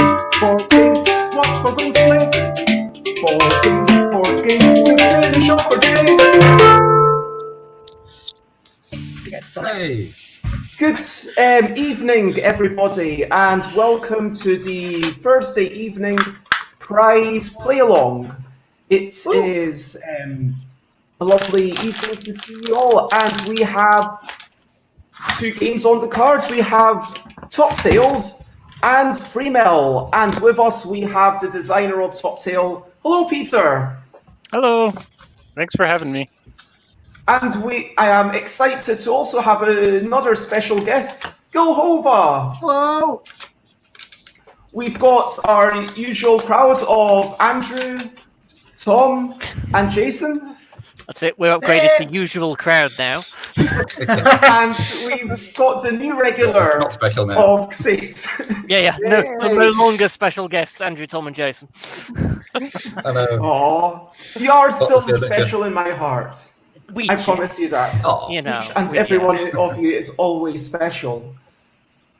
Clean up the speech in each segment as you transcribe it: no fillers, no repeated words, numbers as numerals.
Board games, what we're going to play. Board games to finish off for today. Hey. Good evening, everybody, and welcome to the Thursday evening prize play-along. It is a lovely evening to see you all, and we have two games on the cards. We have Top Tales and MELL, and with us we have the designer of Top Tale. Hello, Peter. Hello. Thanks for having me. And I am excited to also have another special guest, GIL HOVA. Hello. We've got our usual crowd of Andrew, Tom, and Jason. That's it. We're upgraded to usual crowd now. And we've got the new regular Not special now. of XATE. Yeah. No longer special guests, Andrew, Tom, and Jason. Hello. Aw, you are still Okay. special in my heart. I promise you that. Oh. You know, Each and every one of you is always special.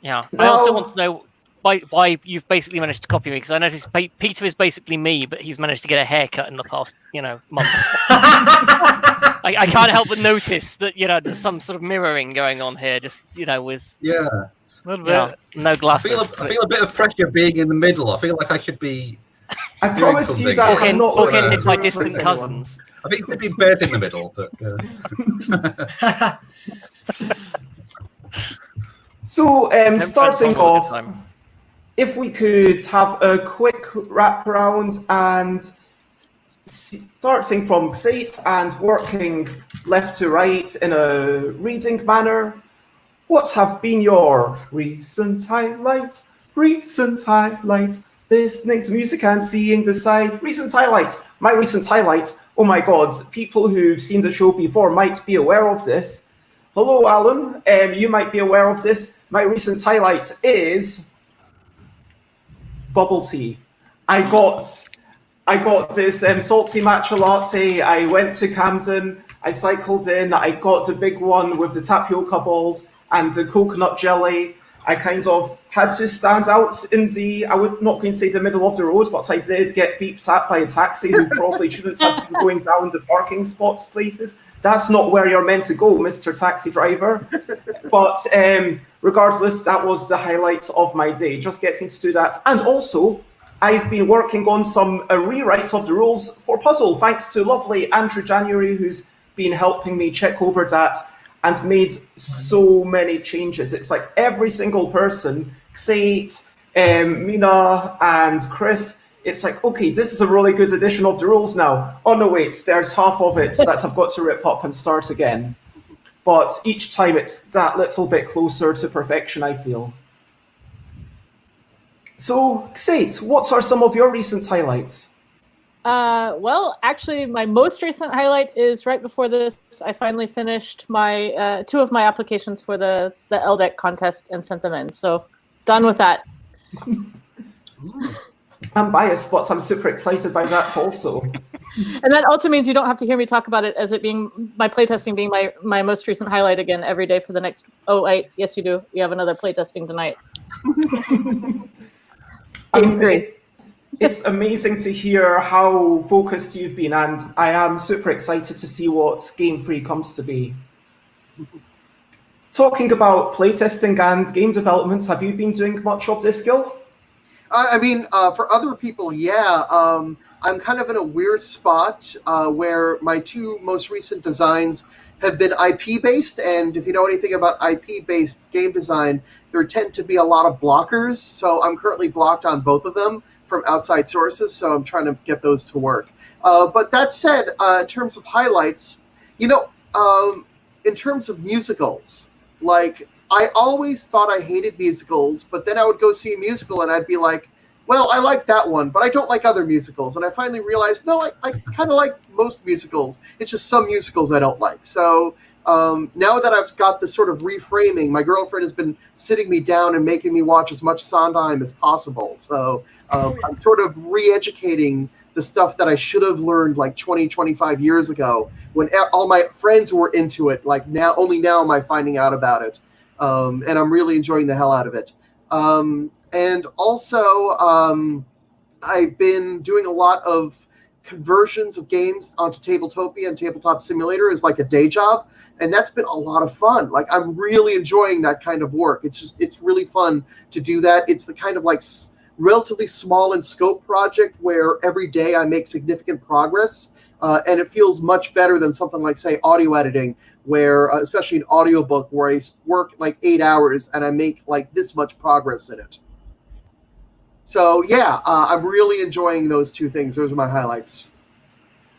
Yeah. I Well- also want to know why you've basically managed to copy me, because I noticed Peter is basically me, but he's managed to get a haircut in the past, month. I can't help but notice that there's some sort of mirroring going on here. Just with Yeah. A little bit. no I glasses. feel a bit of pressure being in the middle. I feel like I should be. I Doing promise you something. that I'm not looking Bookended by for distant anyone. cousins. I think it should be bed in the middle, but. So, Don't starting spend all the off, time. if we could have a quick wrap around and starting from XATE and working left to right in a reading manner, what have been your recent highlight? Listening to music and seeing the side. Recent highlight. My recent highlight. Oh my God, people who've seen the show before might be aware of this. Hello, Alan. You might be aware of this. My recent highlight is bubble tea. I got this salty matcha latte. I went to Camden. I cycled in. I got the big one with the tapioca balls and the coconut jelly. I kind of had to stand out in I would not going to say the middle of the road, but I did get beeped at by a taxi who probably shouldn't have been going down the parking spots places. That's not where you're meant to go, Mr. Taxi Driver. But regardless, that was the highlight of my day, just getting to do that. And also, I've been working on some rewrites of the rules for Puzzle, thanks to lovely Andrew January, who's been helping me check over that and made so many changes. It's like every single person, XATE, Mina, and Chris, it's like, okay, this is a really good edition of the rules now. Oh no, wait, there's half of it that I've got to rip up and start again. But each time it's that little bit closer to perfection, I feel. So, XATE, what are some of your recent highlights? Well, actually, my most recent highlight is right before this. I finally finished my 2 of my applications for the LDEC contest and sent them in. So, done with that. I'm biased, but I'm super excited by that also. And that also means you don't have to hear me talk about it as it being my playtesting being my most recent highlight again every day for the next. Oh, wait, yes, you do. You have another playtesting tonight. I mean, it's amazing to hear how focused you've been, and I am super excited to see what Game 3 comes to be. Talking about playtesting and game development, have you been doing much of this, Gil? I mean, for other people, yeah. I'm kind of in a weird spot where my 2 most recent designs have been IP-based, and if you know anything about IP-based game design, there tend to be a lot of blockers, so I'm currently blocked on both of them from outside sources, so I'm trying to get those to work. But that said, in terms of highlights, in terms of musicals, like, I always thought I hated musicals, but then I would go see a musical and I'd be like, well, I like that one, but I don't like other musicals. And I finally realized, no, I kind of like most musicals. It's just some musicals I don't like. So now that I've got this sort of reframing, my girlfriend has been sitting me down and making me watch as much Sondheim as possible. So I'm sort of re-educating the stuff that I should have learned like 20, 25 years ago when all my friends were into it. Like only now am I finding out about it. And I'm really enjoying the hell out of it. And also, I've been doing a lot of conversions of games onto Tabletopia and Tabletop Simulator as like a day job, and that's been a lot of fun. Like, I'm really enjoying that kind of work. It's really fun to do that. It's the kind of like relatively small in scope project where every day I make significant progress, and it feels much better than something like, say, audio editing, where especially an audiobook where I work like 8 hours and I make like this much progress in it. So yeah, I'm really enjoying those two things. Those are my highlights.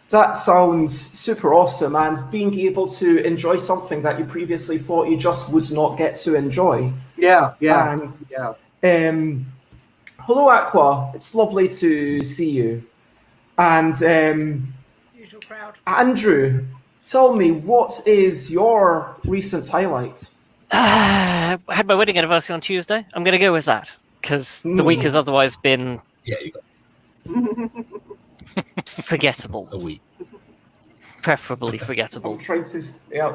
That sounds super awesome, and being able to enjoy something that you previously thought you just would not get to enjoy. Yeah. And, hello, Aqua. It's lovely to see you. And Usual crowd. Andrew, tell me, what is your recent highlight? I had my wedding anniversary on Tuesday. I'm going to go with that because the week has otherwise been Yeah, you got forgettable, a week. preferably forgettable. I'm trying to... Yeah.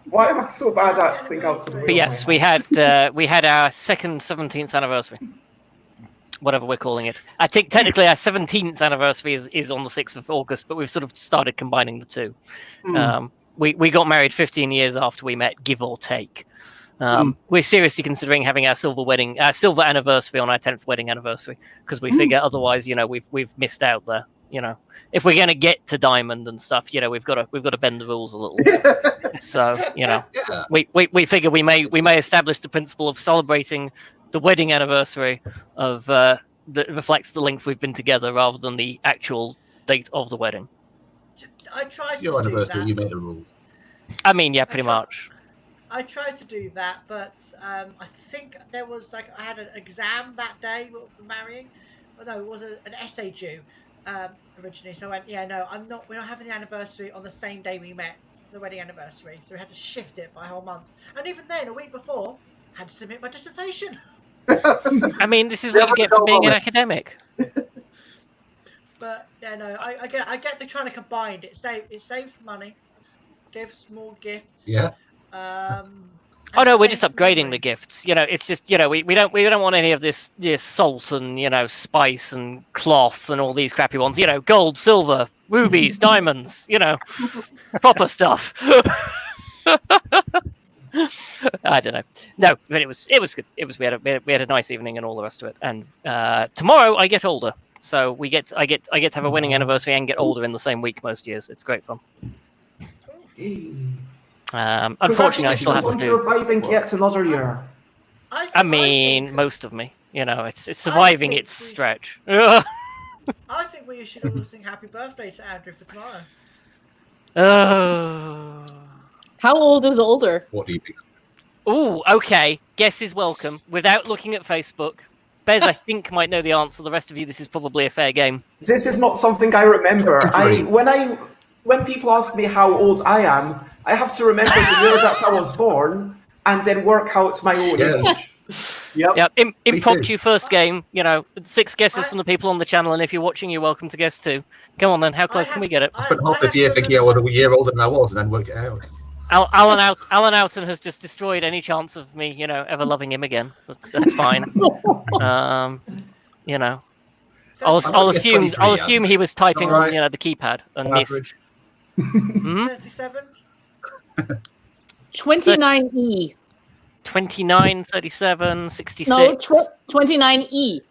Why am I so bad at think out to the But yes, we had our second 17th anniversary, whatever we're calling it. I think technically our 17th anniversary is on the 6th of August, but we've sort of started combining the two. We got married 15 years after we met, give or take. We're seriously considering having our silver anniversary on our 10th wedding anniversary, because we figure otherwise, we've missed out there. If we're going to get to diamond and stuff, we've got to bend the rules a little. So, we figure we may establish the principle of celebrating the wedding anniversary of that reflects the length we've been together rather than the actual date of the wedding. I tried Your to do anniversary, that. you make the rules. I mean, yeah, pretty much. I tried to do that, but I think there was I had an exam that day for marrying. Well, no, it was an essay due originally. So I went, we're not having the anniversary on the same day we met, the wedding anniversary. So we had to shift it by a whole month. And even then, a week before, I had to submit my dissertation. I mean, this is what you get for being an academic. But I get they're trying to combine it. It saves money, gives more gifts. Yeah. Oh no, we're just upgrading the gifts. It's just we don't want any of this salt and spice and cloth and all these crappy ones. Gold, silver, rubies, diamonds. Proper stuff. I don't know. No, but it was good. We had a nice evening and all the rest of it. And tomorrow I get older, so I get to have a wedding anniversary and get older in the same week most years. It's great fun. Unfortunately, I still have to on do. surviving yet another year. I mean, most of me. It's surviving its stretch. I think we should all sing happy birthday to Andrew for tomorrow. How old is older? What do you think? Oh, okay. Guess is welcome. Without looking at Facebook, Bez, I think, might know the answer. The rest of you, this is probably a fair game. This is not something I remember. When people ask me how old I am, I have to remember the year that I was born and then work out my own age. Yep. Impromptu first game. 6 guesses from the people on the channel, and if you're watching, you're welcome to guess too. Come on then. How close can we get it? I spent half this year thinking I was a year older than I was, and then worked it out. Alan Oughton has just destroyed any chance of me, ever loving him again. That's fine. I'll assume he was typing on the keypad and missed. 37. 29E. 29, 37, 66. No, 29E.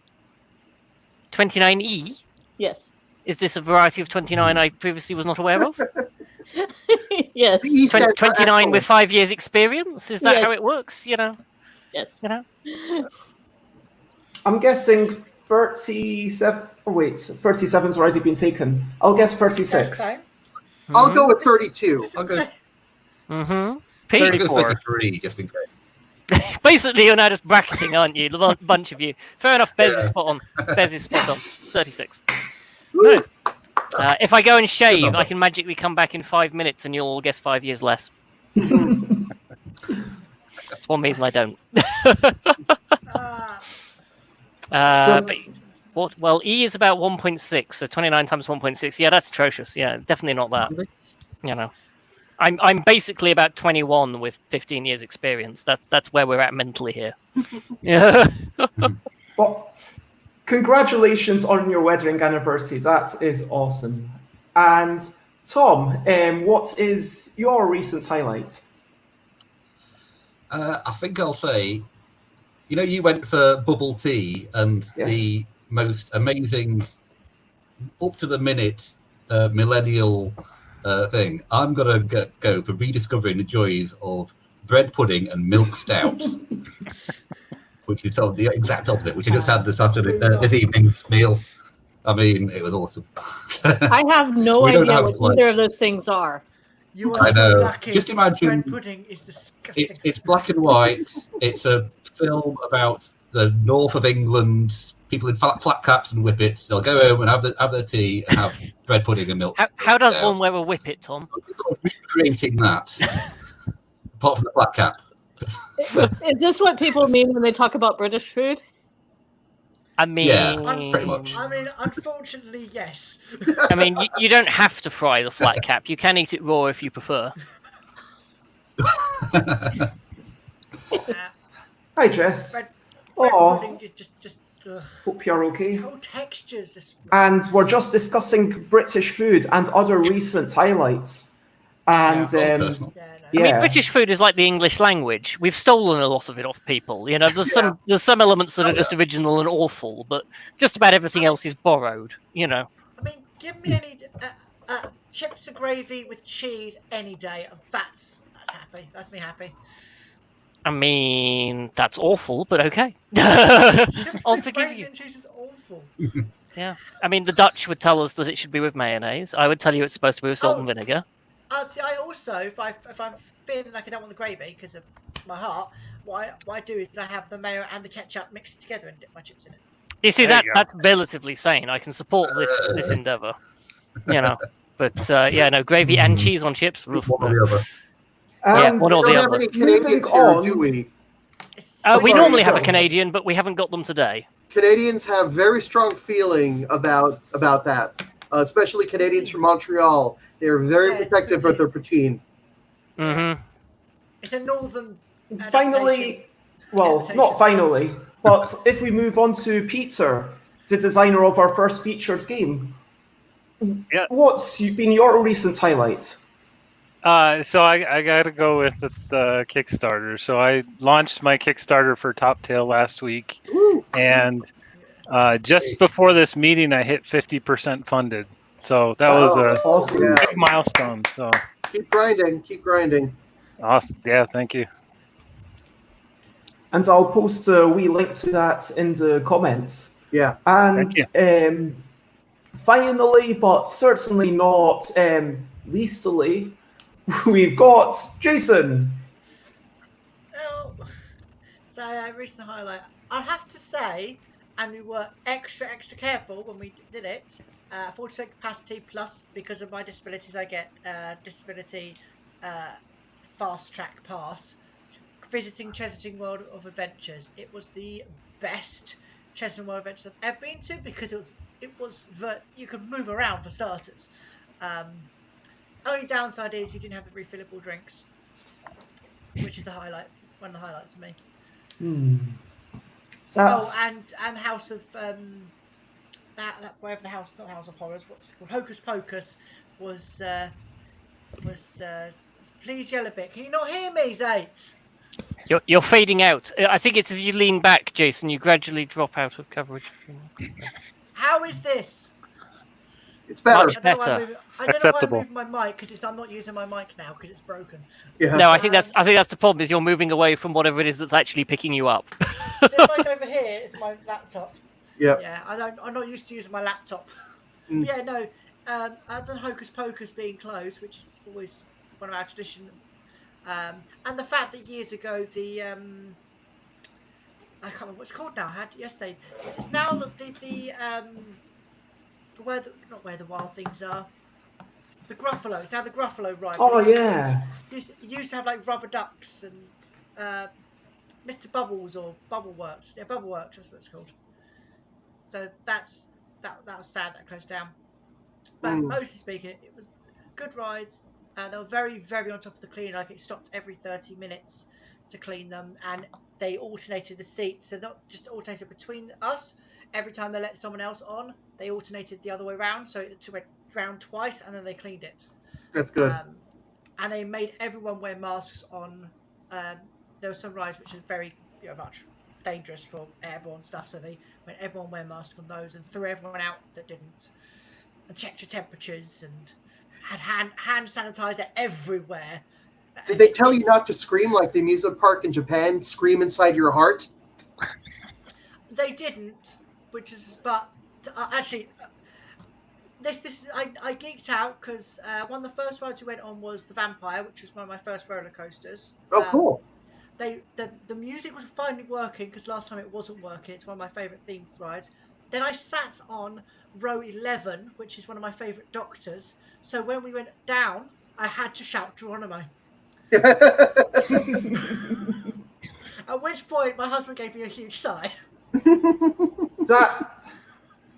29E? Yes. Is this a variety of 29 I previously was not aware of? Yes. 29 with 5 years experience? Is that how it works? Yes. I'm guessing 37. Oh, wait, 37's already been taken. I'll guess 36. Okay. I'll go with 32. I'll go. Mm-hmm. I'll Pete? go 33, just in case. Basically, you're now just bracketing, aren't you? The bunch of you. Fair enough. Bez is spot on. 36. Nice. If I go and shave, I can magically come back in 5 minutes, and you'll all guess 5 years less. That's one reason I don't. But what? Well, E is about 1.6, so 29 times 1.6. Yeah, that's atrocious. Yeah, definitely not that. I'm basically about 21 with 15 years experience. That's where we're at mentally here. Yeah. But congratulations on your wedding anniversary. That is awesome. And Tom, what is your recent highlight? I think I'll say, you went for bubble tea and Yes. the most amazing, up to the minute millennial thing. I'm gonna go for rediscovering the joys of bread pudding and milk stout, which is the exact opposite, which I just had this afternoon, this evening's meal. I mean, it was awesome. I have no We don't idea have, what like- either of those things are. You are I so know. lucky. Just imagine- Bread pudding is disgusting. It's black and white. It's a film about the north of England. People in flat caps and whippets. They'll go home and have their tea and have bread pudding and milk. How does stout. one wear a whippet, Tom? Sort of recreating that, apart from the flat cap. Is this what people mean when they talk about British food? I mean, Yeah, pretty much. I mean, unfortunately, yes. I mean, you don't have to fry the flat cap. You can eat it raw if you prefer. Hi, Jess. Bread Oh, pudding, it just ugh. hope you're okay. Whole textures. Just... And we're just discussing British food and other recent highlights. And Personal. Yeah, no. I mean, Yeah. British food is like the English language. We've stolen a lot of it off people. There's some elements that are just original and awful, but just about everything else is borrowed. I mean, give me any chips and gravy with cheese any day. That's happy. That's me happy. I mean, that's awful, but okay. Chips I'll and forgive gravy you. and cheese is awful. Yeah. I mean, the Dutch would tell us that it should be with mayonnaise. I would tell you it's supposed to be with salt and vinegar. See, I also, if I'm feeling like I don't want the gravy because of my heart, what I do is I have the mayo and the ketchup mixed together and dip my chips in it. You see, There you that's relatively sane. I can support this endeavour. But no, gravy and cheese on chips. Oof, One or no. the other. Yeah, And one or We the don't have other. any Canadians here, on. do we? We Sorry, normally have a go. Canadian, but we haven't got them today. Canadians have very strong feeling about that, especially Canadians from Montreal. They are very Yeah, it's protective of pretty. their poutine. Mm-hmm. It's a northern. finally, well, not finally, but if we move on to Peter, the designer of our first featured game, Yeah. what's been your recent highlight? So I got to go with the Kickstarter. So I launched my Kickstarter for Top Tail last week, Woo! and just before this meeting, I hit 50% funded. So that was a awesome. Yeah. big milestone. So Keep grinding. awesome. Yeah, thank you. And I'll post a wee link to that in the comments. Yeah. And Thank finally, but certainly not leastly, we've got Jason. Oh, so recent highlight. I'll have to say, and we were extra careful when we did it. 40% capacity plus, because of my disabilities, I get disability fast track pass. Visiting Chesterton World of Adventures. It was the best Chesterton World of Adventures I've ever been to, because it was you could move around for starters. Only downside is you didn't have the refillable drinks, which is the highlight. One of the highlights for me. That's Oh, and House of that wherever the house, not House of Horrors, what's it called? Hocus Pocus was please yell a bit. Can you not hear me, Zate? You're fading out. I think it's as you lean back, Jason, you gradually drop out of coverage. How is this? It's better. Much better. I don't know why Acceptable. I'm moving my mic, because I'm not using my mic now because it's broken. Yeah. No, I think that's the problem. Is you're moving away from whatever it is that's actually picking you up. So if I go over here, it's my laptop. Yeah. Yeah, I'm not used to using my laptop. Mm. Yeah, no. Other than Hocus Pocus being closed, which is always one of our tradition, and the fact that years ago the I can't remember what it's called now. I had yesterday. It's now the not where the wild things are. The Gruffalo. It's now the Gruffalo ride. oh yeah. It used to have like rubber ducks and Mr. Bubbles or Bubbleworks. Yeah, Bubbleworks. That's what it's called. So that was sad that closed down. But mostly speaking, it was good rides, They were very, very on top of the cleaning. Like it stopped every 30 minutes to clean them, and they alternated the seats. So not just alternated between us. Every time they let someone else on, they alternated the other way around. So it went round twice, and then they cleaned it. That's good. And they made everyone wear masks on. There were some rides which are very much dangerous for airborne stuff, so they made everyone wear masks on those and threw everyone out that didn't, and checked your temperatures and had hand sanitizer everywhere. Did they tell you not to scream like the amusement park in Japan? Scream inside your heart? They didn't, which is, but actually, I geeked out because one of the first rides we went on was the Vampire, which was one of my first roller coasters. Oh, cool. The music was finally working because last time it wasn't working. It's one of my favourite themed rides. Then I sat on row 11, which is one of my favourite Doctors. So when we went down, I had to shout Geronimo. At which point my husband gave me a huge sigh.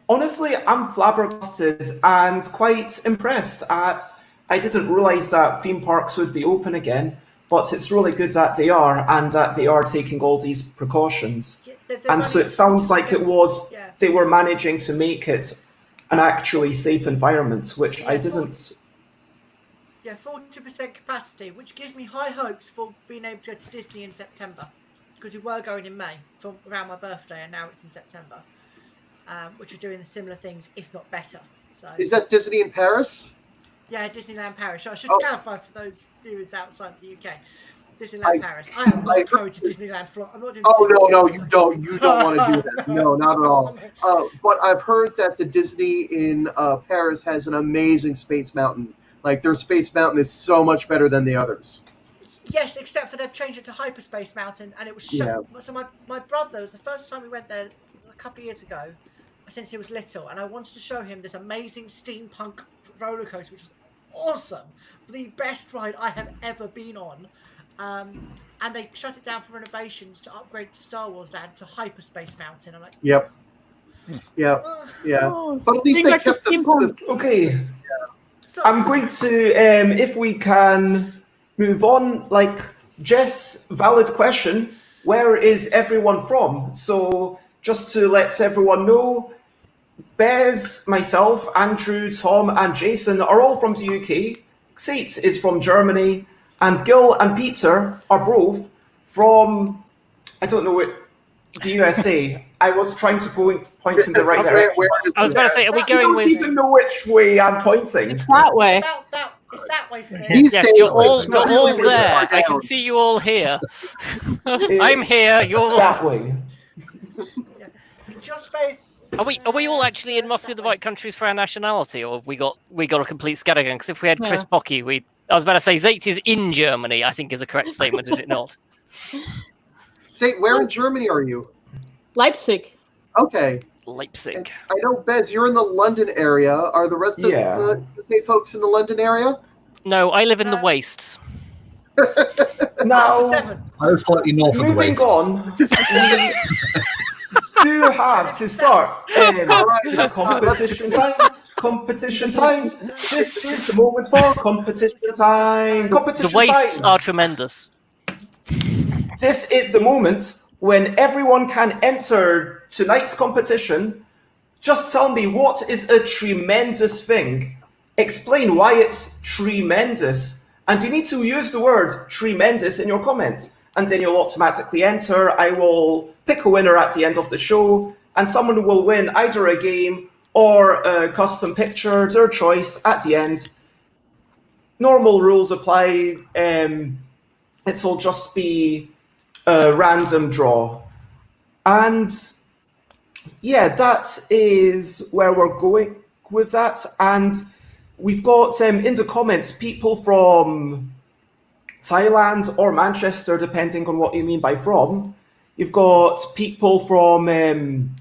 Honestly, I'm flabbergasted and quite impressed at. I didn't realise that theme parks would be open again, but it's really good that they are, and that they are taking all these precautions. And so it sounds like they were managing to make it an actually safe environment, which I didn't. Yeah, 40% capacity, which gives me high hopes for being able to go to Disney in September, because we were going in May from around my birthday, and now it's in September, which are doing the similar things, if not better. So is that Disney in Paris? Yeah, Disneyland Paris. I should clarify for those viewers outside the UK. Disneyland Paris. I am not going to Disneyland. I'm not doing. No, you don't. You don't want to do that. No, not at all. But I've heard that the Disney in Paris has an amazing Space Mountain. Like their Space Mountain is so much better than the others. Yes, except for they've changed it to Hyperspace Mountain, and it was so my brother, was the first time we went there a couple of years ago, since he was little, and I wanted to show him this amazing steampunk roller coaster, which was awesome, the best ride I have ever been on. And they shut it down for renovations to upgrade to Star Wars Land to Hyperspace Mountain. I'm like, yeah. But at least they kept the okay. Yeah. I'm going to, if we can move on, like, Jess, valid question, where is everyone from? So just to let everyone know, Bez, myself, Andrew, Tom, and Jason are all from the UK. XATE is from Germany, and Gil and Peter are both from, I don't know what, the USA. I was trying to point in the right direction. I was going to say, are we going with... I don't even know which way I'm pointing. It's that way. It's that way for me. Yes, you're all there. I can see you all here. I'm here. You're that way. Just face. Are we all actually in roughly the right countries for our nationality, or have we got a complete scattergun? Because if we had Chris Pocky, I was about to say XATE is in Germany, I think is a correct statement, is it not? Say, where in Germany are you? Leipzig. Okay. Leipzig. And I know, Bez, you're in the London area. Are the rest of the UK folks in the London area? No, I live in the wastes. Now, I was slightly north of the moving waste. on, we do have to start competition time. Competition time. This is the moment for competition time. Competition the wastes time. are tremendous. This is the moment when everyone can enter tonight's competition. Just tell me, what is a tremendous thing? Explain why it's tremendous. And you need to use the word tremendous in your comment. And then you'll automatically enter. I will pick a winner at the end of the show. And someone will win either a game or a custom picture, their choice, at the end. Normal rules apply. It'll just be a random draw. And yeah, that is where we're going with that. And we've got in the comments people from Thailand or Manchester, depending on what you mean by from. You've got people from,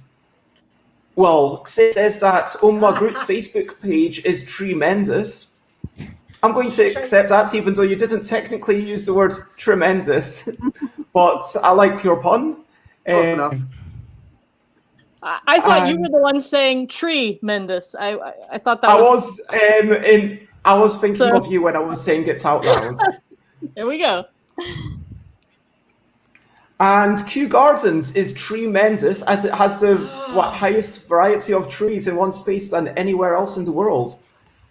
well, it says that Umma Group's Facebook page is tremendous. I'm going to accept that, even though you didn't technically use the word tremendous. But I like your pun. Close enough. I thought you were the one saying tree Mendes. I thought that I was I was thinking So- of you when I was saying it out loud. There we go. And Kew Gardens is tremendous, as it has the highest variety of trees in one space than anywhere else in the world.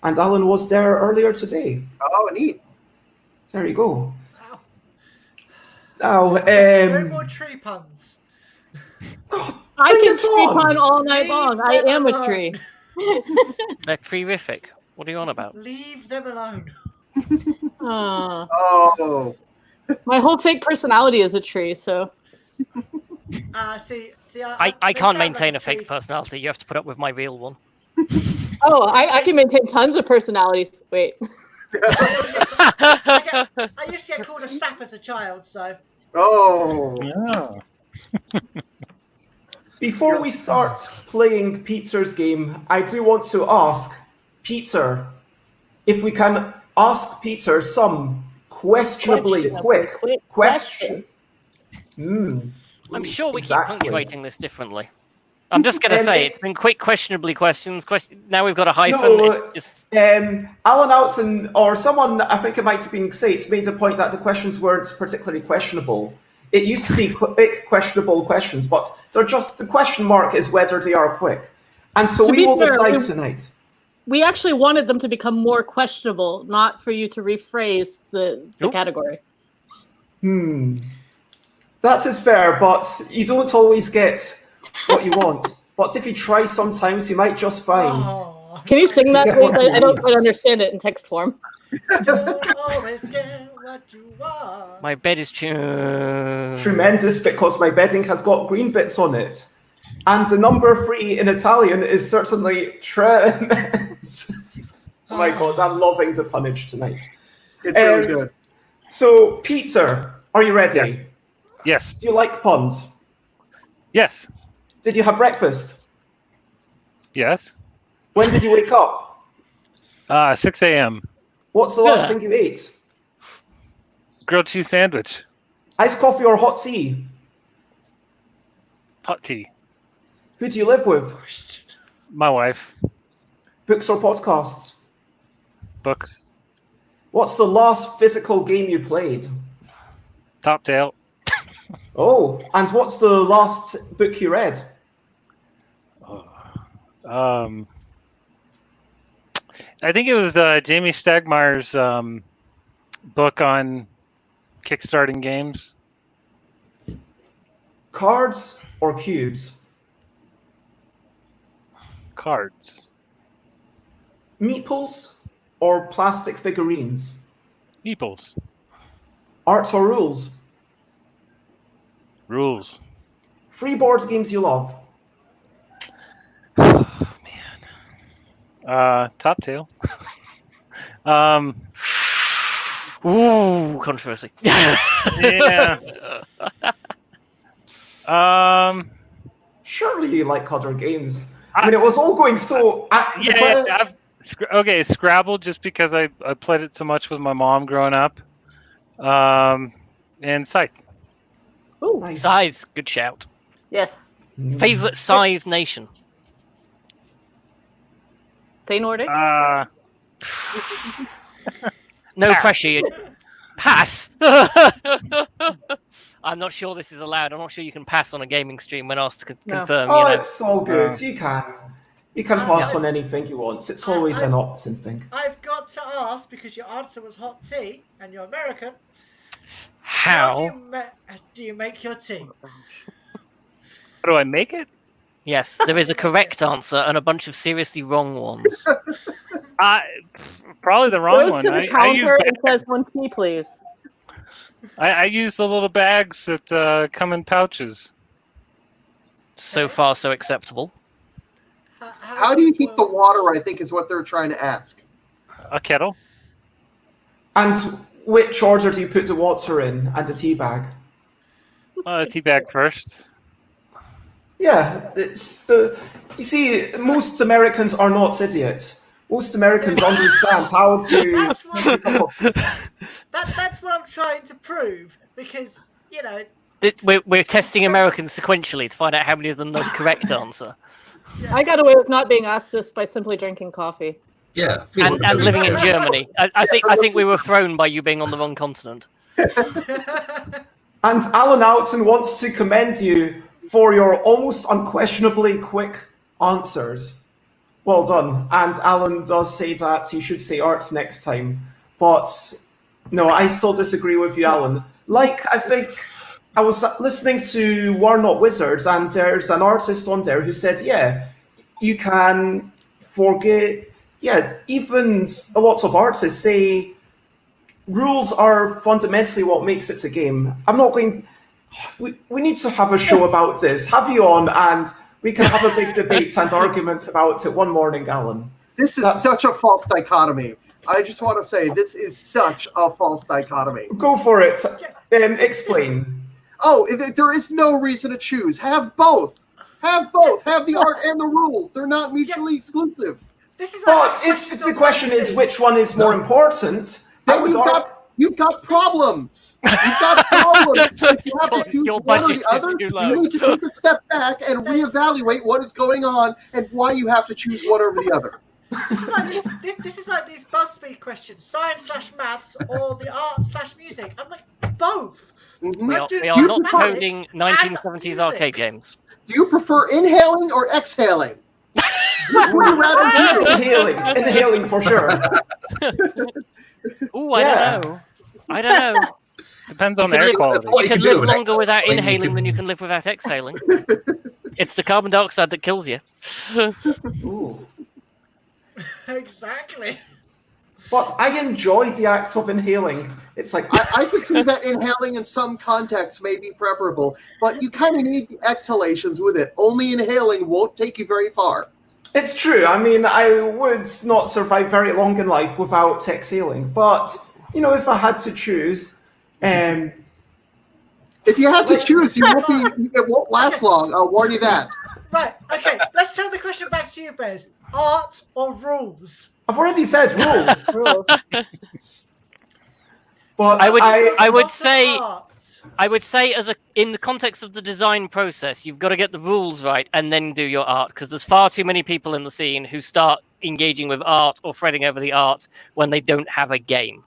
And Alan was there earlier today. Oh, neat. There you go. Wow. Now, No more tree puns. I Bring can it tree on. pun all night Leave long. I them am a alone. tree. They're terrific. What are you on about? Leave them alone. Aw. Oh. My whole fake personality is a tree, so See, I they can't sound maintain like a fake tree- personality. You have to put up with my real one. I can maintain tons of personalities. Wait. I used to get called a sap as a child, so Oh. Yeah. Before we start playing Peter's game, I do want to ask Peter if we can ask Peter some questionably quick question. I'm sure we exactly. keep punctuating this differently. I'm just going to say it's been quick, questionably questions. Now we've got a hyphen. No, it's just Alan Oughton or someone, I think it might have been XATE, made a point that the questions weren't particularly questionable. It used to be quick, questionable questions, but they're just, the question mark is whether they are quick. And so To we be will fair, decide tonight. We actually wanted them to become more questionable, not for you to rephrase the Nope. category. That is fair, but you don't always get what you want. But if you try sometimes, you might just find. Oh, Can you sing that, Yeah, please? what you I don't need. quite understand it in text form. you'll always get what you want. my bed is Tremendous, because my bedding has got green bits on it. And the number 3 in Italian is certainly tremendous. Oh my god, I'm loving the punnage tonight. It's really good. So, Peter, are you ready? Yes. Do you like puns? Yes. Did you have breakfast? Yes. When did you wake up? 6 a.m. What's the last Yeah. thing you ate? Grilled cheese sandwich. Iced coffee or hot tea? Hot tea. Who do you live with? My wife. Books or podcasts? Books. What's the last physical game you played? Top tail. Oh, and what's the last book you read? I think it was Jamie Stegmaier's book on kickstarting games. Cards or cubes? Cards. Meeples or plastic figurines? Meeples. Arts or rules? Rules. Free board games you love? Top tail. Ooh, controversy. Yeah. Surely you like other games. I mean, it was all going so... Okay, Scrabble, just because I played it so much with my mom growing up. And Scythe. Ooh, Nice. Scythe, good shout. yes. Favorite Scythe nation? Say Nordic. No Pass. pressure. Pass. I'm not sure this is allowed. I'm not sure you can pass on a gaming stream when asked to No. confirm. Oh, you know. it's all good. You can. You can pass on anything you want. It's always an opt-in thing. I've got to ask, because your answer was hot tea and you're American. How? Do you make your tea? How do I make it? Yes, there is a correct answer and a bunch of seriously wrong ones. Probably the wrong Goes one. to the counter and says 1 tea, please. I use the little bags that come in pouches. So far, so acceptable. How do you heat the water, I think, is what they're trying to ask. A kettle. And which order do you put the water in and the tea bag? A tea bag first. Yeah, it's the... You see, most Americans are not idiots. Most Americans understand how to... That's what I'm trying to prove, because, you know... We're testing Americans sequentially to find out how many of them know the correct answer. I got away with not being asked this by simply drinking coffee. Yeah. and living in Germany. I think we were thrown by you being on the wrong continent. And Alan Alton wants to commend you for your almost unquestionably quick answers. Well done. And Alan does say that you should say art next time. But no, I still disagree with you, Alan. Like, I think I was listening to We're Not Wizards, and there's an artist on there who said, yeah, you can forget, yeah, even lots of artists say rules are fundamentally what makes it a game. I'm not going... We need to have a show about this. Have you on, and we can have a big debate and argument about it one morning, Alan. This is such a false dichotomy. I just want to say this is such a false dichotomy. Go for it. Explain. Oh, there is no reason to choose. Have both. Have both. Have the art and the rules. They're not mutually exclusive. This is But if the question is which one is more important, then you've got problems. You've got problems. If you have to choose one or the other, you need to take a step back and reevaluate what is going on and why you have to choose one over the other. This is like these BuzzFeed questions: science/maths or the art/music. I'm like, both. Mm-hmm. We are not coding 1970s arcade games. Do you prefer inhaling or exhaling? Would you rather do Inhaling for sure. Ooh, I don't know. Depends on air quality. You can live longer without inhaling than you can live without exhaling. It's the carbon dioxide that kills you. Ooh. Exactly. But I enjoy the act of inhaling. It's like I can see that inhaling in some contexts may be preferable, but you kind of need the exhalations with it. Only inhaling won't take you very far. It's true. I mean, I would not survive very long in life without exhaling. But, you know, if I had to choose... if you had to choose, it won't last long. I'll warn you that. Right, okay. Let's turn the question back to you, Bez. Art or rules? I've already said rules. But I would say Art. in the context of the design process, you've got to get the rules right and then do your art, because there's far too many people in the scene who start engaging with art or fretting over the art when they don't have a game.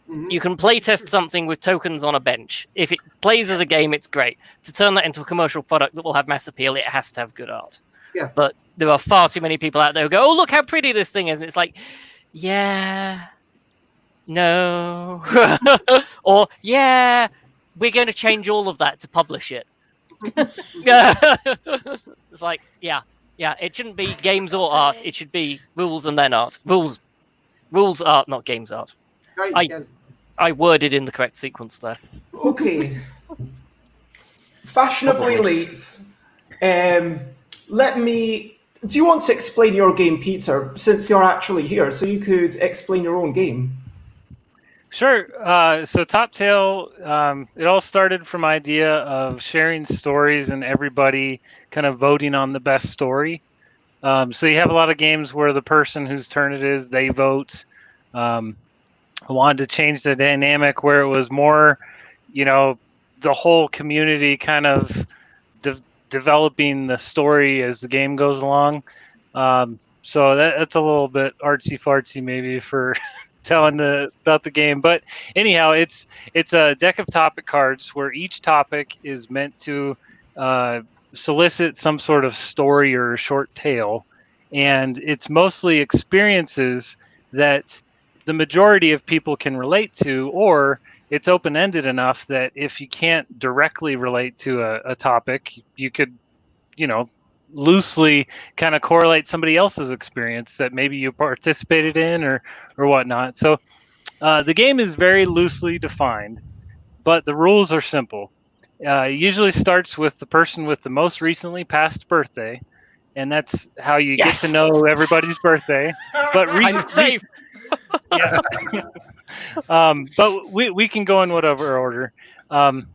Mm-hmm. You can playtest something with tokens on a bench. If it plays as a game, it's great. To turn that into a commercial product that will have mass appeal, it has to have good art. Yeah. But there are far too many people out there who go, oh, look how pretty this thing is. And it's like, yeah, no. Or, yeah, we're going to change all of that to publish it. It's like, yeah, it shouldn't be games or art. It should be rules and then art. Rules art, not games art. I worded in the correct sequence there. Okay. Fashionably late. Do you want to explain your game, Peter, since you're actually here, so you could explain your own game? Sure. So Top Tail, it all started from idea of sharing stories and everybody kind of voting on the best story. So you have a lot of games where the person whose turn it is, they vote. I wanted to change the dynamic where it was more, the whole community kind of developing the story as the game goes along. So that's a little bit artsy-fartsy maybe for telling about the game. But anyhow, it's a deck of topic cards where each topic is meant to solicit some sort of story or short tale. And it's mostly experiences that the majority of people can relate to, or it's open-ended enough that if you can't directly relate to a topic, you could, loosely kind of correlate somebody else's experience that maybe you participated in or whatnot. So the game is very loosely defined, but the rules are simple. It usually starts with the person with the most recently passed birthday, and that's how you get to know everybody's birthday. But I'm safe. Yeah. But we can go in whatever order. And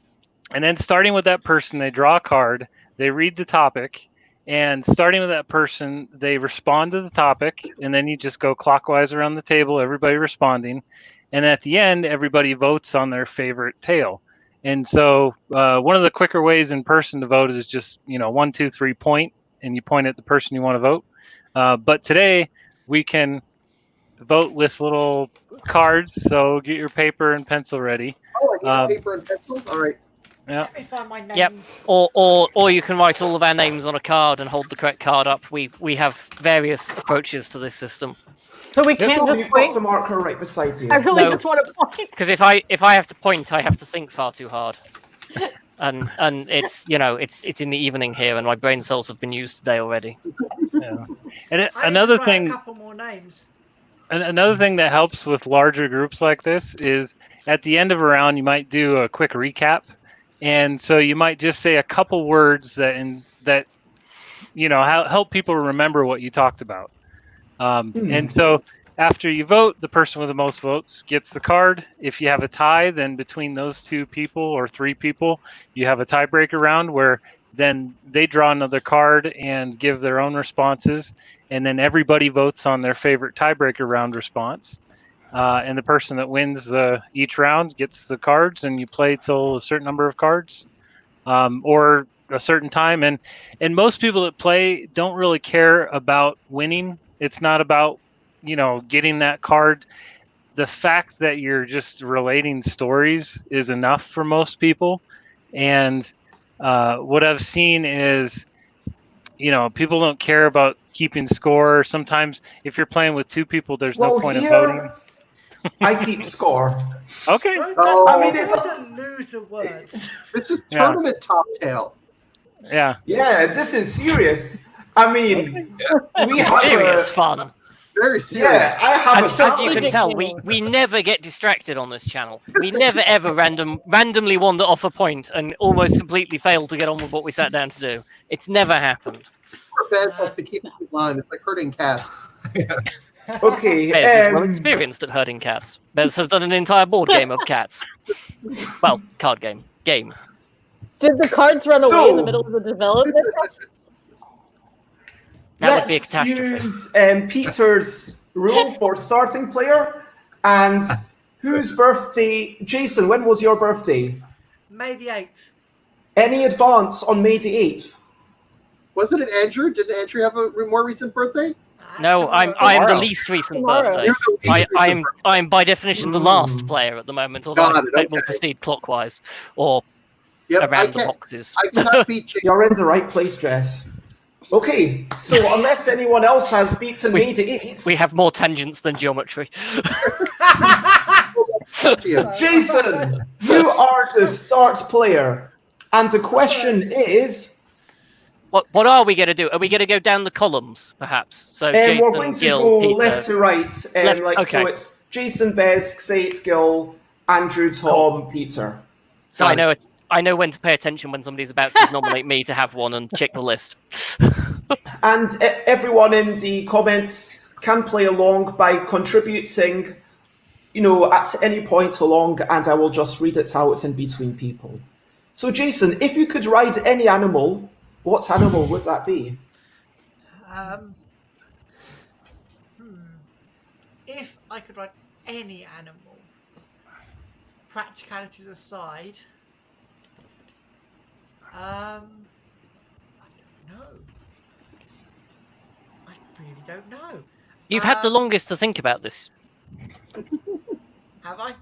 then starting with that person, they draw a card, they read the topic, and starting with that person, they respond to the topic, and then you just go clockwise around the table, everybody responding. And at the end, everybody votes on their favorite tale. And so one of the quicker ways in person to vote is just, 1, 2, 3 point, and you point at the person you want to vote. But today we can vote with little cards. So get your paper and pencil ready. Oh, I need paper and pencils. All right. Yeah. Let me find my names. Yep. Or you can write all of our names on a card and hold the correct card up. We have various approaches to this system. So we can't No, just you've got point. the marker right beside you. I really No. just want to point. Because if I have to point, I have to think far too hard. And it's it's in the evening here, and my brain cells have been used today already. Yeah. And I need to another write thing. A couple more names. And another thing that helps with larger groups like this is at the end of a round, you might do a quick recap. And so you might just say a couple words that help people remember what you talked about. And so after you vote, the person with the most votes gets the card. If you have a tie, then between those two people or three people, you have a tiebreaker round where then they draw another card and give their own responses. And then everybody votes on their favorite tiebreaker round response. And the person that wins each round gets the cards, and you play till a certain number of cards or a certain time. And most people that play don't really care about winning. It's not about, getting that card. The fact that you're just relating stories is enough for most people. And what I've seen is, people don't care about keeping score. Sometimes if you're playing with two people, there's no point of voting. I keep score. Okay. I mean, it's don't lose the words. This is tournament top tail. Yeah. Yeah, this is serious. I mean, we have Serious fun. Very serious. Yeah, I have As you can tell, we never get distracted on this channel. We never ever randomly wander off a point and almost completely fail to get on with what we sat down to do. It's never happened. Bez has to keep us in line. It's like herding cats. Okay. Bez is well experienced at herding cats. Bez has done an entire board game of cats. Well, card game. Game. Did the cards run away in the middle of the development process? That would be a catastrophe. Use Peter's rule for starting player. And whose birthday? Jason, when was your birthday? May the 8th. Any advance on May the 8th? Wasn't it Andrew? Didn't Andrew have a more recent birthday? No, I'm the least recent birthday. You're the least recent I'm by definition the last player at the moment, although I suspect we'll proceed clockwise or around the boxes. I cannot beat Jason. You're in the right place, Jess. Okay, so unless anyone else has beaten May the 8th, we have more tangents than geometry. Jason, you are the start player, and the question is, what are we going to do? Are we going to go down the columns, perhaps? So Jason, we're going to Gil, go Peter. left to right, so it's Jason, Bez, XATE, Gil, Andrew, Tom, Peter. So I know when to pay attention when somebody's about to nominate me to have one and check the list. And everyone in the comments can play along by contributing, at any point along, and I will just read it out in between people. So, Jason, if you could ride any animal, what animal would that be? If I could ride any animal, practicalities aside, I don't know. I really don't know. You've had the longest to think about this. Have I?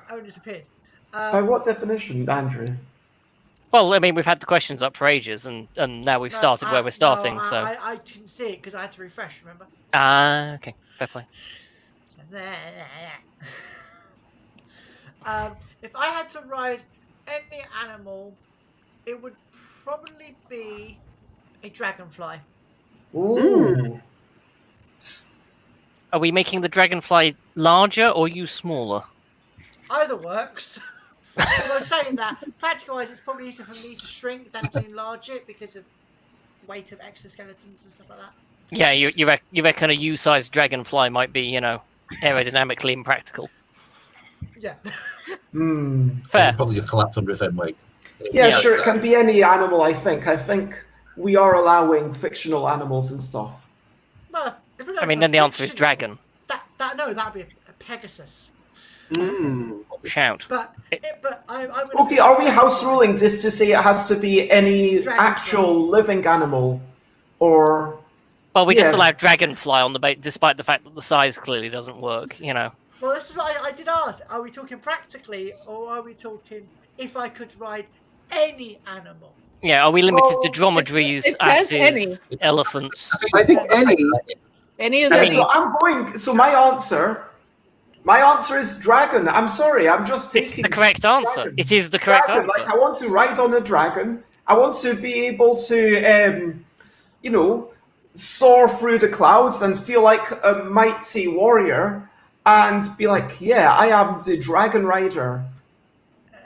Oh, it disappeared. By what definition, Andrew? Well, I mean, we've had the questions up for ages, and now we've started where we're starting. So I didn't see it because I had to refresh. Remember? Okay, fair play. If I had to ride any animal, it would probably be a dragonfly. Ooh. Are we making the dragonfly larger or you smaller? Either works. I was saying that, practical-wise, it's probably easier for me to shrink than to enlarge it because of weight of exoskeletons and stuff like that. Yeah, you reckon a U-sized dragonfly might be, aerodynamically impractical. Yeah. Fair. Probably just collapse under its own weight. Yeah, sure, it can be any animal, I think. I think we are allowing fictional animals and stuff. Well, I mean, then the answer is dragon. That'd be a Pegasus. Shout. But I would. Okay, are we house ruling this to say it has to be any Dragonfly. actual living animal, or Well, we just Yeah. allow dragonfly on the bait, despite the fact that the size clearly doesn't work. You know. Well, this is what I did ask. Are we talking practically, or are we talking if I could ride any animal? Yeah. Are we limited to Well, dromedaries, it says any. asses, elephants? I think any. Any is Yeah, any. so I'm going. So my answer is dragon. I'm sorry. I'm just It's taking the correct answer. dragon. It is the correct Dragon. answer. Like, I want to ride on a dragon. I want to be able to, you know, soar through the clouds and feel like a mighty warrior, and be like, yeah, I am the dragon rider.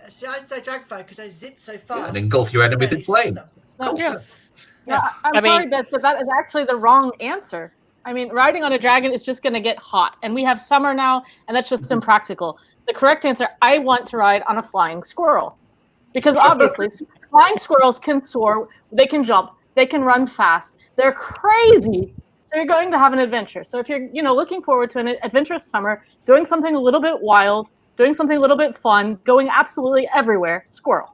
See, I'd say dragonfly because they zip so fast. and engulf your enemies in flame. No, Yeah. no, I'm I mean- sorry, Beth, but that is actually the wrong answer. I mean, riding on a dragon is just going to get hot, and we have summer now, and that's just impractical. The correct answer, I want to ride on a flying squirrel, because obviously flying squirrels can soar, they can jump, they can run fast, they're crazy. So you're going to have an adventure. So if you're, looking forward to an adventurous summer, doing something a little bit wild, doing something a little bit fun, going absolutely everywhere, squirrel.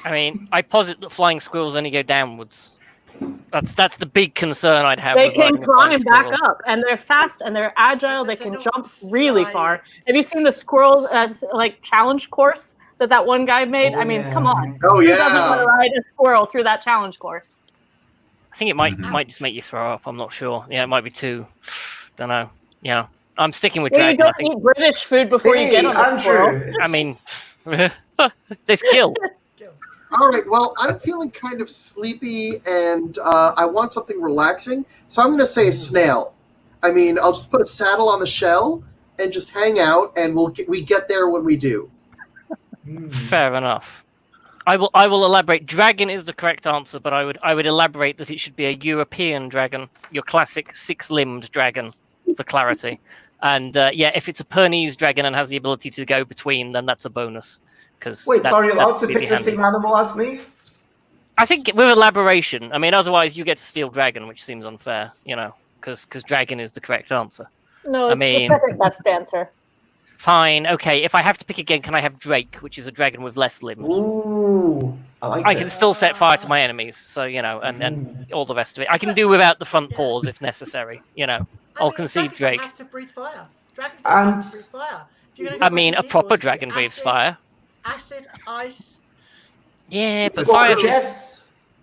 I mean, I posit that flying squirrels only go downwards. That's the big concern I'd have. They with can riding a flying climb back squirrel. up, and they're fast and they're agile. They They can don't jump really fly. far. Have you seen the squirrel challenge course that one guy made? Oh, I mean, yeah. come on. Oh Who doesn't want to yeah. ride a squirrel through that challenge course? I think it might just make you throw up. I'm not sure. Yeah, it might be too. Don't know. Yeah, I'm sticking with Well, you dragon. I don't think. eat British food before you Hey, get on a squirrel. Andrew. I mean, this kill. All right. Well, I'm feeling kind of sleepy, and I want something relaxing. So I'm going to say a snail. I mean, I'll just put a saddle on the shell and just hang out, and we get there when we do. Fair enough. I will elaborate. Dragon is the correct answer, but I would elaborate that it should be a European dragon, your classic 6-limbed dragon, for clarity. And if it's a Pyrenees dragon and has the ability to go between, then that's a bonus. Wait, so are you allowed to pick the same animal as me? I think with elaboration. I mean, otherwise you get to steal dragon, which seems unfair, because dragon is the correct answer. No, I it's mean- the second best answer. Fine, okay. If I have to pick again, can I have Drake, which is a dragon with less limbs? Ooh, I like I it. can still set fire to my enemies, so and all the rest of it. I can do without the front paws if necessary. I'll concede dragons Drake. Don't have to breathe fire. Dragons And- don't have to breathe fire. If you're gonna go I mean, a with proper eagles, dragon breathes acid, fire. Acid, ice. Yeah, but Well,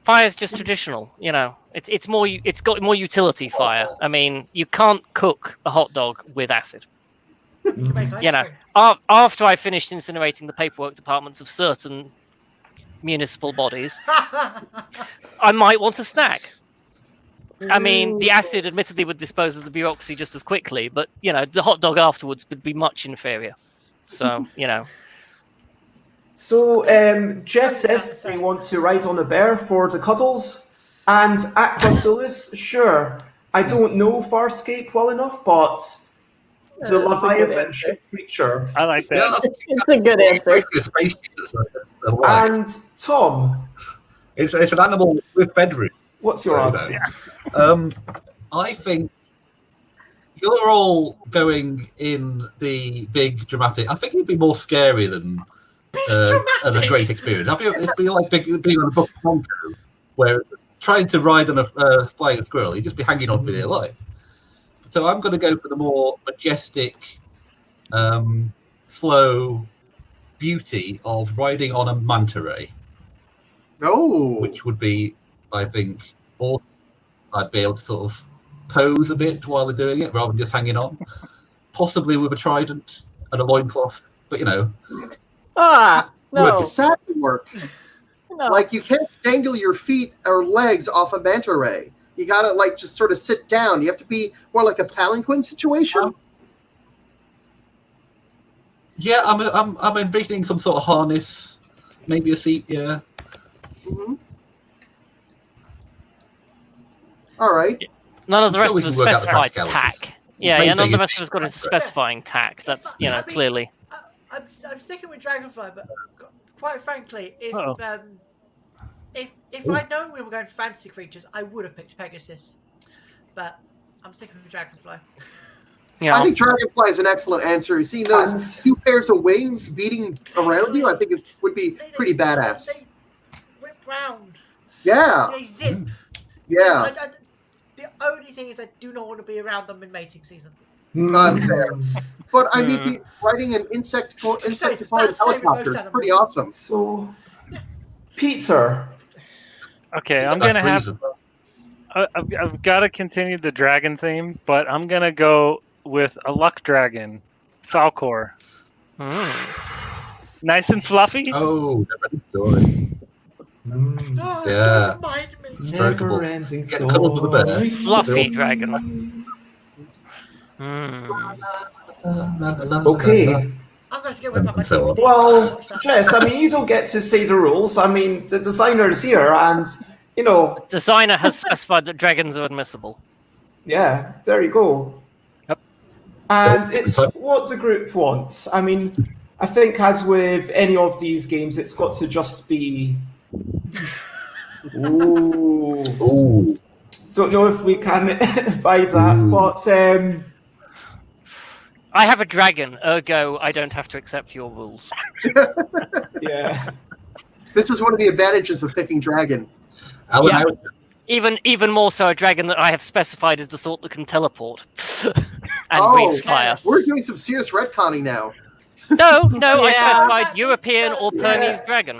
fire's just traditional. It's more. It's got more utility. Fire. I mean, you can't cook a hot dog with acid. You can make ice You know, cream. After I finished incinerating the paperwork departments of certain municipal bodies, I might want a snack. I mean, the acid admittedly would dispose of the bureaucracy just as quickly, but the hot dog afterwards would be much inferior. So So, Jess says they want to ride on a bear for the cuddles, and Aquasolus, sure. I don't know Farscape well enough, but the That's a good Leviathan answer. ship creature. I like that. Yeah, that's It's a good answer. basically a spaceship. That's alive. And Tom, It's an animal with bedroom. what's your So, answer? I think you're all going in the big dramatic. I think it'd be more scary than a great experience. I feel it's be like being on a book of Monco, where trying to ride on a flying squirrel, you'd just be hanging on for dear life. So I'm going to go for the more majestic, slow beauty of riding on a manta ray, Oh, which would be, I think, awesome. I'd be able to sort of pose a bit while they're doing it, rather than just hanging on, possibly with a trident and a loincloth. But Ah, no, does that work? no. Like, you can't dangle your feet or legs off a manta ray. You gotta just sort of sit down. You have to be more like a palanquin situation. yeah, I'm envisioning some sort of harness, maybe a seat. Yeah. Mm-hmm. All right. none of the I'm rest sure we of us can work out the specified practicalities. tack. Yeah, Main none of thing the is rest of us got into specifying tack. That's I mean, clearly. I'm sticking with Dragonfly, but quite frankly, if Uh-oh. if I'd known we were going for fantasy creatures, I would have picked Pegasus. But I'm sticking with Dragonfly. I think dragonfly is an excellent answer. Seeing those And- two pairs of wings beating around you, I think it would be pretty badass. They whip round. Yeah, They zip. yeah. The only thing is I do not want to be around them in mating season. That's fair. But I mean, riding an insectified helicopter is pretty awesome. So, Peter. Okay, I'm gonna have. I've got to continue the dragon theme, but I'm gonna go with a luck dragon, Falcor. Nice and fluffy. Oh, never story. Oh, Yeah. remind me. Never-ending Get cuddled with the bear. Fluffy dragon. Okay. I'm going to go whip up my So- DVD. Well, Jess, I mean, you don't get to say the rules. I mean, the designer's here, and, you know, Designer has specified that dragons are admissible. yeah, there you go. Yep. And it's what the group wants. I mean, I think as with any of these games, it's got to just be... Ooh. Ooh. Don't know if we can buy that, but... I have a dragon, ergo I don't have to accept your rules. yeah. This is one of the advantages of picking dragon. Alan Yeah. Howard. Even more so, a dragon that I have specified is the sort that can teleport and breathes fire. We're doing some serious retconning now. No, I Yeah. specified European or Pernese dragon.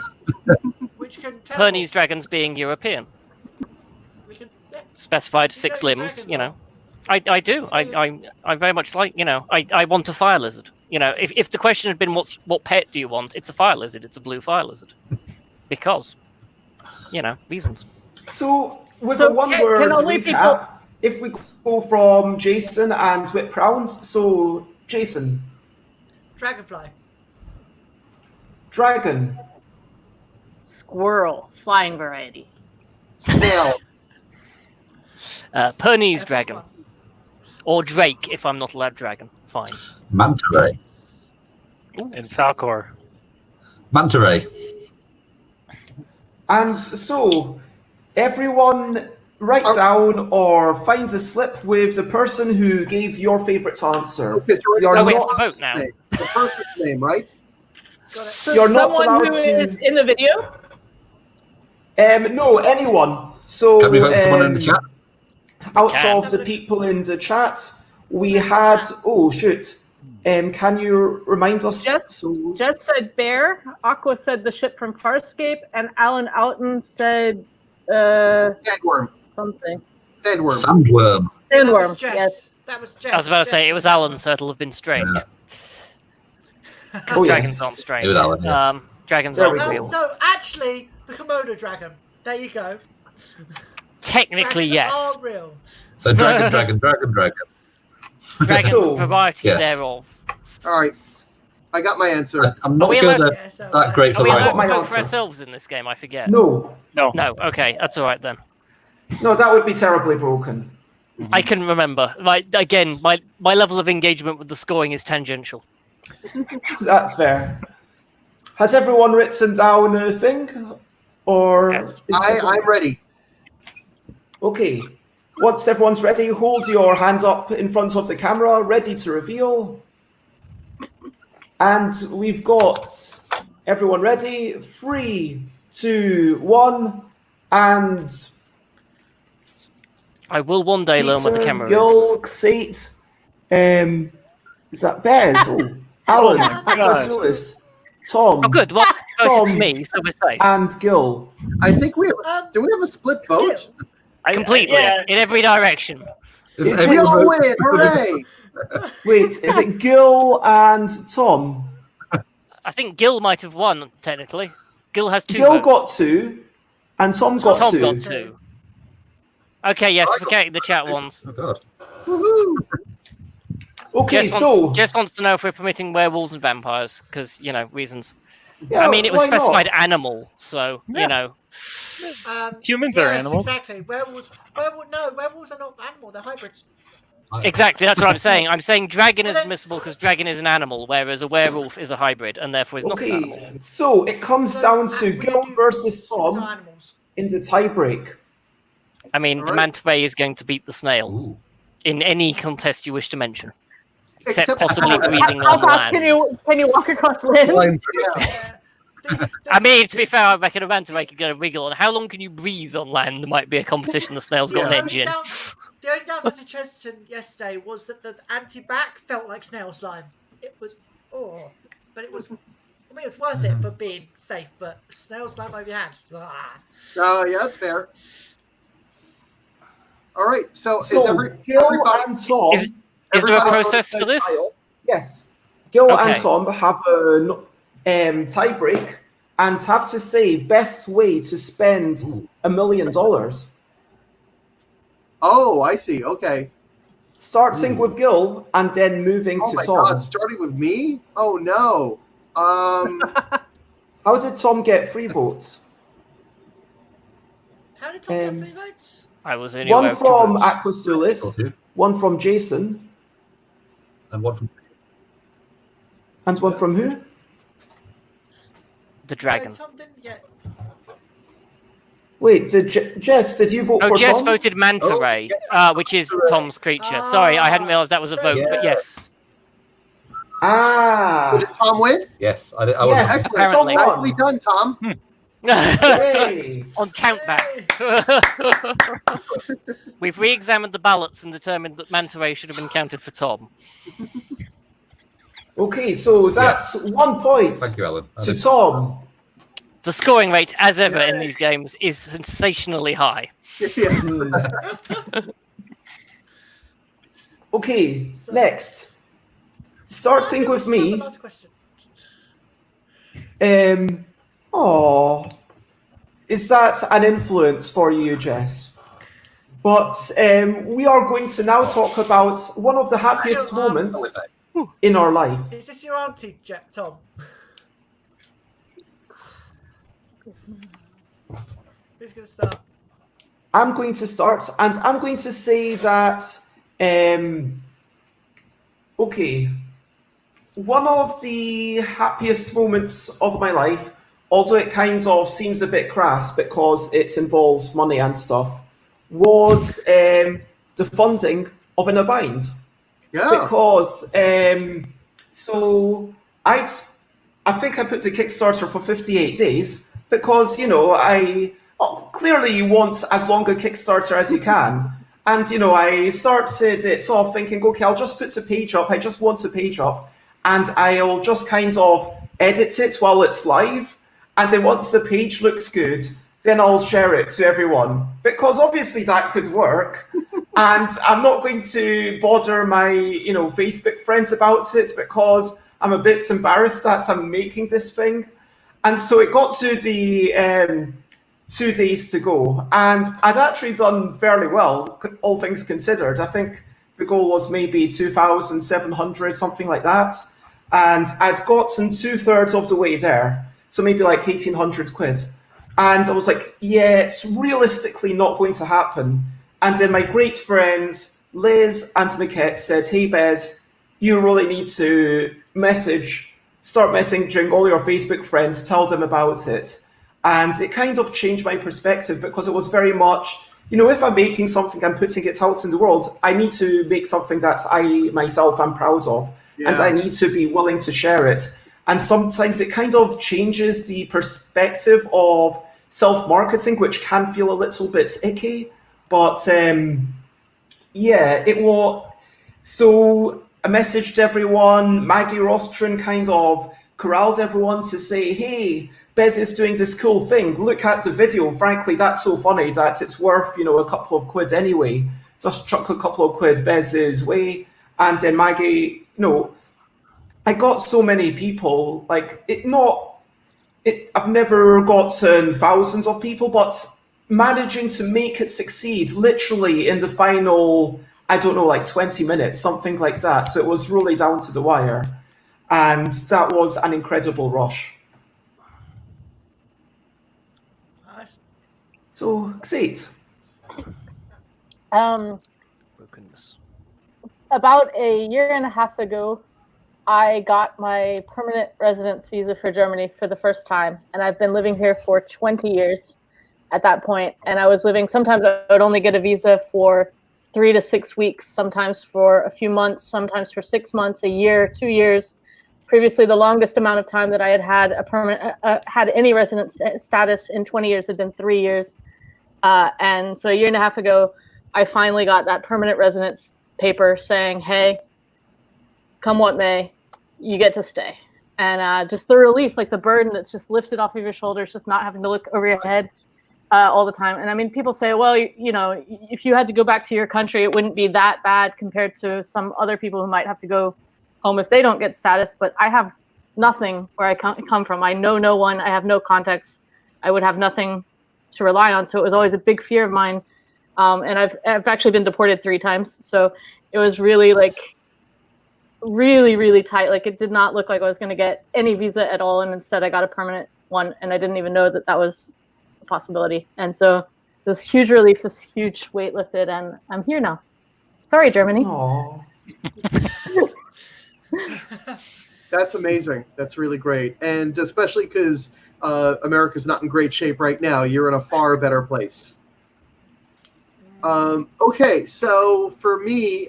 Which can tell. Pernese dragons being European. We can, yeah. Specified You 6 don't use limbs, dragon you know. lore. I do. I very much like, you know, I want a fire lizard. You know, if the question had been what pet do you want, it's a fire lizard. It's a blue fire lizard. Because, you know, reasons. So, with So a one-word can only recap, if we go from Jason and Whip Round, so Jason, Dragonfly. Dragon, Squirrel, flying variety. Snail. Pernese dragon. Or Drake, if I'm not allowed dragon. Fine. Manta ray. And Falcor. Manta ray. and so everyone write down or find a slip with the person who gave your favourite answer. Okay, so You're Oh, we have not- to vote now. The person's name, right? Got it. So You're not someone allowed who to- is in the video? No, anyone. So Can we vote for someone in the chat? out Can. of the people in the chat, we had. Oh shoot! Can you remind us? Yes. So, Jess said bear, Aqua said the ship from Farscape, and Alan Outen said Sandworm. something. Sandworm. Sandworm. That was Sandworm, Jess. yes. That was Jess. I was about to say, Jess it was Alan, so it'll have been strange. Yeah. Oh, Dragons yes. aren't strange. It was Alan, yes. Dragons There aren't we go. real. No, actually, the Komodo dragon. There you go. Technically, Dragons yes. are real. So dragon. Dragon So- variety Yes. thereof. All right. I got my answer. I'm not we sure allowed they're Yeah, so that great Are for we I allowed got my to vote answer. for ourselves in this game? I forget. no, No. No, okay, that's all right then. no, that would be terribly broken. I can remember. My level of engagement with the scoring is tangential. That's fair. Has everyone written down a thing, or? Yes. is it- I'm ready. Okay. Once everyone's ready, hold your hand up in front of the camera, ready to reveal. And we've got everyone ready. 3, 2, 1, and I will one day learn what the Peter, camera is. Gil, XATE, is that Bez? Oh, Alan, my God. Aquasulis, Tom, Oh, good. Well, voted for Tom. me, so we're safe. and Gil. I think we have do we have a split vote? Completely, yeah. in every direction. Is It's We everyone all voting? win! Hooray! Wait, is it Gil and Tom? I think Gil might have won, technically. Gil has 2 Gil votes. got 2, and Tom got Tom 2. got 2. Okay, yes, forgetting the chat ones. Oh god. Woohoo! Okay, Jess wants to know if we're permitting werewolves and vampires, because, you know, reasons. yeah, I mean, it was why not? specified animal, so, Yeah. you know. Humans are yes, animals. Exactly. Werewolves are not animal. They're hybrids. Exactly, that's what I'm saying. I'm saying dragon is admissible because dragon is an animal, whereas a werewolf is a hybrid, and therefore is not an animal. Okay, so it comes down to Gil versus To Tom animals. in the tiebreak. I mean, the Alright. manta ray is going to beat the snail Ooh. in any contest you wish to mention, except Except possibly for- breathing How on fast can land. you walk across land? Flying Yeah. I mean, to be fair, I reckon a manta ray could go wriggle. And how long can you breathe on land? There might be a competition the snail's got an edge in. was at Chesterton yesterday was that the anti-back felt like snail slime. It was, but it was. I mean, it's worth it for being safe, but snail slime over your hands. Oh, yeah, that's fair. All right, so So, Gil and Tom. Is there a process for this? Yes. Gil Okay. and Tom have a tie break and have to say best way to spend $1 million. Oh, I see. Okay. Starting with Gil and then moving Oh to my Tom. God, starting with me? Oh no. How did Tom get 3 votes? How did Tom get 3 votes? I was only One aware of 2 from votes. Aquasulis, one from Jason, And one from and one from who? The dragon. Tom didn't get. Wait, Jess, did you vote Oh, for Jess Tom? voted Manta Ray, which is Tom's creature. Sorry, I hadn't realised that was a vote, but yes. Ah, Did Tom win? yes, I was yes, Excellent. Apparently. Tom Nicely won. done, Tom. Yay. On countback. We've re-examined the ballots and determined that Manta Ray should have been counted for Tom. Okay, so that's 1 point Thank you, Alan. to Tom. The scoring rate, as ever in these games, is sensationally high. Yeah. Okay, next. Starting with me. Last question. Is that an influence for you, Jess? But we are going to now talk about one of the happiest moments in our life. Is this your auntie, Tom? Who's going to start? I'm going to start, and I'm going to say that, okay, one of the happiest moments of my life, although it kind of seems a bit crass because it involves money and stuff, was the funding of In a Bind. Yeah. Because, so I think I put the Kickstarter for 58 days because, you know, clearly you want as long a Kickstarter as you can. And, you know, I started it off thinking, okay, I'll just put a page up. I just want a page up. And I'll just kind of edit it while it's live. And then once the page looks good, then I'll share it to everyone. Because obviously that could work. And I'm not going to bother my, you know, Facebook friends about it because I'm a bit embarrassed that I'm making this thing. And so it got to the 2 days to go. And I'd actually done fairly well, all things considered. I think the goal was maybe 2,700, something like that. And I'd gotten 2/3 of the way there. So maybe like 1,800 quid. And I was like, yeah, it's realistically not going to happen. And then my great friends, Liz and Maquette, said, hey, Bez, you really need to start messaging all your Facebook friends, tell them about it. And it kind of changed my perspective because it was very much, you know, if I'm making something, I'm putting it out in the world, I need to make something that I myself am proud of. Yeah. And I need to be willing to share it. And sometimes it kind of changes the perspective of self-marketing, which can feel a little bit icky. But yeah, it was. So I messaged everyone. Maggie Rostron kind of corralled everyone to say, hey, Bez is doing this cool thing. Look at the video. Frankly, that's so funny that it's worth, you know, a couple of quid anyway. Just chuck a couple of quid Bez's way. And then Maggie, you know, I got so many people, like I've never gotten thousands of people, but managing to make it succeed literally in the final, I don't know, like 20 minutes, something like that. So it was really down to the wire. And that was an incredible rush. Nice. So, XATE. Brokenness. About a year and a half ago, I got my permanent residence visa for Germany for the first time. And I've been living here for 20 years at that point. And I was living, sometimes I would only get a visa for 3 to 6 weeks, sometimes for a few months, sometimes for 6 months, a year, 2 years. Previously, the longest amount of time that I had a permanent, had any residence status in 20 years had been 3 years. And so a year and a half ago, I finally got that permanent residence paper saying, hey, come what may, you get to stay. And just the relief, like the burden that's just lifted off of your shoulders, just not having to look over your head all the time. And I mean, people say, well, you know, if you had to go back to your country, it wouldn't be that bad compared to some other people who might have to go home if they don't get status. But I have nothing where I come from. I know no one. I have no contacts. I would have nothing to rely on. So it was always a big fear of mine. And I've actually been deported 3 times. So it was really like really tight. Like it did not look like I was going to get any visa at all. And instead I got a permanent one. And I didn't even know that that was a possibility. And so this huge relief, this huge weight lifted, and I'm here now. Sorry, Germany. Aww. That's amazing. That's really great. And especially because America's not in great shape right now. You're in a far better place. Okay, so for me,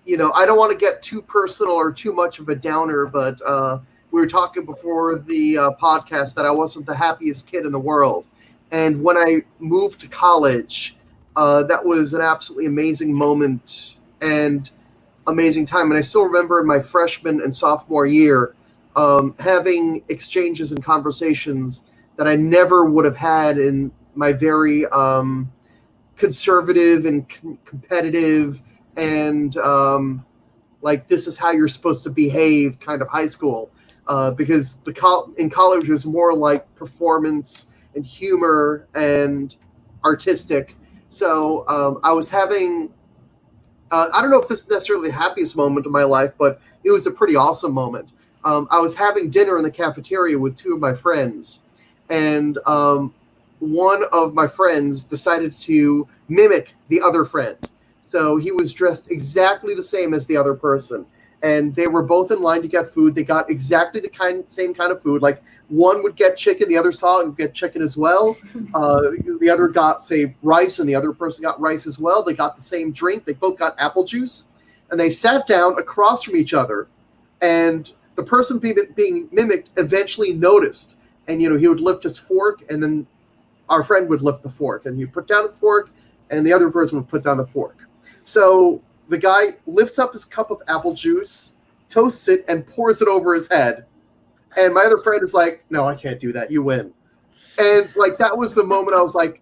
you know, I don't want to get too personal or too much of a downer, but we were talking before the podcast that I wasn't the happiest kid in the world. And when I moved to college, that was an absolutely amazing moment and amazing time. And I still remember in my freshman and sophomore year having exchanges and conversations that I never would have had in my very conservative and competitive and like this is how you're supposed to behave kind of high school, because in college it was more like performance and humor and artistic. So I was having I don't know if this is necessarily the happiest moment of my life, but it was a pretty awesome moment. I was having dinner in the cafeteria with 2 of my friends, and one of my friends decided to mimic the other friend. So he was dressed exactly the same as the other person. And they were both in line to get food. They got exactly the same kind of food. Like one would get chicken, the other saw it and get chicken as well. The other got, say, rice, and the other person got rice as well. They got the same drink. They both got apple juice. And they sat down across from each other. And the person being mimicked eventually noticed. And, you know, he would lift his fork, and then our friend would lift the fork. And he'd put down the fork, and the other person would put down the fork. So the guy lifts up his cup of apple juice, toasts it, and pours it over his head. And my other friend is like, no, I can't do that. You win. And like, that was the moment I was like,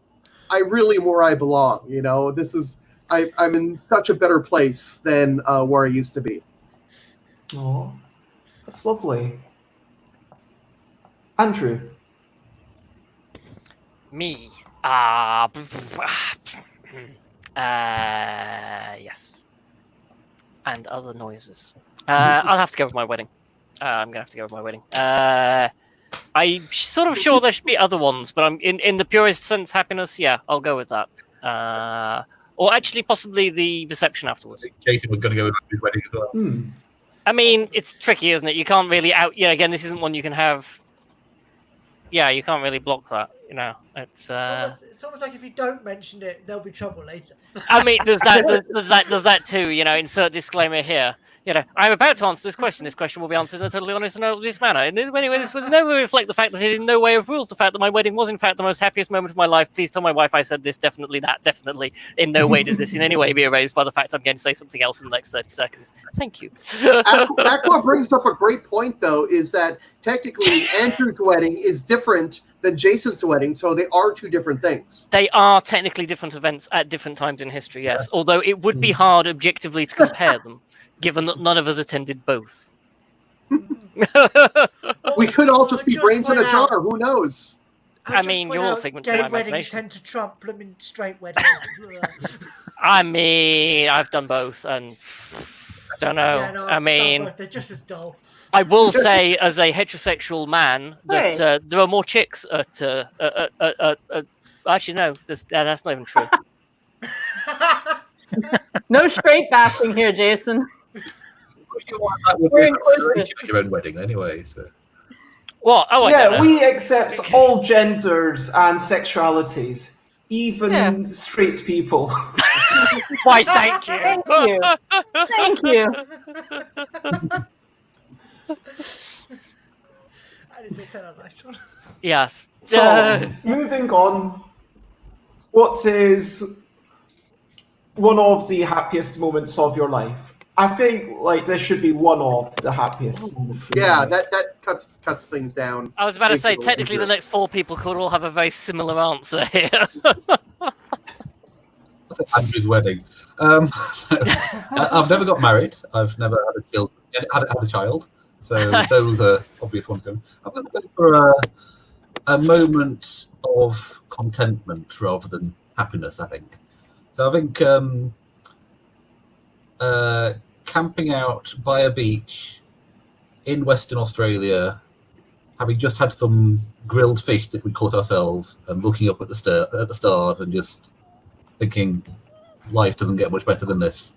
I really am where I belong. You know, this is, I'm in such a better place than where I used to be. Oh, that's lovely. Andrew. Me. Yes. And other noises. I'll have to go with my wedding. I'm gonna have to go with my wedding. I'm sort of sure there should be other ones, but I'm in the purest sense happiness. Yeah, I'll go with that. Or actually, possibly the reception afterwards. Jason was going to go with his wedding as well. I mean, it's tricky, isn't it? You can't really again, this isn't one you can have. Yeah, you can't really block that. You know, it's almost like if you don't mention it, there'll be trouble later. I mean, there's that too. You know, insert disclaimer here. You know, I'm about to answer this question. This question will be answered in a totally honest and obvious manner. And anyway, this would never reflect the fact that it in no way overrules the fact that my wedding was, in fact, the most happiest moment of my life. Please tell my wife I said this, definitely that, definitely. In no way does this in any way be erased by the fact I'm going to say something else in the next 30 seconds. Thank you. Aqua brings up a great point, though, is that technically Andrew's wedding is different than Jason's wedding, so they are 2 different things. They are technically different events at different times in history, yes. Although it would be hard objectively to compare them, given that none of us attended both. We could all just be brains in a jar. Who knows? I mean, you're all figments of my weddings imagination. tend to trump blooming straight weddings. I mean, I've done both, and don't know. Yeah, no, I mean, they're just as dull. I will say, as a heterosexual man, that there are more chicks at. Actually, no, that's not even true. No straight bashing here, Jason. We're at your own wedding anyway. So. What? Oh, yeah, we accept all genders and sexualities, even straight people. Why, thank you. Thank you. I need to turn on that one. Yes. So, moving on, what is one of the happiest moments of your life? I think like this should be one of the happiest moments. Of your Yeah, life. that cuts things down. I was about to say, Big deal. technically, the next 4 people could all have a very similar answer here. That's Andrew's wedding. I've never got married. I've never had a child. So those are obvious ones. I'm going to go for a moment of contentment rather than happiness, I think. So I think camping out by a beach in Western Australia, having just had some grilled fish that we caught ourselves, and looking up at the stars and just thinking life doesn't get much better than this.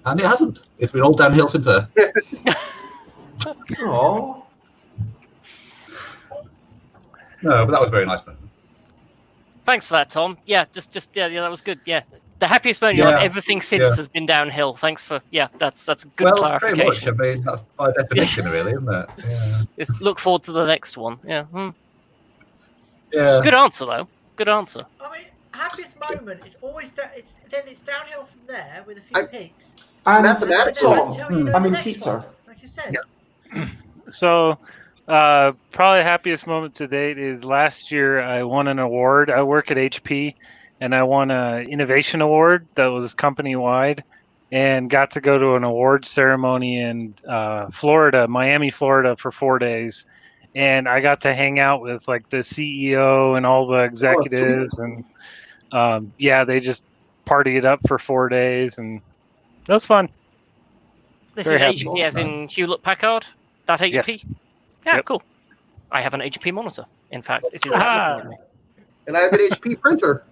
And it hasn't. It's been all downhill since then. Aww. No, but that was a very nice moment. Thanks for that, Tom. Yeah, yeah, that was good. Yeah, the happiest moment of everything since has been downhill. Thanks for that's a good clarification. Pretty much. I mean, that's by definition, really, isn't it? Yeah. Just look forward to the next one. Yeah. Yeah. Good answer, though. Good answer. I mean, happiest moment is always it's downhill from there with a few peaks. And Mathematics. Tom, Until you know I the mean next Peter. one, like you said. So, probably happiest moment to date is last year I won an award. I work at HP, and I won an innovation award that was company wide, and got to go to an award ceremony in Florida, Miami, Florida, for 4 days. And I got to hang out with like the CEO and all the executives, and they just partied up for 4 days, and that was fun. This Very is happy. HP as in Hewlett Packard? That HP? Yes. Yeah, Yep. cool. I have an HP monitor. In fact, it is happening. And I have an HP printer.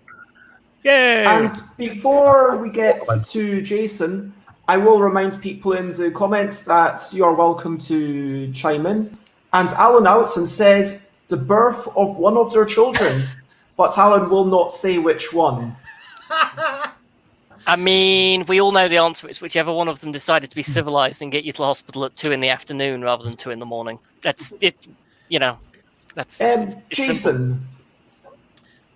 Yay! And before we get to Jason, I will remind people in the comments that you're welcome to chime in. And Alan Outson says the birth of one of their children, but Alan will not say which one. I mean, we all know the answer. It's whichever one of them decided to be civilized and get you to the hospital at 2 PM rather than 2 AM. That's it. That's it's Jason. simple.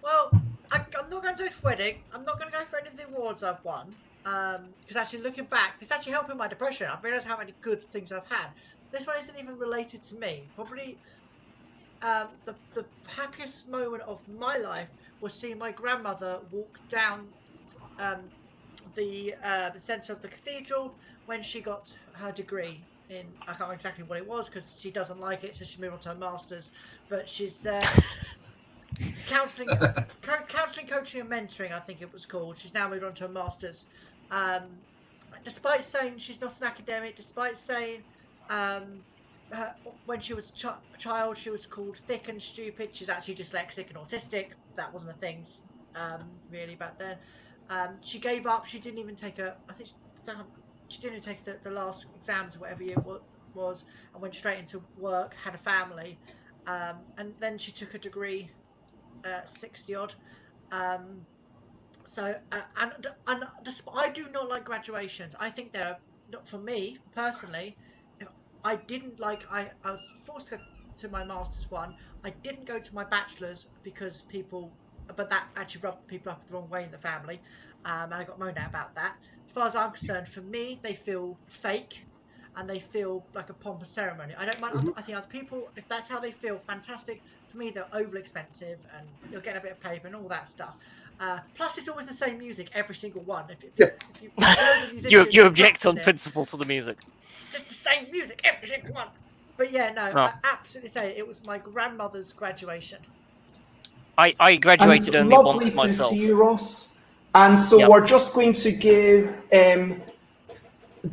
Well, I'm not going to do a wedding. I'm not going to go for any of the awards I've won. Because actually looking back, it's actually helping my depression. I've realised how many good things I've had. This one isn't even related to me. Probably the happiest moment of my life was seeing my grandmother walk down the centre of the cathedral when she got her degree in, I can't remember exactly what it was because she doesn't like it, so she moved on to her master's. But she's counselling, coaching and mentoring, I think it was called. She's now moved on to her master's. Despite saying she's not an academic, despite saying when she was a child she was called thick and stupid, she's actually dyslexic and autistic. That wasn't a thing really back then. She gave up. She didn't even take she didn't even take the last exams or whatever year it was, and went straight into work, had a family, and then she took a degree, 60 odd. So I do not like graduations. I think they're not, for me personally. I didn't like. I was forced to go to my master's one. I didn't go to my bachelor's because but that actually rubbed people up the wrong way in the family, and I got moaned at about that. As far as I'm concerned, for me, they feel fake, and they feel like a pompous ceremony. I don't mind. I think other people, if that's how they feel, fantastic. For me, they're overly expensive, and you'll get a bit of paper and all that stuff. Plus, it's always the same music every single one. You object on principle to the music. Just the same music every single one. But yeah, no, I absolutely say it was my grandmother's graduation. I graduated and only lovely once myself. To see you, Ross. And so we're just going to give.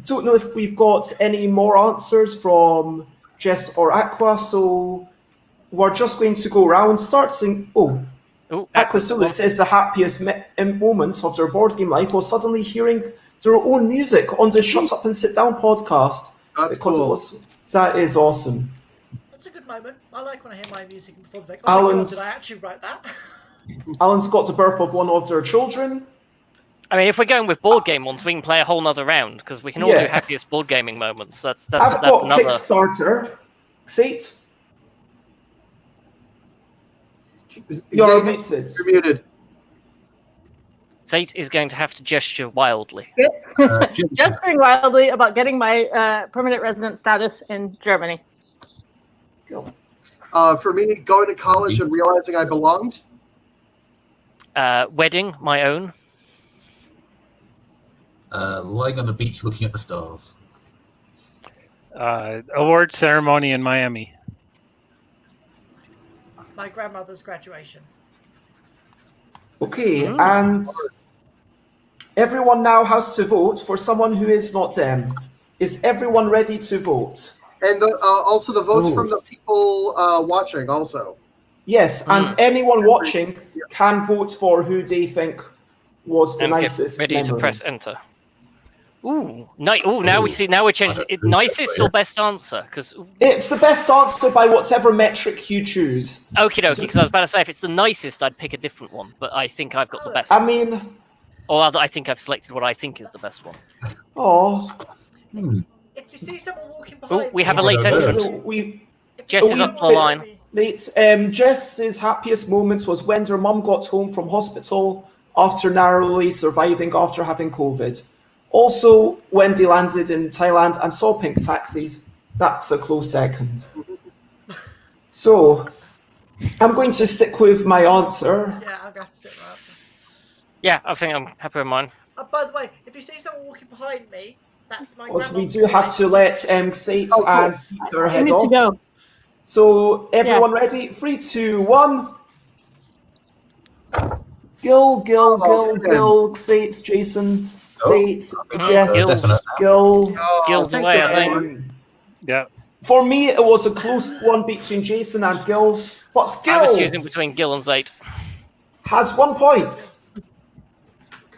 Don't know if we've got any more answers from Jess or Aqua. So we're just going to go around, starting. Aqua Sulu says the happiest moments of their board game life was suddenly hearing their own music on the Shut Up and Sit Down podcast. That's cool. That is awesome. That's a good moment. I like when I hear my music and performs like, did I actually write that? Alan's got the birth of one of their children. I mean, if we're going with board game ones, we can play a whole nother round because we can all do happiest board gaming moments. That's I've got another Kickstarter. XATE. You're muted. You're muted. Zate is going to have to gesture wildly. Gesturing wildly about getting my permanent resident status in Germany. For me, going to college and realizing I belonged. Wedding, my own. Lying on the beach looking at the stars. Award ceremony in Miami. My grandmother's graduation. Okay, and everyone now has to vote for someone who is not them. Is everyone ready to vote? And also the votes from the people watching also. Yes, and anyone watching can vote for who they think was the And nicest. get ready to memory. press enter. Ooh, now we see. Now we're changing. Nicest or best answer? Because It's the best answer by whatever metric you choose. okie dokie. Because I was about to say if it's the nicest, I'd pick a different one. But I think I've got the best. I mean, Or rather, I think I've selected what I think is the best one. oh, If you see someone walking Oh, behind we have a me, late So entrant. Jess is up the line. late. Jess's happiest moments was when her mum got home from hospital after narrowly surviving after having COVID. Also, when they landed in Thailand and saw pink taxis. That's a close second. So, I'm going to stick with my answer. Yeah, I'm going to have to stick with that. Yeah, I think I'm happy with mine. By the way, if you see someone walking behind me, that's my Because we grandma. do have to let XATE Oh, cool. and Peter I head need to off. go. So, everyone ready? 3, 2, 1. Gil, XATE, Jason, XATE, Jess, Gil's. Gil. Gil's thank away, you, I think. everyone. Yeah. For me, it was a close one between Jason and Gil, but I was Gil choosing between Gil and Zate. has 1 point.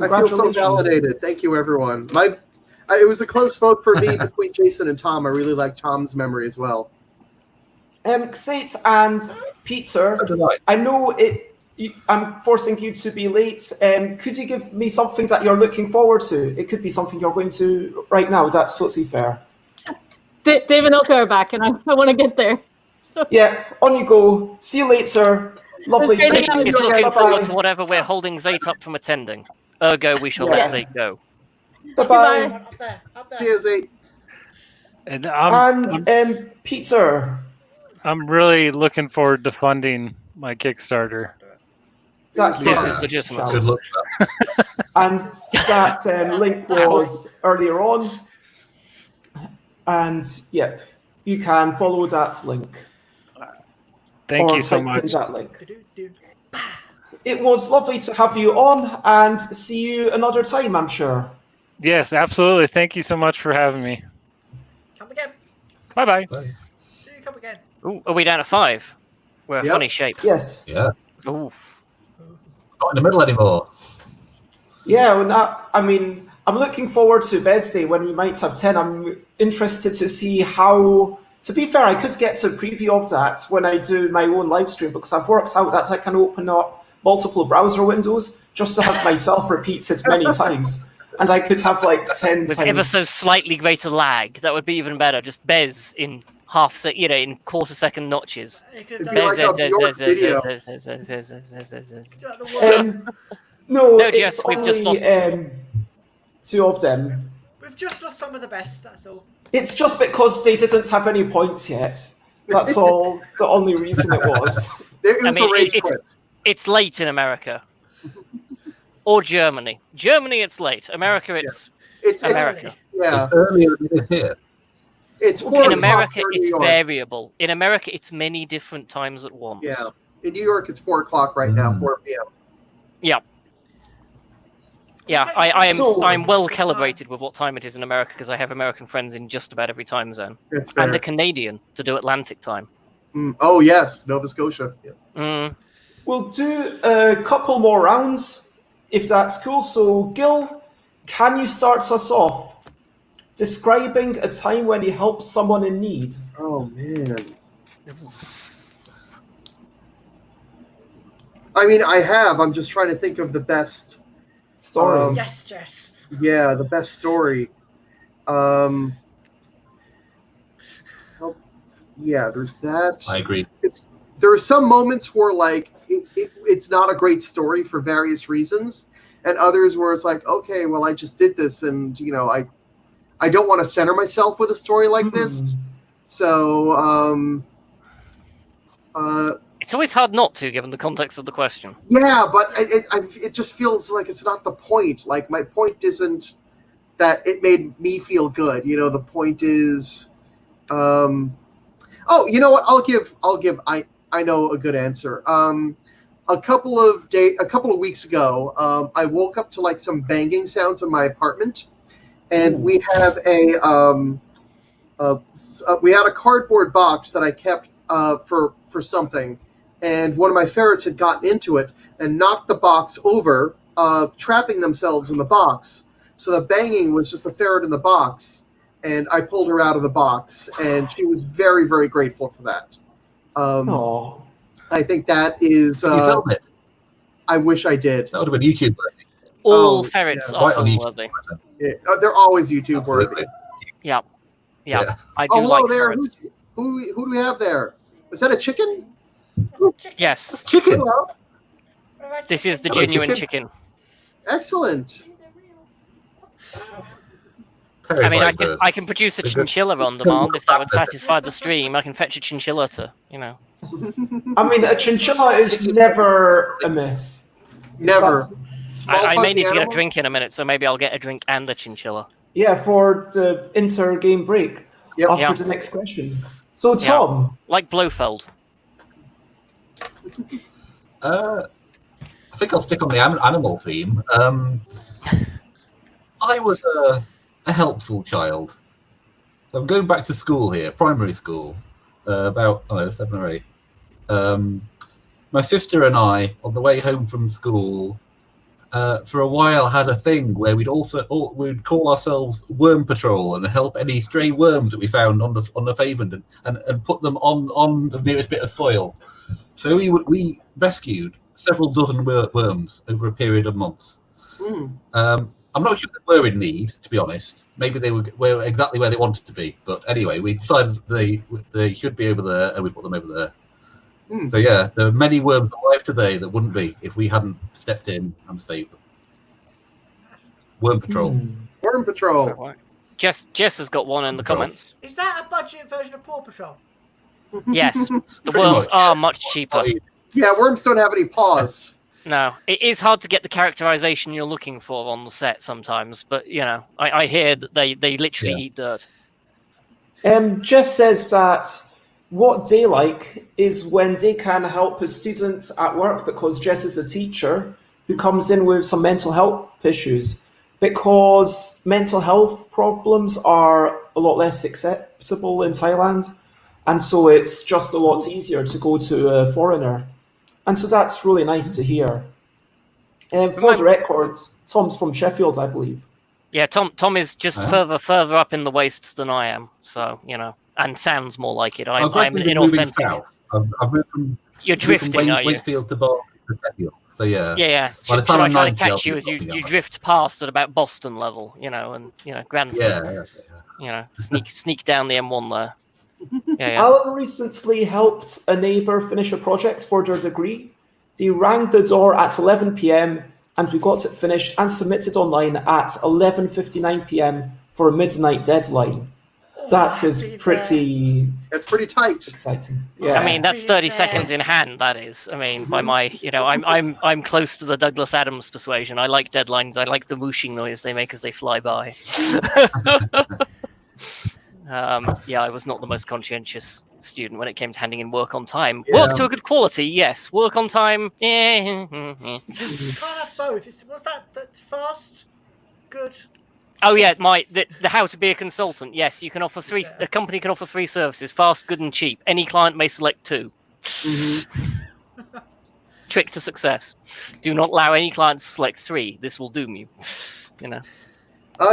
I feel so validated. Thank you, everyone. It was a close vote for me between Jason and Tom. I really like Tom's memory as well. XATE and Peter, I know I'm forcing you to be late. Could you give me something that you're looking forward to? It could be something you're going to right now. That's totally fair. Dave and Ilka are back, and I want to get there. So, Yeah, on you go. See you later. Lovely It's to great meet to you. have Is you. looking forward Bye-bye. to whatever we're holding Zate up from attending. Ergo, we shall let Zate go. Bye-bye. Up there, up there. See you, Zate. And And Peter, I'm really looking forward to funding my Kickstarter. that's This not is a legitimate. shout. Good luck. And that link was earlier on. And yep, you can follow that link. Thank or you so type in much. that link. Do-do-do. It was lovely to have you on, and see you another time, I'm sure. Yes, absolutely. Thank you so much for having me. Come again. Bye-bye. See you come again. Ooh, are we down at 5? We're a Yep. funny shape. Yes. Yeah. Ooh. Not in the middle anymore. Yeah, I'm looking forward to Bez Day when we might have 10. I'm interested to see how. To be fair, I could get to a preview of that when I do my own live stream, because I've worked out that I can open up multiple browser windows just to have myself repeat it many times. And I could have like 10 With times. ever so slightly greater lag, that would be even better. Just Bez in in quarter-second notches. You could have It'd done be it. like a Bjork video. Do it the word. No, No, it's Jess, we've just only lost- 2 of them. We've just lost some of the best, that's all. It's just because they didn't have any points yet. That's all. The only reason it was. It was I mean, a rage it's- quit. It's late in America. Or Germany. Germany, it's late. America, it's It's America. Yeah, It's earlier than it is here. it's 4 In o'clock America, for New it's York. variable. In America, it's many different times at once. Yeah, in New York, it's 4 o'clock right now, 4 p.m. Yeah, I'm So- well calibrated with what time it is in America because I have American friends in just about every time zone. It's fair. And a Canadian to do Atlantic time. Oh yes, Nova Scotia. Yeah. Mm. We'll do a couple more rounds, if that's cool. So, Gil, can you start us off describing a time when you helped someone in need? Oh man. I mean, I have. I'm just trying to think of the best. Story. Yes, Jess. Yeah, the best story. Oh, yeah, there's that. I agree. There are some moments where, like, it's not a great story for various reasons, and others where it's like, okay, well, I just did this, and I don't want to center myself with a story like this. So It's always hard not to, given the context of the question. yeah, but it just feels like it's not the point. Like, my point isn't that it made me feel good. The point is, oh, you know what? I'll give. I know a good answer. A couple of weeks ago, I woke up to like some banging sounds in my apartment, and we have we had a cardboard box that I kept for something, and one of my ferrets had gotten into it and knocked the box over, trapping themselves in the box. So the banging was just the ferret in the box, and I pulled her out of the box, and she was very, very grateful for that. I think that is. You filmed it. I wish I did. That would have been YouTube worthy. All ferrets are Right on film-worthy. Yeah, they're always YouTube worthy. Yeah. Yeah. I do Oh, hello like there. ferrets. Who do we have there? Is that a chicken? Yes, Chicken. Hello. this is the Hello, genuine chicken. chicken. Excellent. I mean, I Terrifying can produce a They're good. chinchilla on demand if that would satisfy the stream. I can fetch a chinchilla to, I mean, a chinchilla is never amiss. Never. I may need to get a animal? drink in a minute, so maybe I'll get a drink and a chinchilla. Yeah, for the inter-game break Yep. after Yeah. the next question. So, Tom, Like Blofeld. I think I'll stick on the animal theme. I was a helpful child. I'm going back to school here, primary school, about 7 or 8. My sister and I, on the way home from school, for a while had a thing where we'd call ourselves Worm Patrol and help any stray worms that we found on the pavement and put them on the nearest bit of soil. So we rescued several dozen worms over a period of months. I'm not sure they were in need, to be honest. Maybe they were exactly where they wanted to be. But anyway, we decided they should be over there, and we put them over there. So yeah, there are many worms alive today that wouldn't be if we hadn't stepped in and saved them. Worm Patrol. Worm Patrol. Jess has got one in the comments. Is that a budget version of Paw Patrol? Yes, the Pretty worms much. are much cheaper. Yeah, worms don't have any paws. No, it is hard to get the characterization you're looking for on the set sometimes, but I hear that they literally eat dirt. Jess says that what they like is when they can help a student at work, because Jess is a teacher who comes in with some mental health issues, because mental health problems are a lot less acceptable in Thailand, and so it's just a lot easier to go to a foreigner. And so that's really nice to hear. For the record, Tom's from Sheffield, I believe. Yeah, Tom is just further up in the wastes than I am, so and sounds more like it. I'm inauthentic. South. I've moved from. You're drifting, are you? Wakefield to Sheffield. So yeah. Yeah. By the Should time I I'm try to 90, I'll catch you be as you something drift past at about Boston level, and Grantham. Yeah, that's it. Sneak down the M1 there. Yeah. Alan recently helped a neighbour finish a project for their degree. They rang the door at 11 p.m. and we got it finished and submitted online at 11:59 p.m. for a midnight deadline. That is pretty. That's pretty tight. Exciting. Yeah. I mean, that's 30 seconds in hand. That is. I mean, by my, I'm close to the Douglas Adams persuasion. I like deadlines. I like the whooshing noise they make as they fly by. I was not the most conscientious student when it came to handing in work on time. Yeah. Work to a good quality, yes. Work on time, You can't have both. Was that fast? Good. Oh yeah, the how to be a consultant. Yes, you can offer three. A company can offer 3 services: fast, good, and cheap. Any client may select 2. Trick to success: do not allow any client to select 3. This will doom you.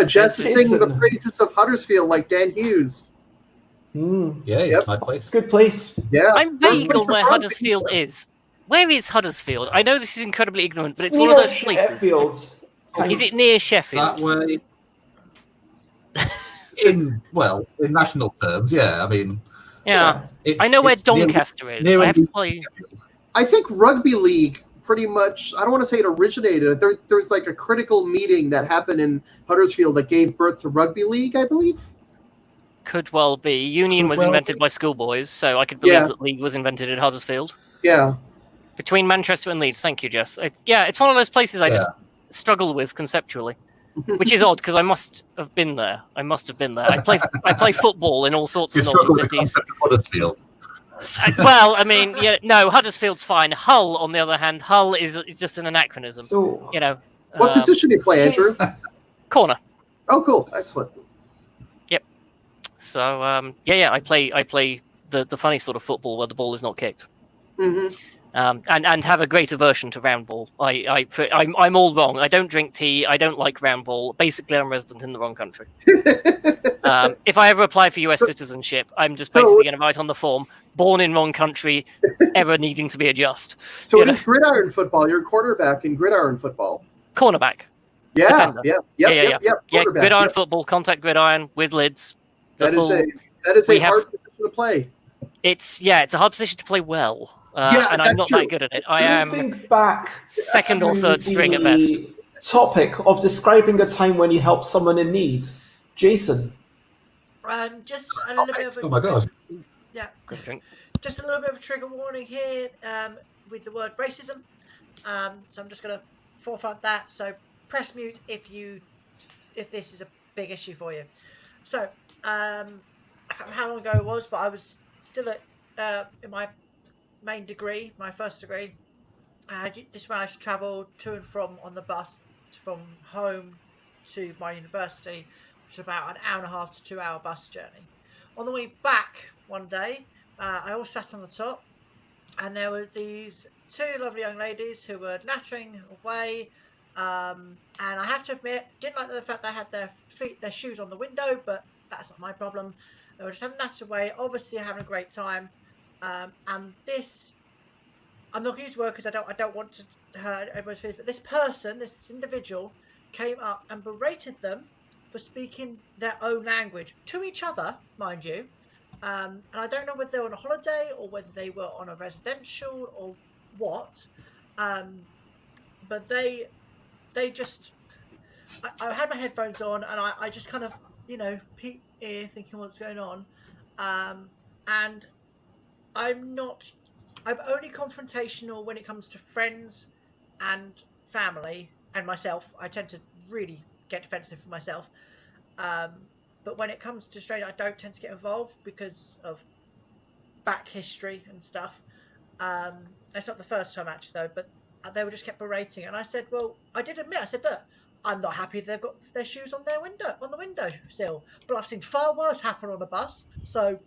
Jess is singing the praises of Huddersfield like Dan Hughes. Yeah, Yep. my place. Good place. Yeah. I'm vague on where Huddersfield is. Where is Huddersfield? I know this is incredibly ignorant, but it's one of those places. Sheffield. Is it near Sheffield? That way. In national terms, yeah. I mean, Yeah. it's, I know where it's near- Doncaster is. near I have to the- play. I think rugby league pretty much, I don't want to say it originated. There's like a critical meeting that happened in Huddersfield that gave birth to rugby league, I believe. Could well be. Union Could was well invented be. by schoolboys, so I could believe Yeah. that league was invented in Huddersfield. Yeah. Between Manchester and Leeds. Thank you, Jess. It's one of those places I Yeah. just struggle with conceptually, which is odd because I must have been there. I play football in all sorts You of struggle northern with the cities. concept of Huddersfield. Well, I mean, no, Huddersfield's fine. Hull, on the other hand, Hull is just an anachronism. So, You know, What position do you play, Andrew? corner. Oh, cool. Excellent. So I play the funny sort of football where the ball is not kicked. Mm-hmm. And have a great aversion to round ball. I'm all wrong. I don't drink tea. I don't like round ball. Basically, I'm resident in the wrong country. If I ever apply for US citizenship, I'm just basically going to write on the form, born in wrong country, ever needing to be a just. So it is gridiron football. You're a quarterback in gridiron football. Cornerback. Yeah, Defender. yep. Yeah, Quarterback, gridiron yep. football, contact gridiron with lids. That is a hard position to play. It's a hard position to play well. And I'm not that good at it. I am think back second or to third string at best. the topic of describing a time when you helped someone in need. Jason. Just a little bit of a, Oh my god. Yeah. Good drink. Just a little bit of a trigger warning here with the word racism. So I'm just going to forefront that. So press mute if this is a big issue for you. So I can't remember how long ago it was, but I was still at in my main degree, my first degree. This is when I used to travel to and from on the bus from home to my university, which is about an hour and a half to 2 hour bus journey. On the way back one day, I all sat on the top, and there were these two lovely young ladies who were nattering away. And I have to admit, didn't like the fact they had their shoes on the window, but that's not my problem. They were just having natter away, obviously having a great time. And this, I'm not going to use word because I don't want to hurt everyone's feelings, but this individual came up and berated them for speaking their own language to each other, mind you. And I don't know whether they were on a holiday or whether they were on a residential or what. But they just, I had my headphones on and I just kind of, peeked ear thinking what's going on. And I'm only confrontational when it comes to friends and family and myself. I tend to really get defensive for myself. But when it comes to straight, I don't tend to get involved because of back history and stuff. It's not the first time actually though, but they were just kept berating. And I said, well, I did admit, I said, look, I'm not happy they've got their shoes on the windowsill, but I've seen far worse happen on a bus. So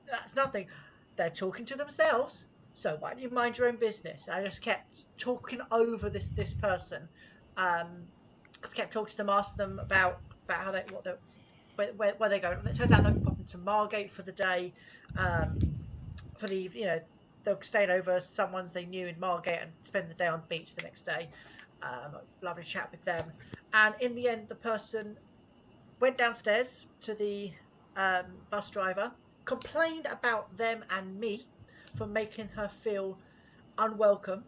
that's nothing. They're talking to themselves, so why don't you mind your own business? I just kept talking over this person. I just kept talking to them, asking them about how where they're going. And it turns out they're popping to Margate for the day. For the they're staying over someone's they knew in Margate and spend the day on the beach the next day. Lovely chat with them, and in the end, the person went downstairs to the bus driver. Complained about them and me for making her feel unwelcome,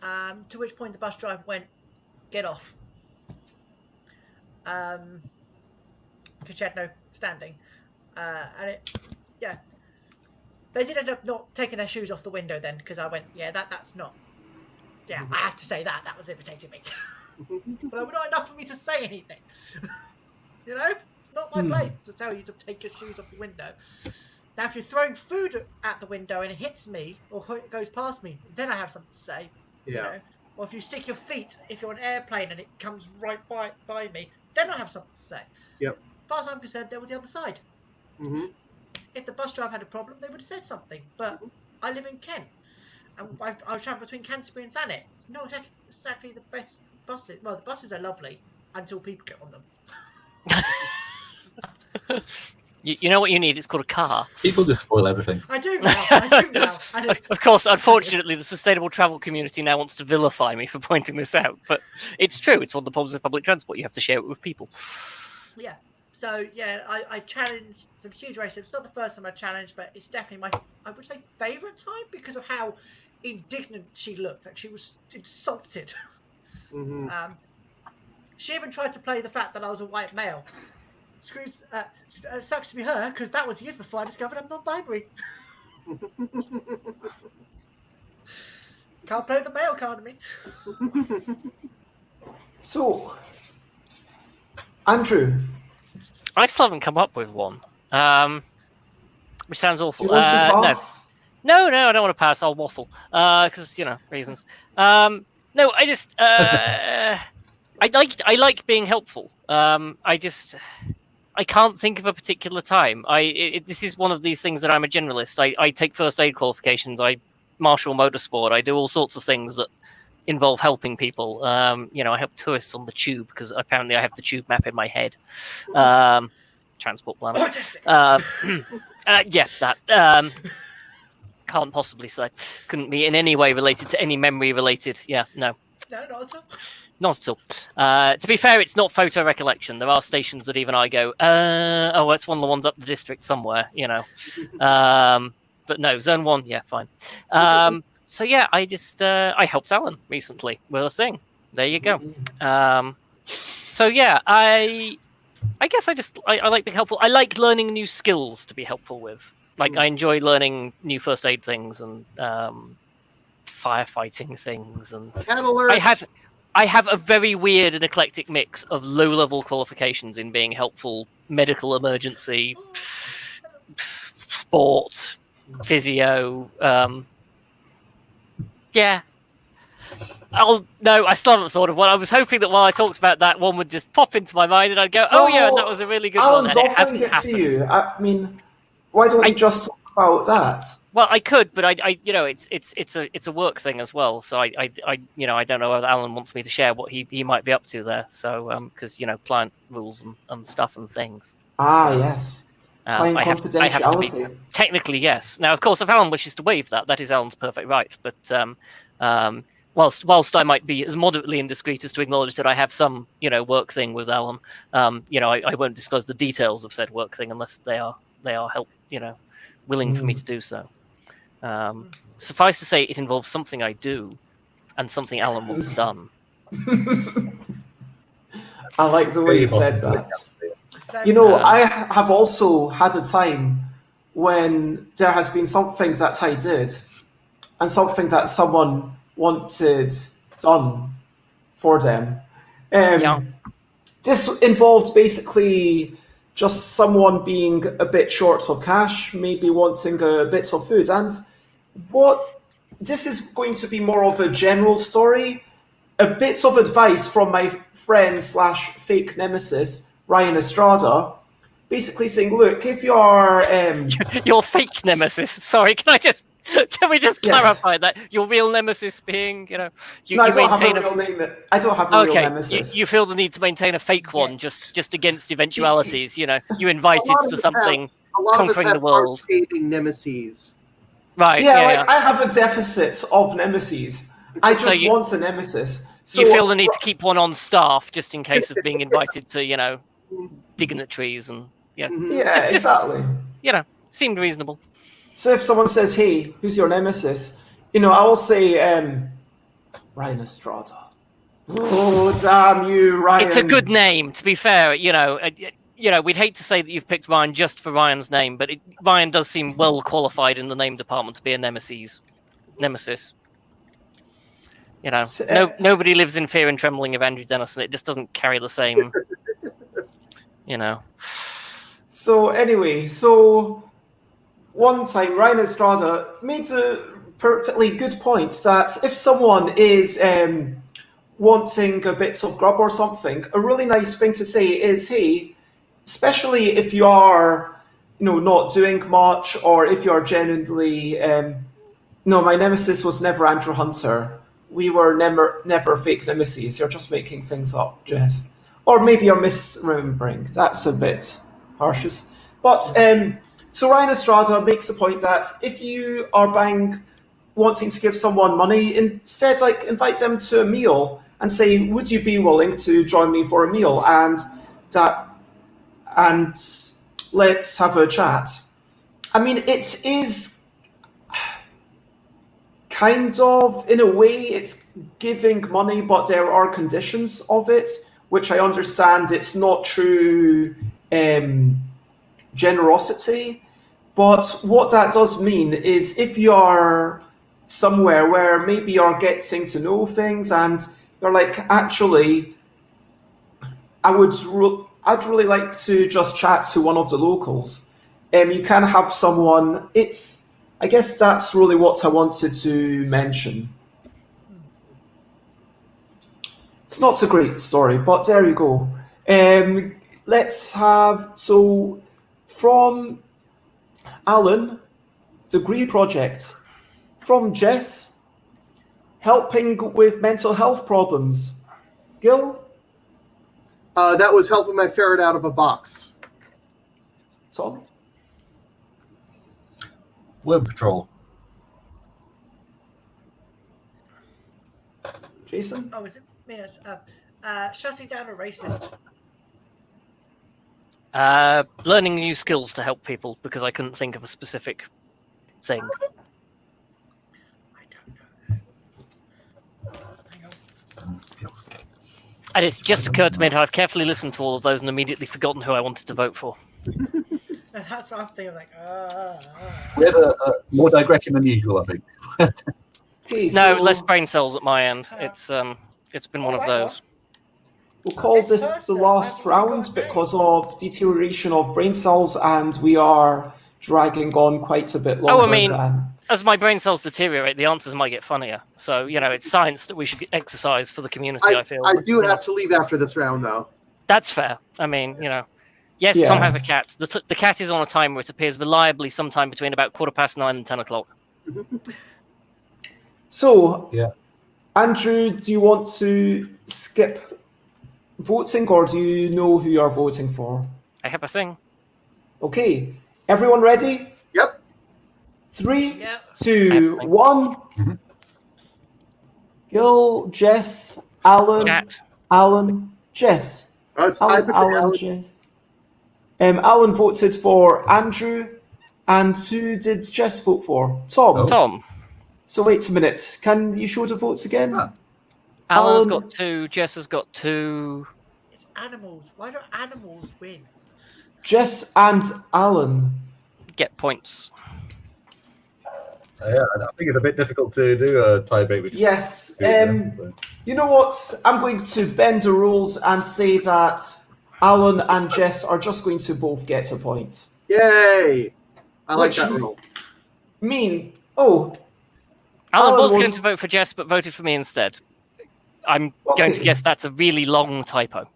to which point the bus driver went, get off, because she had no standing, and they did end up not taking their shoes off the window then, because I went, that's not, I have to say that was irritating me. But not enough for me to say anything. It's not my place to tell you to take your shoes off the window. Now, if you're throwing food at the window and it hits me or it goes past me, then I have something to say. Yeah. Or if you stick your feet, if you're on an airplane and it comes right by me, then I have something to say. Yep. As far as I'm concerned, they're on the other side. Mm-hmm. If the bus driver had a problem, they would have said something. But I live in Kent, and I travel between Canterbury and Thanet. It's not exactly the best buses. Well, the buses are lovely until people get on them. You know what you need? It's called a car. People just spoil everything. I do now. Of course, unfortunately, the sustainable travel community now wants to vilify me for pointing this out, but it's true. It's one of the problems with public transport. You have to share it with people. Yeah. So, I challenged some huge racism. It's not the first time I challenged, but it's definitely my, I would say, favourite time because of how indignant she looked. Like she was insulted. Mhm. She even tried to play the fact that I was a white male. Sucks to be her, because that was years before I discovered I'm non-binary. Can't play the male card of me. So, Andrew, I still haven't come up with one. Which sounds do awful. you want to No. pass? No, I don't want to pass. I'll waffle. Because reasons. No, I just I like being helpful. I can't think of a particular time. This is one of these things that I'm a generalist. I take first aid qualifications. I marshal motorsport. I do all sorts of things that involve helping people. I help tourists on the tube because apparently I have the tube map in my head. Transport planner. Yeah, that. Can't possibly say. Couldn't be in any way related to any memory related. Yeah, no. No, not at all. Not at all. To be fair, it's not photo recollection. There are stations that even I go, it's one of the ones up the district somewhere, But no, Zone 1, yeah, fine. So yeah, I just I helped Alan recently with a thing. There you go. So yeah, I guess I like being helpful. I like learning new skills to be helpful with. Like I enjoy learning new first aid things and firefighting things, and I have a very weird and eclectic mix of low-level qualifications in being helpful, medical emergency, sport, physio. Yeah. I still haven't thought of one. I was hoping that while I talked about that, one would just pop into my mind and I'd go, oh yeah, that was a really good Alan's one. And it offering hasn't it to happened. you. I mean, why don't you just talk about that? Well, I could, but it's a work thing as well. So I don't know whether Alan wants me to share what he might be up to there. So because client rules and stuff and things. Yes. I have to be technically yes. Now, of course, if Alan wishes to waive that is Alan's perfect right. But whilst I might be as moderately indiscreet as to acknowledge that I have some work thing with Alan, I won't disclose the details of said work thing unless they are willing for me to do so. Suffice to say, it involves something I do and something Alan wants done. I like the way you said that. I have also had a time when there has been something that I did and something that someone wanted done for them. This involved basically just someone being a bit short of cash, maybe wanting a bit of food. And this is going to be more of a general story, a bit of advice from my friend / fake nemesis, Ryan Estrada, basically saying, look, if you're... Your fake nemesis, sorry, can we just clarify that? Your real nemesis being, I don't have a real name. I don't have a real nemesis. You feel the need to maintain a fake one just against eventualities. You invited to something conquering the world. Nemesis. Right. Yeah, I have a deficit of nemesis. I just want a nemesis. So you feel the need to keep one on staff just in case of being invited to, dignitaries and exactly. Seemed reasonable. So if someone says, hey, who's your nemesis? I will say, Ryan Estrada. Oh, damn you, Ryan. It's a good name, to be fair. We'd hate to say that you've picked Ryan just for Ryan's name, but Ryan does seem well qualified in the name department to be a nemesis. Nobody lives in fear and trembling of Andrew Dennison. It just doesn't carry the same, So anyway, one time, Ryan Estrada made a perfectly good point that if someone is wanting a bit of grub or something, a really nice thing to say is, hey, especially if you are, not doing much, or if you're genuinely, my nemesis was never Andrew Hunter. We were never fake nemesis. You're just making things up, Jess. Or maybe you're misremembering. That's a bit harsh. But so Ryan Estrada makes the point that if you are wanting to give someone money, instead invite them to a meal and say, would you be willing to join me for a meal? And let's have a chat. I mean, it is kind of, in a way, it's giving money, but there are conditions of it, which I understand it's not true generosity. But what that does mean is if you are somewhere where maybe you're getting to know things and you're like, actually, I'd really like to just chat to one of the locals. You can have someone. I guess that's really what I wanted to mention. It's not a great story, but there you go. Let's have, so from Alan, degree project. From Jess, helping with mental health problems. Gil? That was helping my ferret out of a box. Tom? Worm Patrol. Jason? Oh, is it minutes? Shutting down a racist. Learning new skills to help people because I couldn't think of a specific thing. I don't know. Hang on. And it's just occurred to me that I've carefully listened to all of those and immediately forgotten who I wanted to vote for. That's what I'm thinking. Like, We had a more digression than usual, I think. Okay, No, so less brain cells at my end. It's been one of those. we'll call This this the person, last I've already round got a name. because of deterioration of brain cells, and we are dragging on quite a bit longer mean, than... As my brain cells deteriorate, the answers might get funnier. So, it's science that we should exercise for the community, I feel. I But, do have to leave after this round, though. That's fair. I mean, yes, Yeah. Tom has a cat. The cat is on a timer. It appears reliably sometime between about 9:15 and 10 o'clock. So, Yeah. Andrew, do you want to skip voting, or do you know who you're voting for? I have a thing. Okay, everyone ready? Yep. 3, yeah. 2, 1. Mhm. Gil, Jess, Alan, Cat. Alan, Jess. It's time for Alan, Alan. Jess. Alan voted for Andrew, and who did Jess vote for? Tom. Oh. Tom. So wait a minute. Can you show the votes again? Ah. Alan's Alan- got 2. Jess has got 2. It's animals. Why do animals win? Jess and Alan. Get points. Yeah, I think it's a bit difficult to do a tiebreak with Yes. two of them, so. You know what? I'm going to bend the rules and say that Alan and Jess are just going to both get a point. Yay! I like Which- that rule. Oh, Alan Alan was going was- to vote for Jess, but voted for me instead. I'm going to Okay. guess that's a really long typo.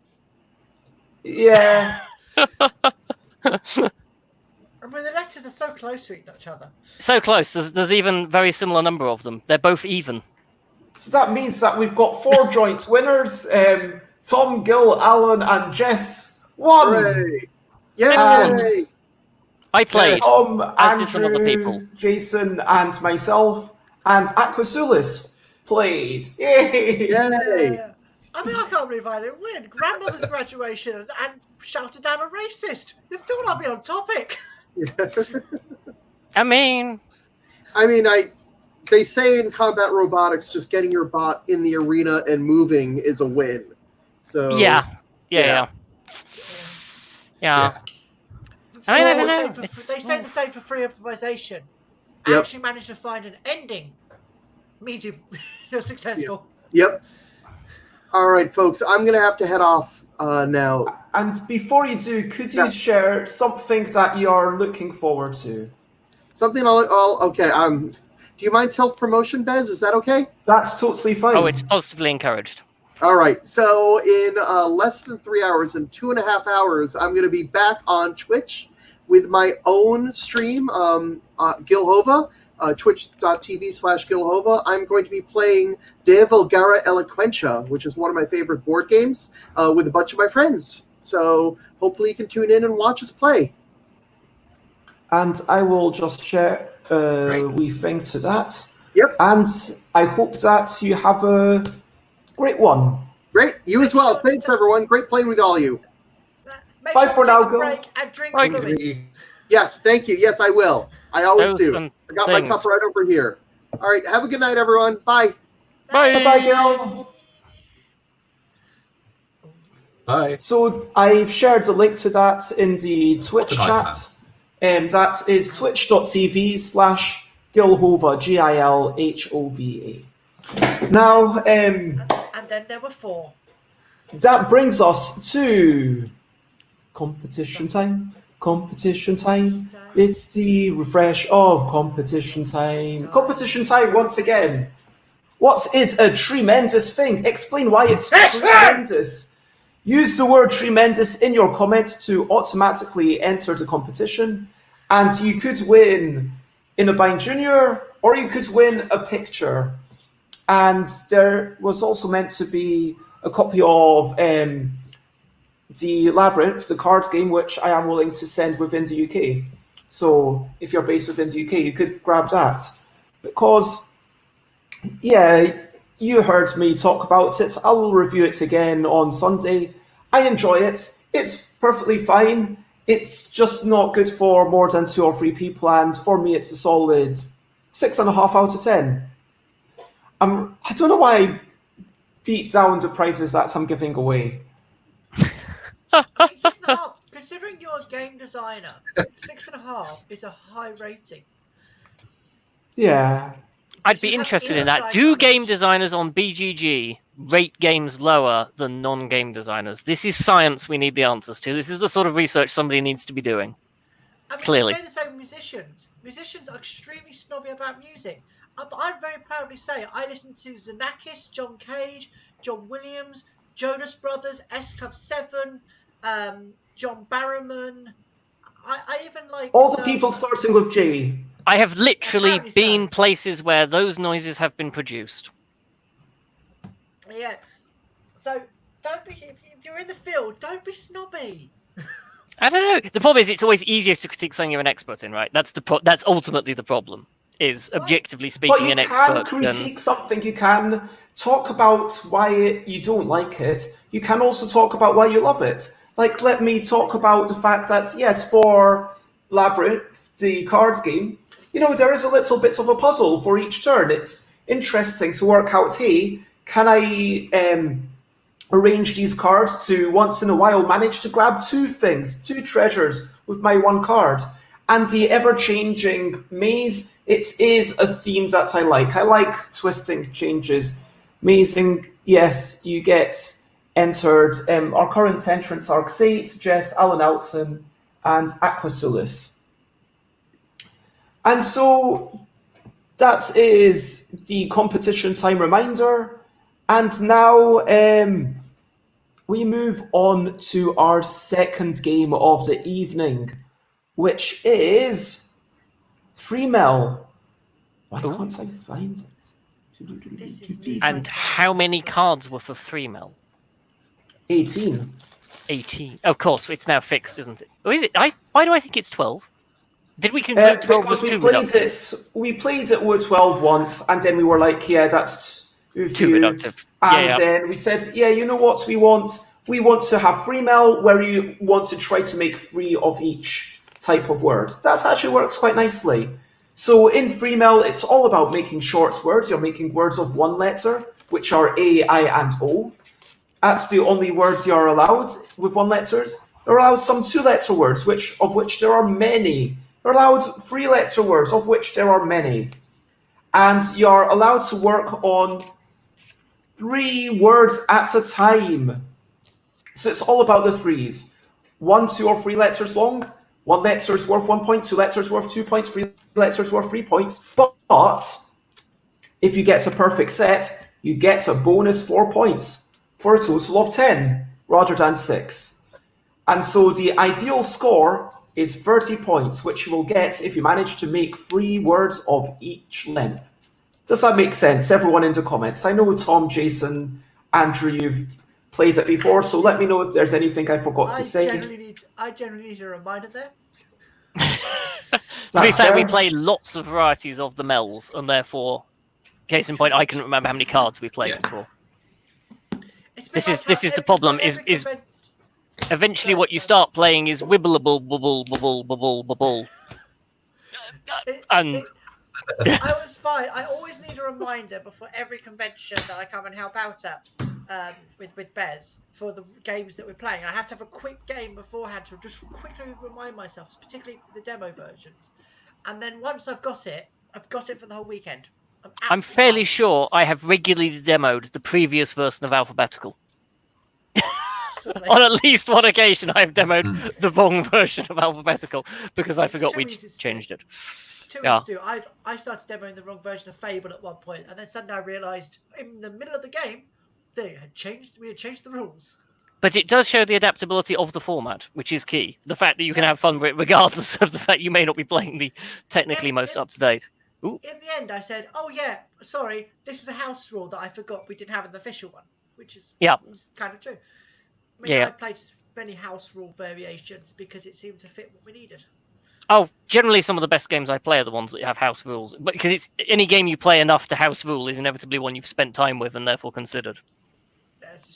yeah. I mean, the letters are so close to each other. So close. There's even very similar number of them. They're both even. So that means that we've got 4 joint winners. Tom, Gil, Alan, and Jess won. Hooray! Yay! And I played. Tom, As did some other Andrew, people. Jason, and myself, and Aquasulis played. Yay! Yay! Yeah. I mean, I can't believe I didn't win. Grandmother's graduation and shouted down a racist. You still not be on topic. I mean, They say in combat robotics, just getting your bot in the arena and moving is a win. So yeah. yeah. I mean, I don't know. They say the same for free improvisation. Yep. Actually managed to find an ending. Means you're successful. Yep. All right, folks. I'm gonna have to head off now. And before you do, could you Yeah. share something that you're looking forward to? Something okay. Do you mind self-promotion, Bez? Is that okay? That's totally fine. Oh, it's positively encouraged. All right. So in less than 3 hours, in 2.5 hours, I'm going to be back on Twitch with my own stream, GIL HOVA, twitch.tv/GIL HOVA. I'm going to be playing De Vulgara Eloquentia, which is one of my favorite board games, with a bunch of my friends. So hopefully you can tune in and watch us play. And I will just share a Great. wee thing to that. Yep. And I hope that you have a great one. Great. You as well. Thanks, everyone. Great playing with all of you. Make Bye us for take now, a Gil. break and drink Right. fluids. Yes, thank you. Yes, I will. I always Those do. and I got my things. cup right over here. All right, have a good night, everyone. Bye. Bye. Bye, Gil. Bye. So I've shared a link to that in the Twitch What a nice chat. That is twitch.tv/GIL HOVA, GILHOVA. Now, And then there were 4. that brings us to competition time. Competition time. It's the refresh of competition time. Competition time once again. What is a tremendous thing? Explain why it's tremendous. Use the word tremendous in your comment to automatically enter the competition. And you could win in a Bind Junior, or you could win a picture. And there was also meant to be a copy of the Labyrinth, the cards game, which I am willing to send within the UK. So if you're based within the UK, you could grab that. Because, yeah, you heard me talk about it. I will review it again on Sunday. I enjoy it. It's perfectly fine. It's just not good for more than 2 or 3 people, and for me it's a solid 6.5 out of 10. I don't know why I beat down the prizes that I'm giving away. 6.5. Considering you're a game designer, 6.5 is a high rating. Yeah. I'd be You have interested in that. inside Do knowledge. game designers on BGG rate games lower than non-game designers? This is science we need the answers to. This is the sort of research somebody needs to be doing. I mean, Clearly. you say the same with musicians. Musicians are extremely snobby about music. I'd very proudly say I listen to Xenakis, John Cage, John Williams, Jonas Brothers, S Club 7, John Barrowman. I even like All the people starting with J. I have literally Apparently been so. places where those noises have been produced. Yeah. So don't be if you're in the field, don't be snobby. I don't know. The problem is it's always easier to critique something you're an expert in, right? That's that's ultimately the problem. Is objectively But speaking you an can expert. critique something. You can talk about why you don't like it. You can also talk about why you love it. Like, let me talk about the fact that, yes, for Labyrinth, the cards game, you know, there is a little bit of a puzzle for each turn. It's interesting to work out, hey, can I arrange these cards to once in a while manage to grab 2 things, 2 treasures with my 1 card? And the ever-changing maze, it is a theme that I like. I like twisting changes. Mazing, yes, you get entered. Our current entrants are XATE, Jess, Alan Alton, and Aquasulis. And so that is the competition time reminder. And now we move on to our second game of the evening, which is MELL. Why can't I find it? This is me. And how many cards were for 3 MELL? 18. 18. Of course, it's now fixed, isn't it? Or is it? Why do I think it's 12? Did we conclude 12 was Because too reductive? we played it with 12 once, and then we were like, yeah, that's Too reductive. And then we said, yeah, you know what we want? We want to have MELL, where you want to try to make 3 of each type of word. That actually works quite nicely. So in MELL, it's all about making short words. You're making words of 1 letter, which are A, I, and O. That's the only words you're allowed with 1 letters. You're allowed some 2-letter words, of which there are many. You're allowed 3-letter words, of which there are many. And you're allowed to work on 3 words at a time. So it's all about the 3s. 1, 2, or 3 letters long. 1 letter is worth 1 point, 2 letters worth 2 points, 3 letters worth 3 points. But if you get a perfect set, you get a bonus 4 points for a total of 10 rather than 6. And so the ideal score is 30 points, which you will get if you manage to make 3 words of each length. Does that make sense? Everyone in the comments. I know Tom, Jason, Andrew, you've played it before, so let me know if there's anything I forgot to say. I generally need a reminder there. To be fair, we play lots of varieties of the MELLs, and therefore, case in point, I can remember how many cards we played before. This is the problem. Is eventually what you start playing is wibblable, bubble, bubble, bubble, bubble, and I was fine. I always need a reminder before every convention that I come and help out at with Bez for the games that we're playing. I have to have a quick game beforehand to just quickly remind myself, particularly the demo versions. And then once I've got it for the whole weekend. I'm fairly sure I have regularly demoed the previous version of Alphabetical. On at least one occasion, I have demoed the wrong version of Alphabetical because I forgot we changed it. It's too easy to do. I started demoing the wrong version of Fable at one point, and then suddenly I realised in the middle of the game we had changed the rules. But it does show the adaptability of the format, which is key. The fact that you can have fun with it, regardless of the fact you may not be playing the technically most up to date. In the end, I said, "Oh yeah, sorry, this is a house rule that I forgot we didn't have in the official one," which is kind of true. I mean, I played many house rule variations because it seemed to fit what we needed. Oh, generally some of the best games I play are the ones that have house rules, but because it's any game you play enough to house rule is inevitably one you've spent time with and therefore considered.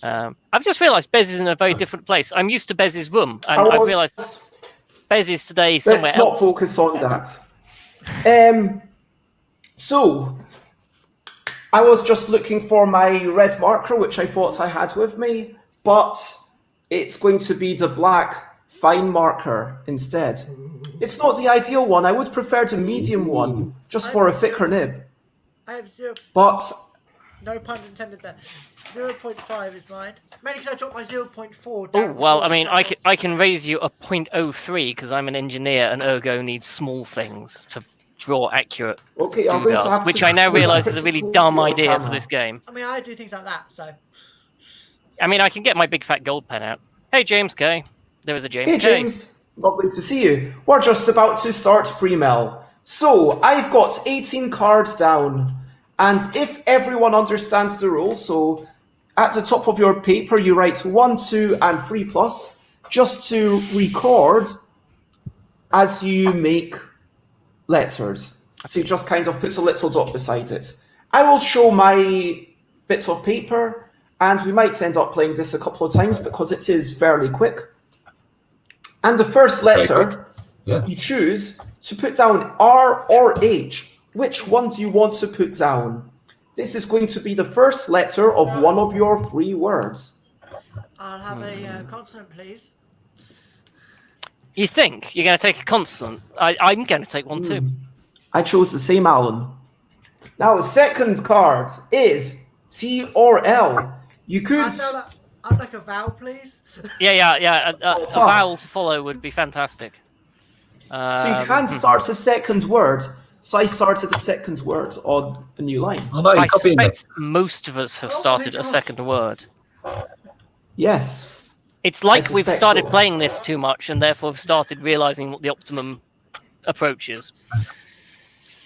I've just realised Bez is in a very different place. I'm used to Bez's room, and I've realised Bez is today somewhere else. Let's not focus on that. So, I was just looking for my red marker, which I thought I had with me, but it's going to be the black fine marker instead. It's not the ideal one. I would prefer the medium one, just for a thicker nib. I have 0. But no pun intended there. 0.5 is mine. Mainly because I dropped my 0.4 Oh down. well, I mean, I can raise you a 0.03 because I'm an engineer and ergo need small things to draw accurate details, which I now realise is a really dumb idea for this game. I mean, I do things like that, so. I mean, I can get my big fat gold pen out. Hey, James K. There is a James K. Hey, James. Lovely to see you. We're just about to start pre-MELL. So, I've got 18 cards down. And if everyone understands the rules, so at the top of your paper, you write 1, 2, and 3+, just to record as you make letters. So you just kind of put a little dot beside it. I will show my bits of paper, and we might end up playing this a couple of times because it is fairly quick. And the first letter you choose to put down R or H. Which one do you want to put down? This is going to be the first letter of one of your 3 words. I'll have a consonant, please. You think you're going to take a consonant? I'm going to take one too. I chose the same, Alan. Now, the second card is T or L. You could... I'd like a vowel, please. Yeah. A vowel to follow would be fantastic. So you can start a second word. So I started a second word on a new line. Oh, no, I suspect most of us have started a second word. Yes. It's like we've started playing this too much and therefore have started realising what the optimum approach is.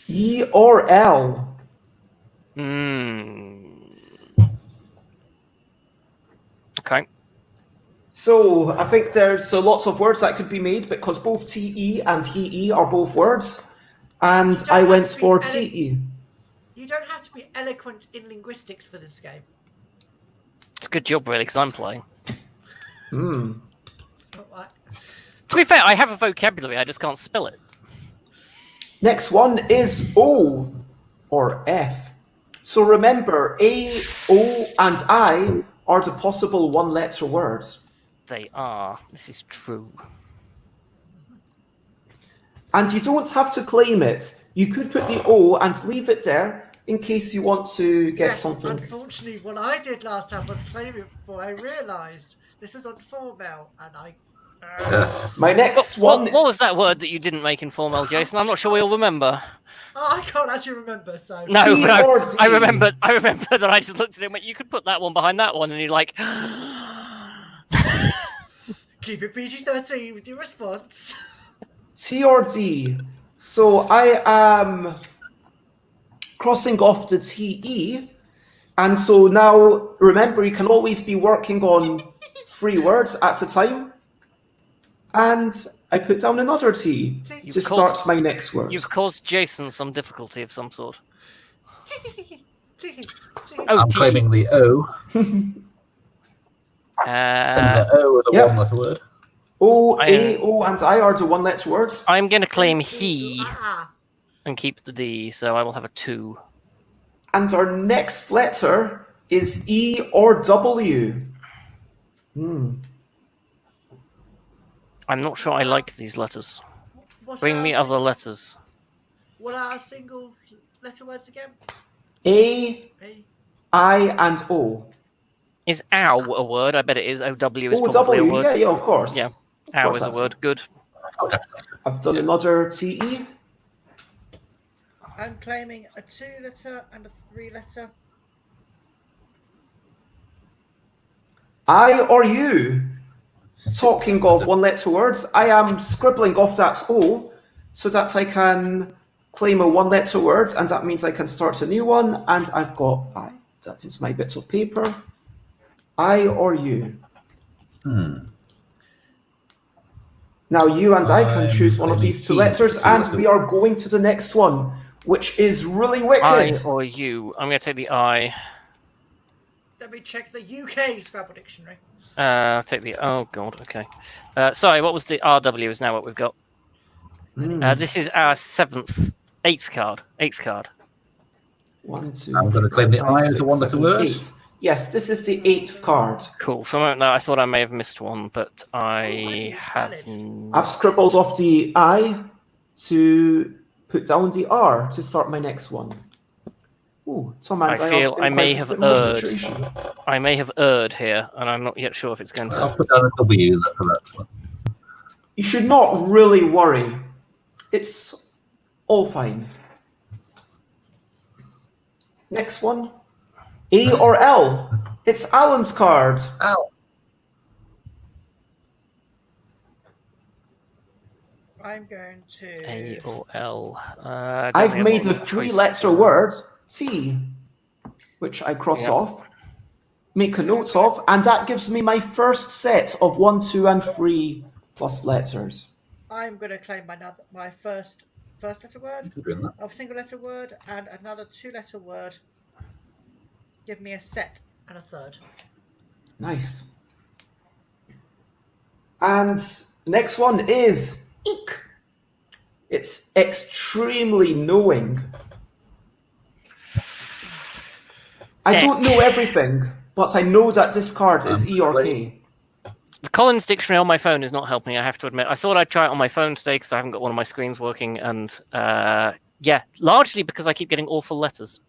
E or L? Okay. So I think there's lots of words that could be made because both TE and HE are both words. And I went for TE. You don't have to be eloquent in linguistics for this game. It's a good job, really, because I'm playing. It's not like... To be fair, I have a vocabulary, I just can't spell it. Next one is O or F. So remember, A, O, and I are the possible one-letter words. They are. This is true. And you don't have to claim it. You could put the O and leave it there in case you want to get something. Unfortunately, what I did last time was claim it before I realised this was on 4MELL, and I... My next one... What was that word that you didn't make in 4MELL, Jason? I'm not sure we all remember. Oh, I can't actually remember, so... No, I remember that I just looked at it and went, you could put that one behind that one, and you're like... Keep it PG-13 with your response. T or D. So I am crossing off the TE. And so now, remember, you can always be working on 3 words at a time. And I put down another T to start my next word. You've caused Jason some difficulty of some sort. I'm claiming the O. Claiming the O with a one-letter word. O, A, O, and I are the one-letter words. I'm going to claim he. and keep the D, so I will have a 2. And our next letter is E or W. I'm not sure I like these letters. What's Bring our me other letters. What are our single letter words again? A, A. I, and O. Is ow a word? I bet it is. OW is probably a OW, word. yeah, of course. Yeah, Of ow course is a that's word. Good. I've done another TE. I'm claiming a 2-letter and a 3-letter. I or you. Talking of one-letter words, I am scribbling off that O so that I can claim a one-letter word, and that means I can start a new one, and I've got I. That is my bits of paper. I or you. Now you and I can choose one of these two letters, and we are going to the next one, which is really wicked. I or you. I'm going to take the I. Let me check the UK Scrabble dictionary. I'll take the... Oh, God, okay. Sorry, what was the RW is now what we've got. This is our 8th card. 8th card. 1, 2, I'm going to claim the I as a one-letter word. 8. Yes, this is the 8th card. Cool. For a moment now, I thought I may have missed one, but I have... I've scribbled off the I to put down the R to start my next one. Ooh, Tom and I feel I may have erred. situation. I may have erred here, and I'm not yet sure if it's going I'll to... put down a W for that one. You should not really worry. It's all fine. Next one. A or L? It's Alan's card. Ow. I'm going to... A or L. I've made a 3-letter word, T, which I cross off, make a note of, and that gives me my first set of 1, 2, and 3 plus letters. I'm going to claim my first letter word, a single letter word, and another 2-letter word. Give me a set and a third. Nice. And next one is eek. It's extremely knowing. I don't know everything, but I know that this card is E or K. The Collins Dictionary on my phone is not helping, I have to admit. I thought I'd try it on my phone today because I haven't got one of my screens working, and yeah, largely because I keep getting awful letters.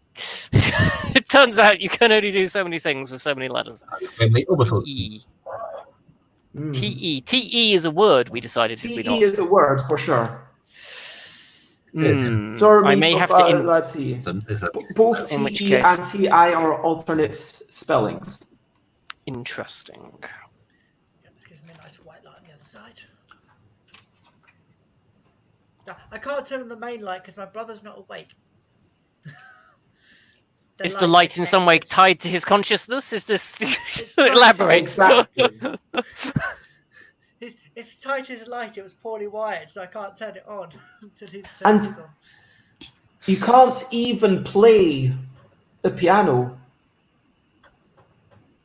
It turns out you can only do so many things with so many letters. T-E. T-E. T-E is a word, we decided, did we not? T-E is a word, for sure. I may have to... let's see. Both T-E and T-I are alternate spellings. Interesting. This gives me a nice white light on the other side. I can't turn on the main light because my brother's not awake. Is the light in some way tied to his consciousness? Is this... Elaborate. Exactly. If it's tied to his light, it was poorly wired, so I can't turn it on until he's And on. you can't even play the piano.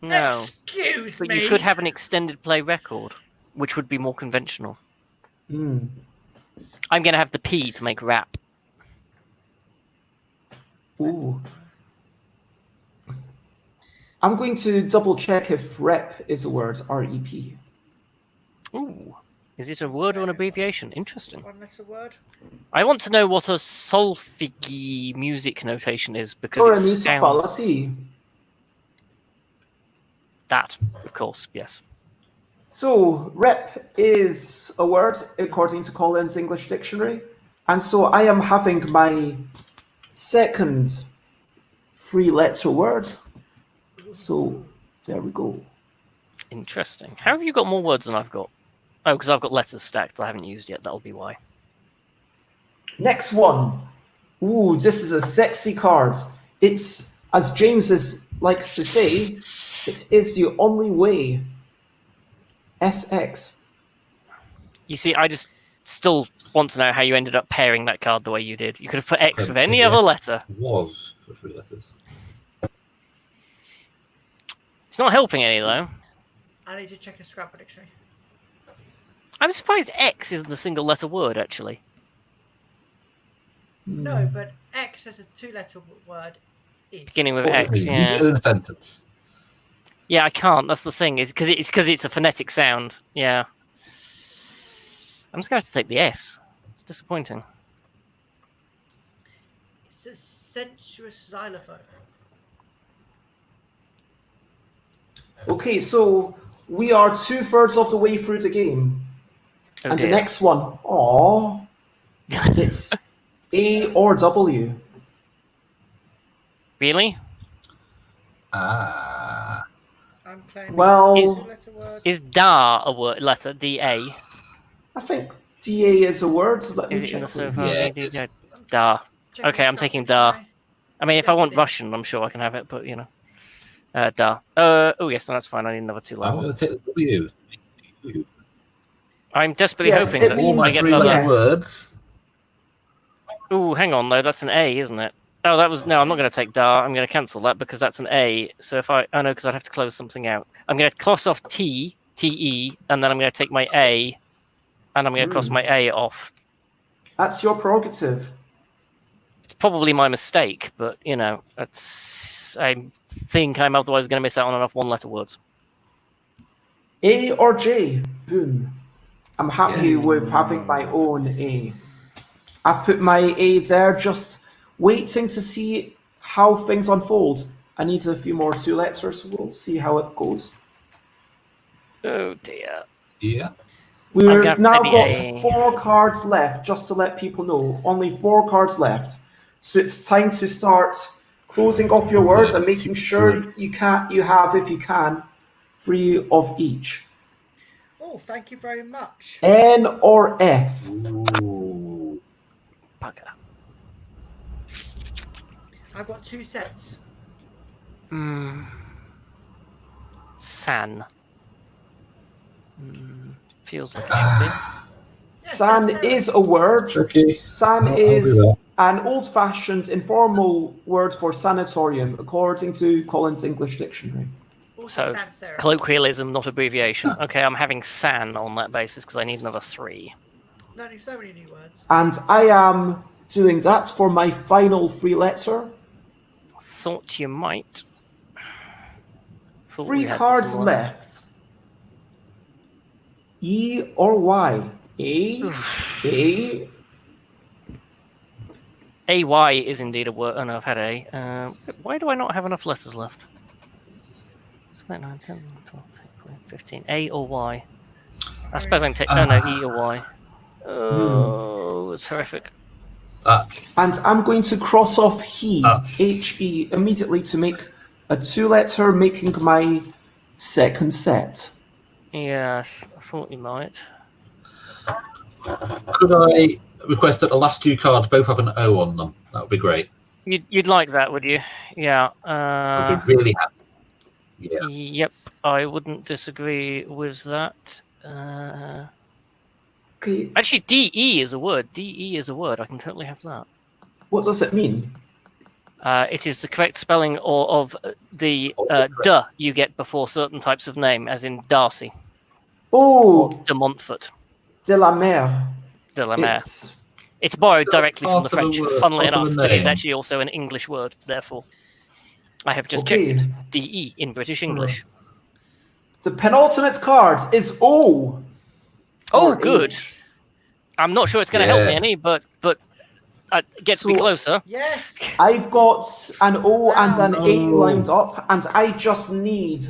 No. Excuse me. But you could have an extended play record, which would be more conventional. I'm going to have the P to make rap. Ooh. I'm going to double check if rep is a word, R-E-P. Ooh. Is it a word or an abbreviation? Interesting. One letter word. I want to know what a solfege music notation is, because it sounds... That, of course, yes. So, rep is a word according to Collins English Dictionary, and so I am having my second 3-letter word. So, there we go. Interesting. How have you got more words than I've got? Oh, because I've got letters stacked that I haven't used yet. That'll be why. Next one. Ooh, this is a sexy card. It's, as James likes to say, it is the only way. SX. You see, I just still want to know how you ended up pairing that card the way you did. You could have put X with any other letter. Was for 3 letters. It's not helping any, though. I need to check a Scrabble dictionary. I'm surprised X isn't a single letter word, actually. No, but X as a 2-letter word is. Beginning with What X, do you mean? yeah. Use it in a sentence. Yeah, I can't. That's the thing. Is because it's a phonetic sound. Yeah. I'm just going to have to take the S. It's disappointing. It's a sensuous xylophone. Okay, so we are 2/3 of the way through the game. Oh, And dear. the next one, it's A or W. Really? Ah. I'm playing Well, 2-letter words. Is da a word letter? D-A? I think DA is a word. Let me Is it in the check for you. sofa? Yeah, Yeah, it is. da. Check Okay, the I'm taking Dictionary. da. I mean, if I Yes, want it is. Russian, I'm sure I can have it, but you know. Da. Oh, yes, no, that's fine. I need another I'm two-letter. going to take the W. I'm desperately Yes, hoping it that All my I get 3-letter another. yes. words. Ooh, hang on, though. That's an A, isn't it? Oh, that was... No, I'm not going to take da. I'm going to cancel that because that's an A. So if I... Oh, no, because I'd have to close something out. I'm going to cross off T, T-E, and then I'm going to take my A, and I'm going to cross my A off. That's your prerogative. It's probably my mistake, but, you know, that's... I think I'm otherwise going to miss out on enough one-letter words. A or J. Boom. I'm happy Yeah. with having my own A. I've put my A there, just waiting to see how things unfold. I need a few more 2 letters, so we'll see how it goes. Oh, dear. Yeah. We've got now maybe got a- 4 cards left, just to let people know. Only 4 cards left. So it's time to start closing off your words and making sure you have, if you can, 3 of each. Oh, thank you very much. N or F. Ooh. Bugger. I've got 2 sets. San. Feels like it should be. San is a word. Tricky. San I'll do is that. an old-fashioned informal word for sanatorium, according to Collins English Dictionary. Also So, sans serif. colloquialism, not abbreviation. Okay, I'm having san on that basis because I need another 3. Learning so many new words. And I am doing that for my final 3-letter. Thought you might. Thought 3 we had cards some more. left. E or Y? A. A. AY is indeed a word. Oh no, I've had A. Why do I not have enough letters left? 7, 8, 9, 10, 12, 13, 15. A or Y? I suppose I can take. No, E or Y. Oh, it's horrific. That's And I'm going to cross off he, That's- H-E, immediately to make a 2-letter, making my second set. Yeah, I thought you might. Could I request that the last 2 cards both have an O on them? That would be great. You'd like that, would you? Yeah. I'd be really happy. Yeah. Yep, I wouldn't disagree with that. Okay, Actually, DE is a word. DE is a word. I can totally have that. what does it mean? It is the correct spelling of the duh you get before certain types of name, as in Darcy, Oh, de Montfort, de la mer. de la Mer. It's It's borrowed directly from the Part of the French, word, funnily part of enough, the but it's name. actually also an English word, therefore. I have just Okay. checked it. DE in British English. the penultimate card is O. Oh, or good. H. I'm not sure it's going to help me Yes. any, but it gets me So- closer. Yes. I've got an O and an A No. lined up, and I just need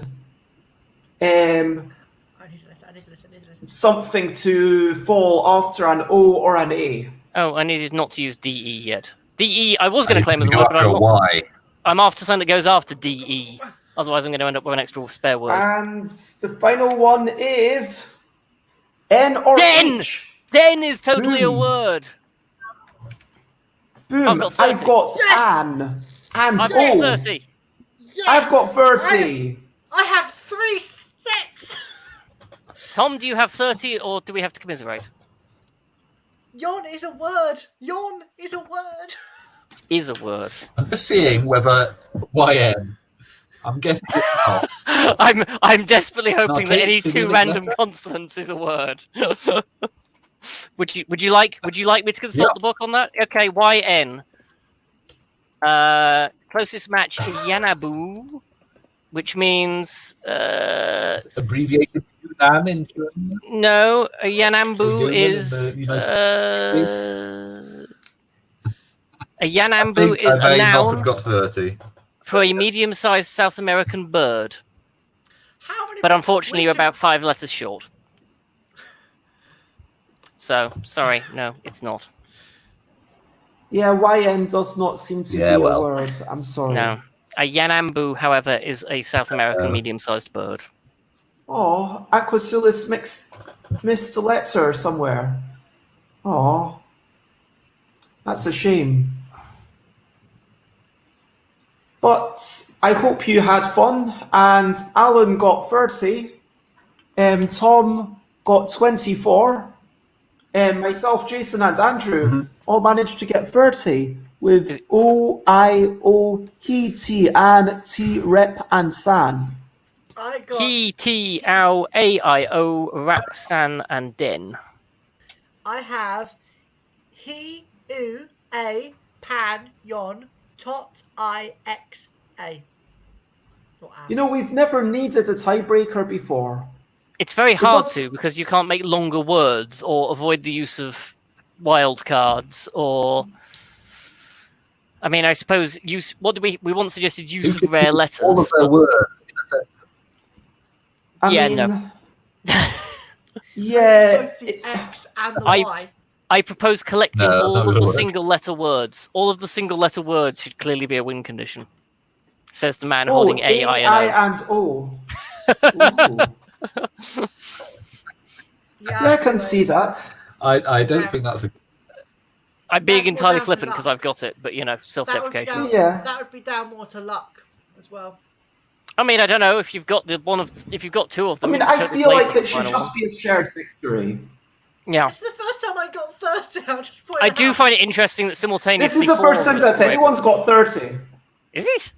I need a letter. I need a letter. something to fall after an O or an A. Oh, I needed not to use DE yet. DE, I was going to claim as a word, but after I'm a not. Y. I'm after something that goes after DE. Otherwise, I'm going to end up with an extra spare word. And the final one is N or Den! H. Den is totally a Boom. word. Boom. I've got 30. An and I've got O. 30. Yes. I've got 30. I have 3 sets. Tom, do you have 30, or do we have to commiserate? Yawn is a word. Yawn is a word. Is a word. I'm just seeing whether YM. I'm guessing it's not. I'm desperately hoping that Okay, any so 2 the random letter? consonants is a word. Would you like me to consult the book on that? Okay, YN. Closest match is Yanabu, which means Abbreviated Yunnan in German. no, a Yanambu Yunnan in is the United a Yanambu think is I a may not noun have got 30. for a medium-sized South American bird. How many? But unfortunately, you're which of- about 5 letters short. So, sorry, no, it's not. Yeah, YN does not seem to Yeah, be well. a word. I'm sorry. No. A Yanambu, however, is a South American medium-sized bird. Oh, Aquasulus missed a letter somewhere. Oh, that's a shame. But I hope you had fun. And Alan got 30. Tom got 24. Myself, Jason, and Andrew all managed to get 30 with O, I, O, he, T, and T, rep, and san. I got. He, T, Ow, A, I, O, Rap, San, and Den. I have he, U, A, Pan, Yon, Tot, I, X, A. Not an. You know, we've never needed a tiebreaker before. It's very hard does- to, because you can't make longer words or avoid the use of wildcards or... I mean, I suppose use. What do we once suggested? Use of rare letters. All of their words in a sense. I Yeah, mean, no. Yeah. Both the X and the I- Y. I propose collecting No, that's all not of gonna the work. single-letter words. All of the single-letter words should clearly be a win condition. Says the man Oh, holding A, I, and O. and O. Ooh. Yeah, I can see that. I don't think that's a. I'm being That's entirely what flippant rounds because it I've got it, but you know, self-deprecation. That would, Yeah. that would be down more to luck as well. I mean, I don't know if you've got if you've got two of I them. mean, you can I totally feel play like for it the should final just be a shared victory. one. Yeah, This is the first time I got 30. I'll just point I it do out. find it interesting that This simultaneously. is the first four time of us that were able- anyone's got 30. Is it?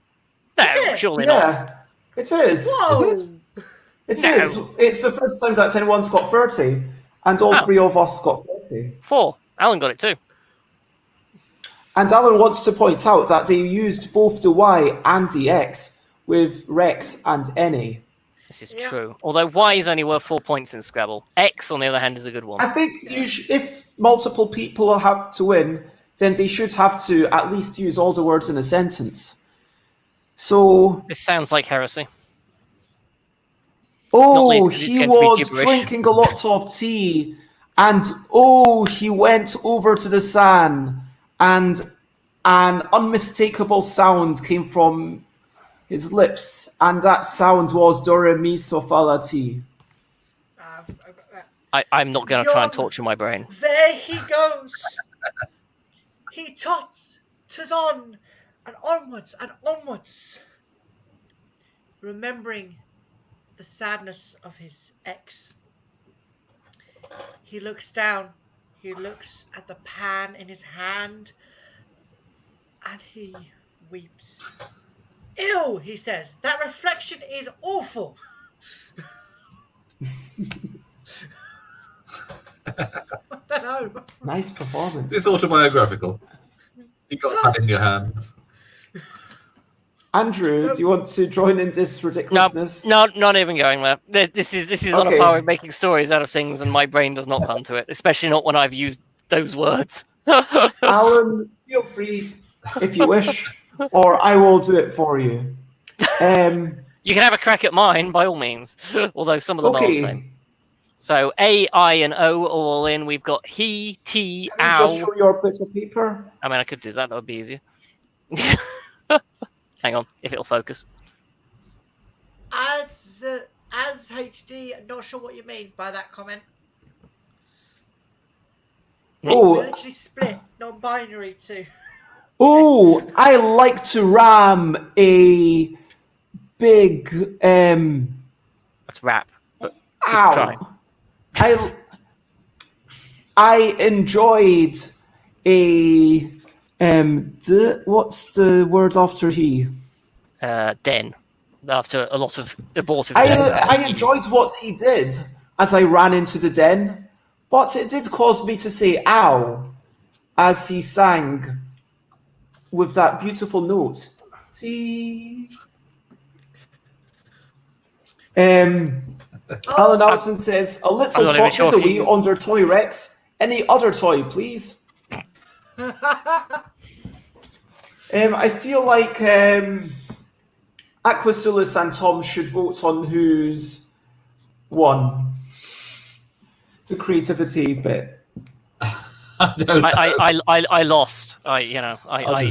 No, Is it? surely not. Yeah, it is. Whoa! It No. is. It's the first time that anyone's got 30, and all Oh. three of us got 30. 4. Alan got it too. And Alan wants to point out that they used both the Y and the X with Rex and NA. This is Yeah. true. Although Y is only worth 4 points in Scrabble. X, on the other hand, is a good one. I think if multiple people have to win, then they should have to at least use all the words in a sentence. So, This sounds like heresy. Not least 'cause it's he going to be was gibberish. drinking a lot of tea, and he went over to the sand, and an unmistakable sound came from his lips, and that sound was do re mi so fa la ti. I'm not going to try and Yon. torture my brain. There he goes. He totters on and onwards, remembering the sadness of his ex. He looks down, he looks at the pan in his hand, and he weeps. Ew, he says, that reflection is awful. I don't know. Nice performance. It's autobiographical. You got that in your hands. Andrew, do you want to join in this ridiculousness? No, not even going there. This is on a Okay. par with making stories out of things, and my brain does not come to it, especially not when I've used those words. Alan, feel free if you wish, or I will do it for you. You can have a crack at mine, by all means, although some of them are the Okay. same. So A, I, and O are all in. We've got he, T, Can you just ow. show your bit of paper? I mean, I could do that. That would be easier. Hang on, if it'll focus. As HD, not sure what you mean by that comment. We Oh, literally split non-binary too. I like to ram a big That's rap. But try. ow. I enjoyed a what's the word after he? Den. After a lot of abortive I dens. enjoyed what he did as I ran into the den, But it did cause me to say "ow" as he sang with that beautiful note. See. Alan Alton says, "A little not even sure top if he- away under Toy Rex. Any other toy, please?" I feel like Aquasulis and Tom should vote on who's won the creativity bit. I don't know. I lost. I'll just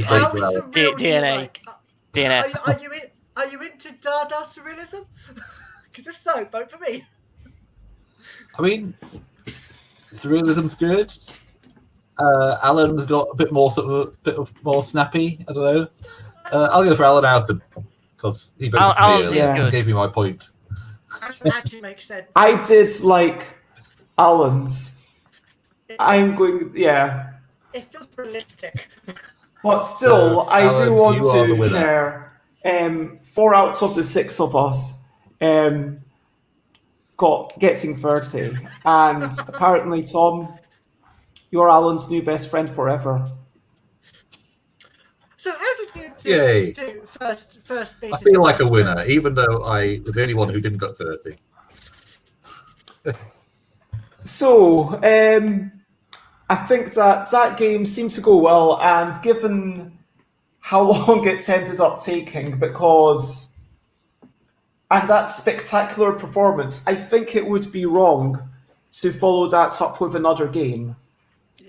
How vote for Alan. surreal do you DNA. like? DNS. Are you into Dada surrealism? Because if so, vote for me. I mean, surrealism's good. Alan's got a bit more more snappy. I don't know. I'll go for Alan Alton because he voted for Alan's me is earlier. good. Gave me my point. Actually makes sense. I did like Alan's. I'm going, yeah. It feels realistic. But still, I Alan, do want you are the to winner. share 4 out of the 6 of us got getting 30. And apparently, Tom, you're Alan's new best friend forever. So how did you Yay. do first beat? I feel like a winner, even though I was the only one who didn't get 30. So, I think that game seemed to go well, and given how long it's ended up taking, and that spectacular performance, I think it would be wrong to follow that up with another game.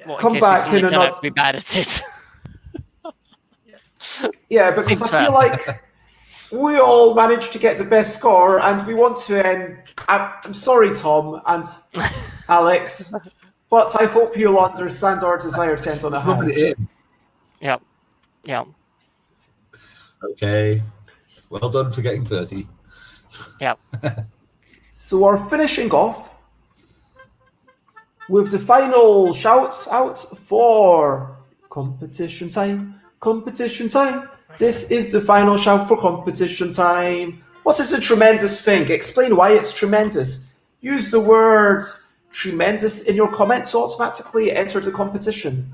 What, Come in case we back suddenly in turn out another. to be bad at it. Yeah, because Seems I fair. feel like we all managed to get the best score, and we want to end. I'm sorry, Tom and Alex, but I hope you'll understand our desire to end on a Rubbing high. it in. Yeah. Okay. Well done for getting 30. So we're finishing off with the final shouts out for competition time. Competition time. This is the final shout for competition time. What is a tremendous thing? Explain why it's tremendous. Use the word tremendous in your comment to automatically enter the competition.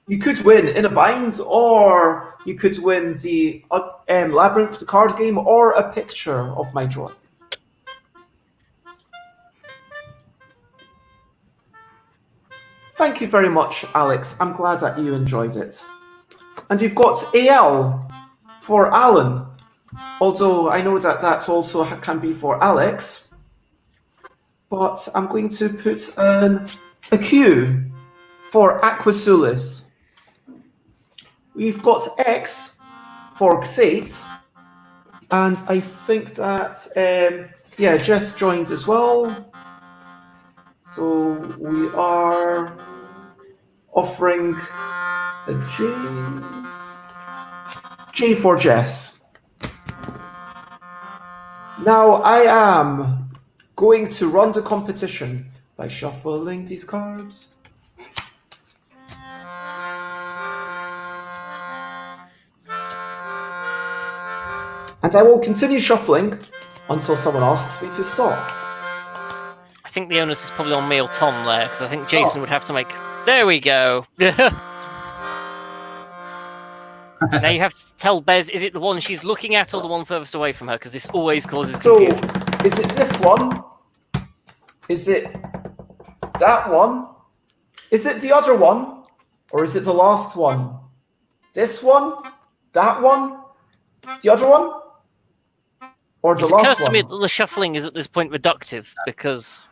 You could win in a bind, or you could win the Labyrinth, the card game, or a picture of my drawing. Thank you very much, Alex. I'm glad that you enjoyed it. And you've got AL for Alan, although I know that that also can be for Alex. But I'm going to put a Q for Aquasulis. We've got X for XATE, and I think that Jess joined as well. So we are offering a J for Jess. Now I am going to run the competition by shuffling these cards. And I will continue shuffling until someone asks me to stop. I think the onus is probably on me or Tom there, because I think Jason would have to make... There we go! Now you have to tell Bez, is it the one she's looking at or the one furthest away from her? Because this always causes So, confusion. is it this one? Is it that one? Is it the other one? Or is it the last one? This one? That one? The other one? Or the It last occurs to me one? that the shuffling is at this point reductive, because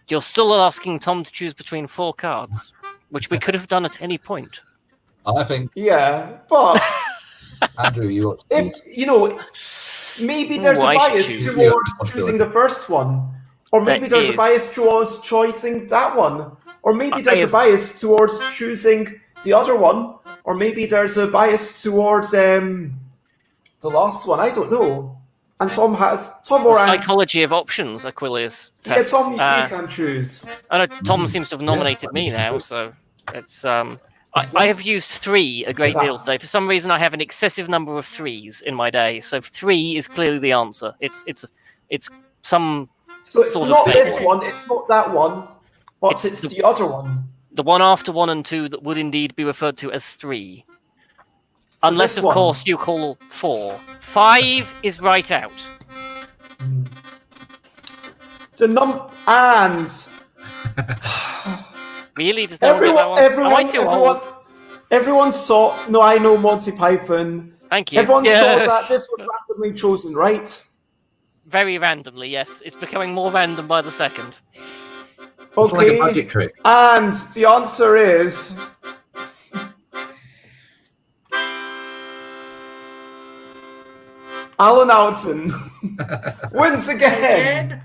you're still asking Tom to choose between 4 cards, which we could have done at any point. I think, Yeah, but Andrew, you ought to if you know, maybe there's a I should bias choose. towards choosing the first one, or maybe There there's a is. bias towards choosing that one, or maybe I there's a have- bias towards choosing the other one, or maybe there's a bias towards the last one. I don't know. And Tom The or Anne. psychology of options, Aquilius Yeah, tests. Tom, you can choose. I know Tom seems to have nominated me now, so it's I have used 3 a great deal today. For some reason, I have an excessive number of 3s in my day, so 3 is clearly the answer. It's some So it's sort of not fate. this one. It's not that one. What's It's the other one? The one after 1 and 2 that would indeed be referred to as 3. Unless, this of one. course, you call 4. 5 is right out. The and Really? Does no one get that one? Am I too old? Everyone saw. No, I know Monty Python. Thank you. Everyone saw that this was randomly chosen, right? Very randomly, yes. It's becoming more random by the second. It's like a Okay. magic trick. And the answer is Alan Alton wins again.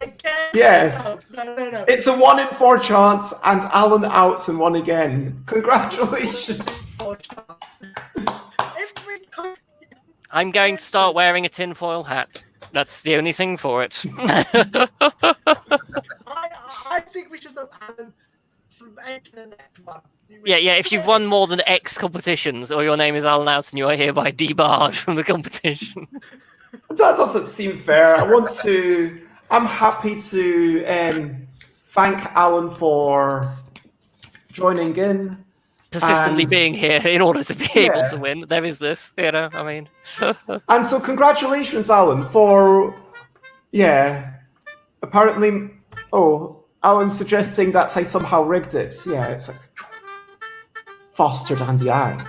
Again? Yes. No. It's a 1 in 4 chance, and Alan Alton won again. Congratulations. Every time. I'm going to start wearing a tinfoil hat. That's the only thing for it. I think we should have Alan from A to the next one. Yeah. If you've won more than X competitions, or your name is Alan Alton, you are hereby debarred from the competition. That doesn't seem fair. I'm happy to thank Alan for joining in. Persistently And- being here in order to be able Yeah. to win. There is this, I mean. And so congratulations, Alan, for, apparently, Alan's suggesting that I somehow rigged it. Yeah, it's like faster than the eye.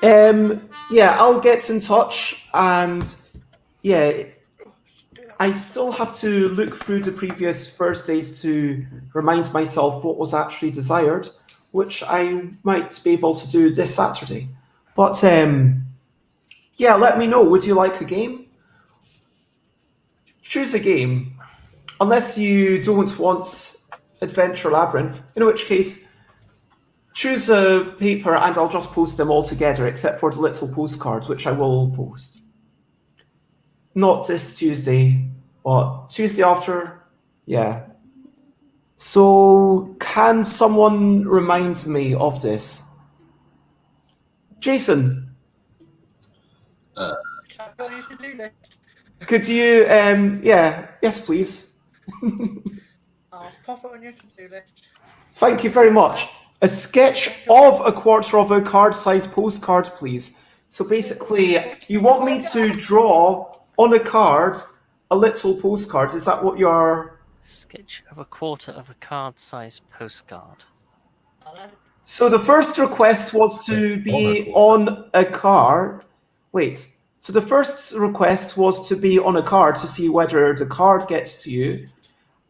I'll get in touch, and I still have to look through the previous Thursdays to remind myself what was actually desired, which I might be able to do this Saturday. But let me know. Would you like a game? Choose a game. Unless you don't want Adventure Labyrinth, in which case, choose a paper and I'll just post them all together, except for the little postcards, which I will post. Not this Tuesday, but Tuesday after. Yeah. So, can someone remind me of this? Jason, could you, yes, please. I'll pop it on your to-do list. Thank you very much. A sketch of a quarter of a card-sized postcard, please. So basically, you want me to draw on a card a little postcard. Is that what you're... Sketch of a quarter of a card-sized postcard. So the first request was to be on a card. Wait. So the first request was to be on a card to see whether the card gets to you.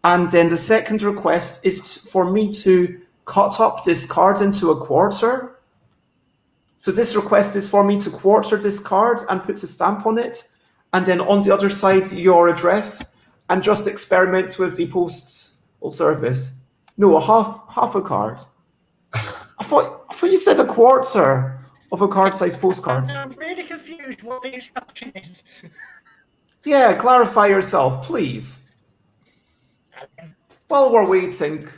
And then the second request is for me to cut up this card into a quarter. So this request is for me to quarter this card and put a stamp on it. And then on the other side, your address, and just experiment with the postal service. No, half a card. I thought you said a quarter of a card-sized postcard. I'm really confused what the instruction is. Yeah, clarify yourself, please. While we're waiting.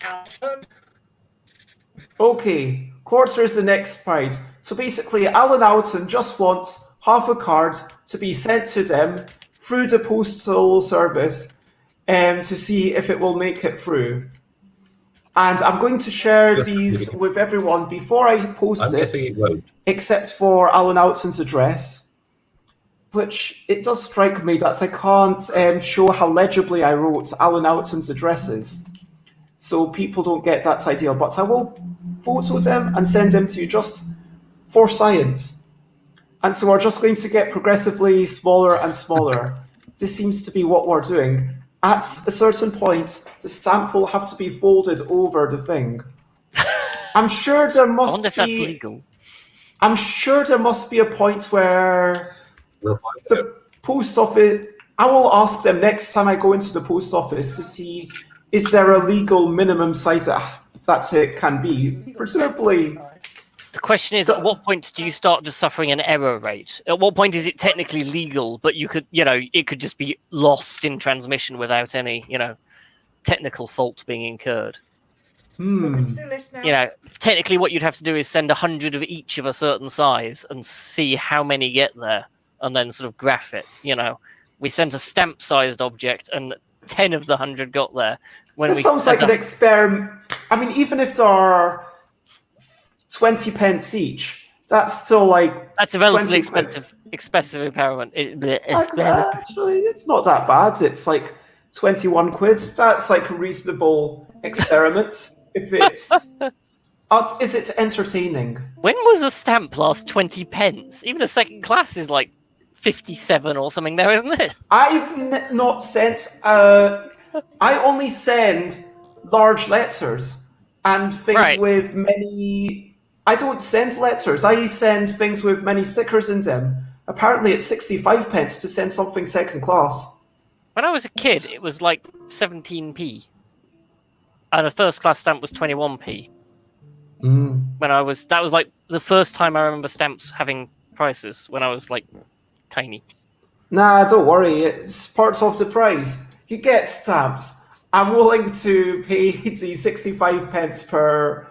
Alton. Okay, quarter is the next prize. So basically, Alan Alton just wants half a card to be sent to them through the postal service to see if it will make it through. And I'm going to share these with everyone before I post I'm guessing it won't. except for Alan Alton's address, which it does strike me that I can't show how legibly I wrote Alan Alton's addresses, so people don't get that idea. But I will photo them and send them to you just for science. And so we're just going to get progressively smaller and smaller. This seems to be what we're doing. At a certain point, the stamp will have to be folded over the thing. I'm sure there I must wonder if that's legal. I'm sure there must be a point where We'll find out. the post office... I will ask them next time I go into the post office to see, is there a legal minimum size that it can be? Presumably... The question is, at what point do you start just suffering an error rate? At what point is it technically legal, but you could, it could just be lost in transmission without any, technical fault being incurred? To-do list now. Technically what you'd have to do is send 100 of each of a certain size and see how many get there, and then sort of graph it. We sent a stamp-sized object, and 10 of the 100 got there. When This we sounds set like an up. experiment. I mean, even if there are 20 pence each, that's still like That's a relatively 20 quid. expensive experiment. Actually, it's not that bad. It's like 21 quid. That's like a reasonable experiment. If it's... is it entertaining? When was a stamp last 20 pence? Even a second class is like 57 or something there, isn't it? I've not sent... I only send large letters and things with many... I don't send letters. I send things with many stickers in them. Apparently it's 65 pence to send something second class. When I was a kid, it was like 17p. And a first class stamp was 21p. That was like the first time I remember stamps having prices, when I was like tiny. Nah, don't worry. It's part of the price. You get stamps. I'm willing to pay the 65 pence per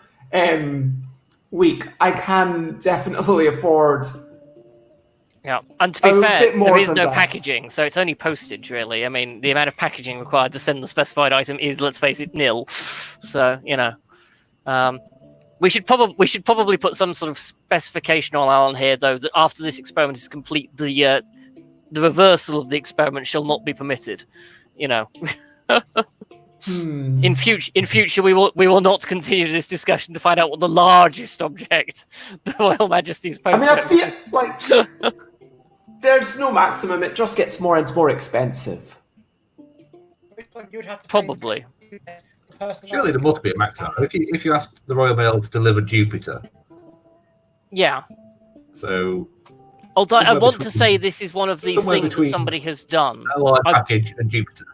week. I can definitely afford. Yeah, and to be A fair, bit more there is than no that. packaging, so it's only postage, really. I mean, the amount of packaging required to send the specified item is, let's face it, nil. So, you know, we should probably put some sort of specification on Alan here, though, that after this experiment is complete, the reversal of the experiment shall not be permitted. You know. In future, we will not continue this discussion to find out what the largest object the Royal Majesty's Post I mean, I Service feel like there's no maximum. It just gets more and more expensive. You'd have to Probably. Surely there must be a maximum. If you asked the Royal Mail to deliver Jupiter, Yeah. so Although I somewhere want to between- say this is one of these somewhere things that between somebody has done. LI package and Jupiter.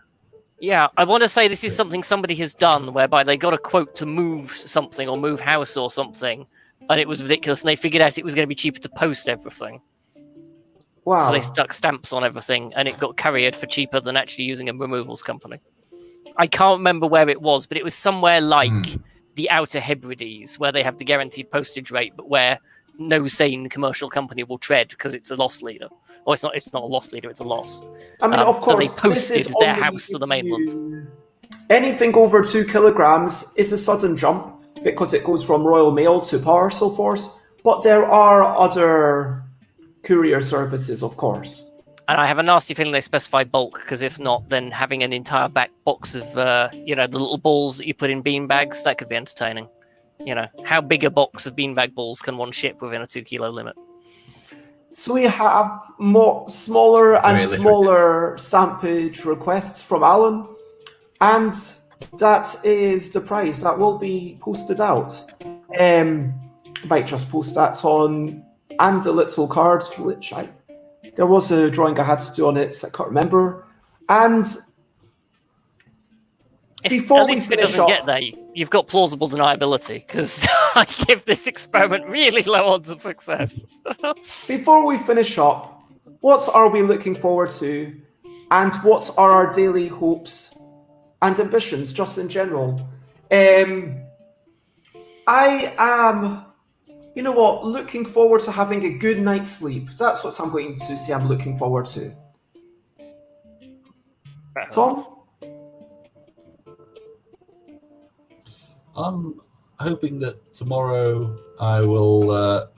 Yeah, I want to say this is something somebody has done, whereby they got a quote to move something or move house or something, and it was ridiculous, and they figured out it was going to be cheaper to post everything. Wow. So they stuck stamps on everything, and it got couriered for cheaper than actually using a removals company. I can't remember where it was, but it was somewhere like the Outer Hebrides, where they have the guaranteed postage rate, but where no sane commercial company will tread because it's a loss leader. Well, it's not a loss leader, it's a loss. I mean, of so course, they posted this is their only house to the if mainland. Anything over 2 kilograms is a sudden jump because it goes from Royal Mail to Parcel Force, but there are other courier services, of course. And I have a nasty feeling they specify bulk, because if not, then having an entire back box of, the little balls that you put in bean bags, that could be entertaining. You know, how big a box of beanbag balls can one ship within a 2 kilo limit? So we have more smaller and Really? smaller stampage requests from Alan, and that is the price that will be posted out. Might just post that on and a little card, which there was a drawing I had to do on it, so I can't remember. And before At we least if it finish doesn't up, get there, you've got plausible deniability, because I give this experiment really low odds of success. before we finish up, what are we looking forward to, and what are our daily hopes and ambitions, just in general? I am, you know what, looking forward to having a good night's sleep. That's what I'm going to say I'm looking forward to. Tom? I'm hoping that tomorrow I will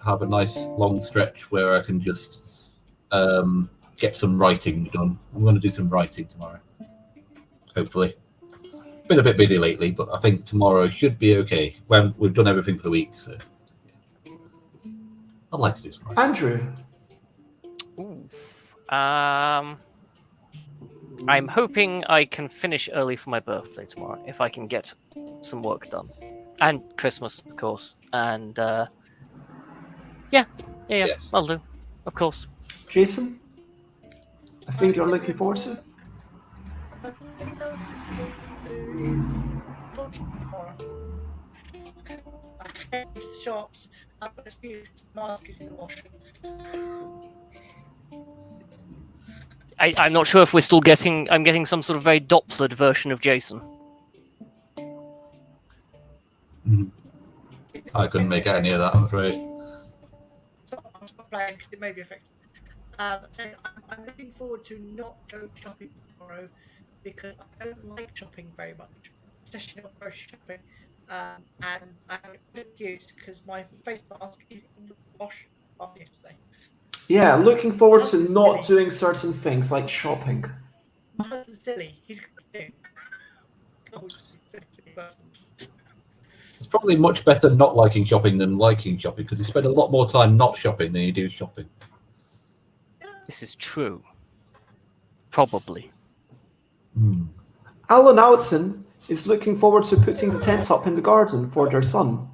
have a nice long stretch where I can just get some writing done. I'm going to do some writing tomorrow, hopefully. Been a bit busy lately, but I think tomorrow should be okay. When we've done everything for the week, so yeah. I'd like to do some writing. Andrew? I'm hoping I can finish early for my birthday tomorrow, if I can get some work done. And Christmas, of course. And, yeah, Yes. I'll do. Of course. Jason? I think you're looking forward to it? I head to the shops. I've got a few masks in the washer. I'm not sure if we're still getting... I'm getting some sort of very Dopplered version of Jason. I couldn't make out any of that, I'm afraid. I'm not playing because it may be affected. So I'm looking forward to not going shopping tomorrow because I don't like shopping very much, especially not grocery shopping. And I have a good excuse because my face mask is in the wash after yesterday. Yeah, looking forward to Husband's not silly. doing certain things like shopping. My husband's silly. He's got to do. Oh, he's a silly person. It's probably much better not liking shopping than liking shopping because you spend a lot more time not shopping than you do shopping. This is true. Probably. Alan Alton is looking forward to putting the tent up in the garden for their son.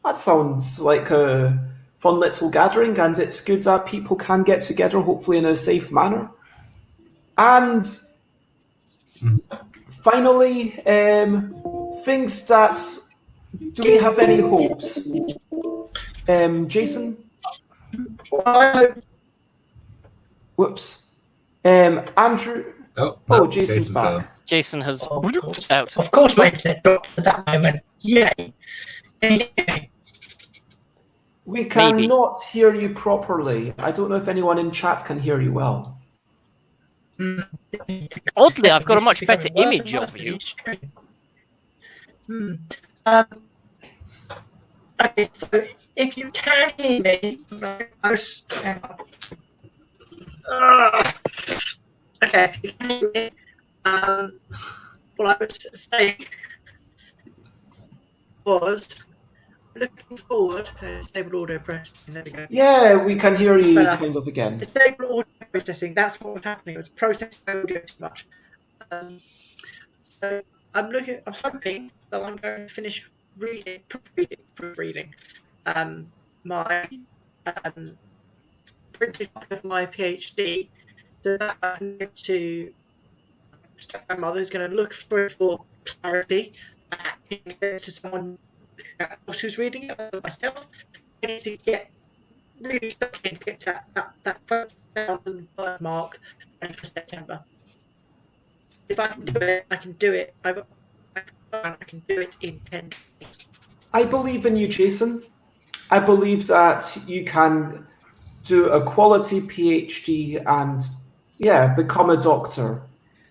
That sounds like a fun little gathering, and it's good that people can get together, hopefully in a safe manner. And finally, things that... Do we have any hopes? Jason? Whoops. Andrew? Oh, Jason's back. Jason has out. Of course, my internet dropped at that moment. Yay! We cannot hear you properly. I don't know if anyone in chat can hear you well. Oddly, I've got a much better image of you. Okay, so if you can hear me, okay, if you can hear me, what I would say was looking forward. Stable audio processing. There we go. Yeah, we can hear you kind of again. Stable audio processing. That's what was happening. It was processing audio too much. So I'm hoping that I'm going to finish proofreading my printed copy of my PhD, so that I can give to my stepgrandmother, who's going to look for it for clarity, to someone else who's reading it, myself. I need to get really stuck in to get to that 1,000 word mark for September. If I can do it, I can do it. I can do it in 10 days. I believe in you, Jason. I believe that you can do a quality PhD and, become a doctor.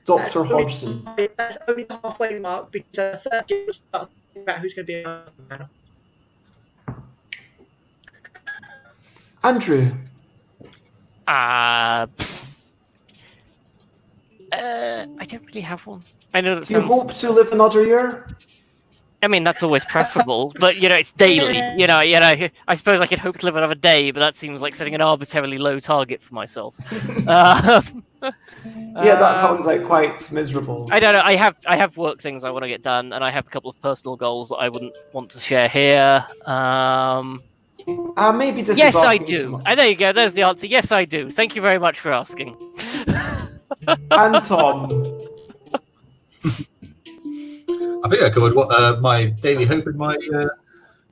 Dr. Hodgson. That's only the halfway mark because the third year will start thinking about who's going to be on the panel. Andrew. I don't really have one. I know that Do you hope to live another year? I mean, that's always preferable, but it's daily. I suppose I could hope to live another day, but that seems like setting an arbitrarily low target for myself. That sounds like quite miserable. I don't know. I have work things I want to get done, and I have a couple of personal goals that I wouldn't want to share here. Maybe this yes, is I do. There you go. There's the answer. Yes, I do. Thank you very much for asking. And Tom. I think I covered what my daily hope and my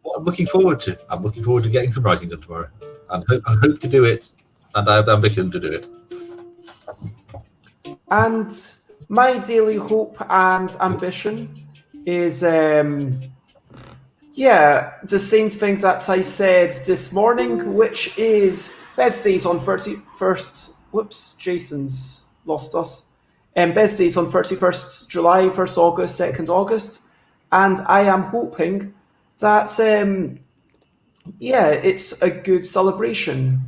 what I'm looking forward to. I'm looking forward to getting some writing done tomorrow, and I hope to do it, and I have the ambition to do it. And my daily hope and ambition is, the same thing that I said this morning, which is best days on 31st. Whoops, Jason's lost us. Best days on 31st July, 1st August, 2nd August. And I am hoping that, it's a good celebration.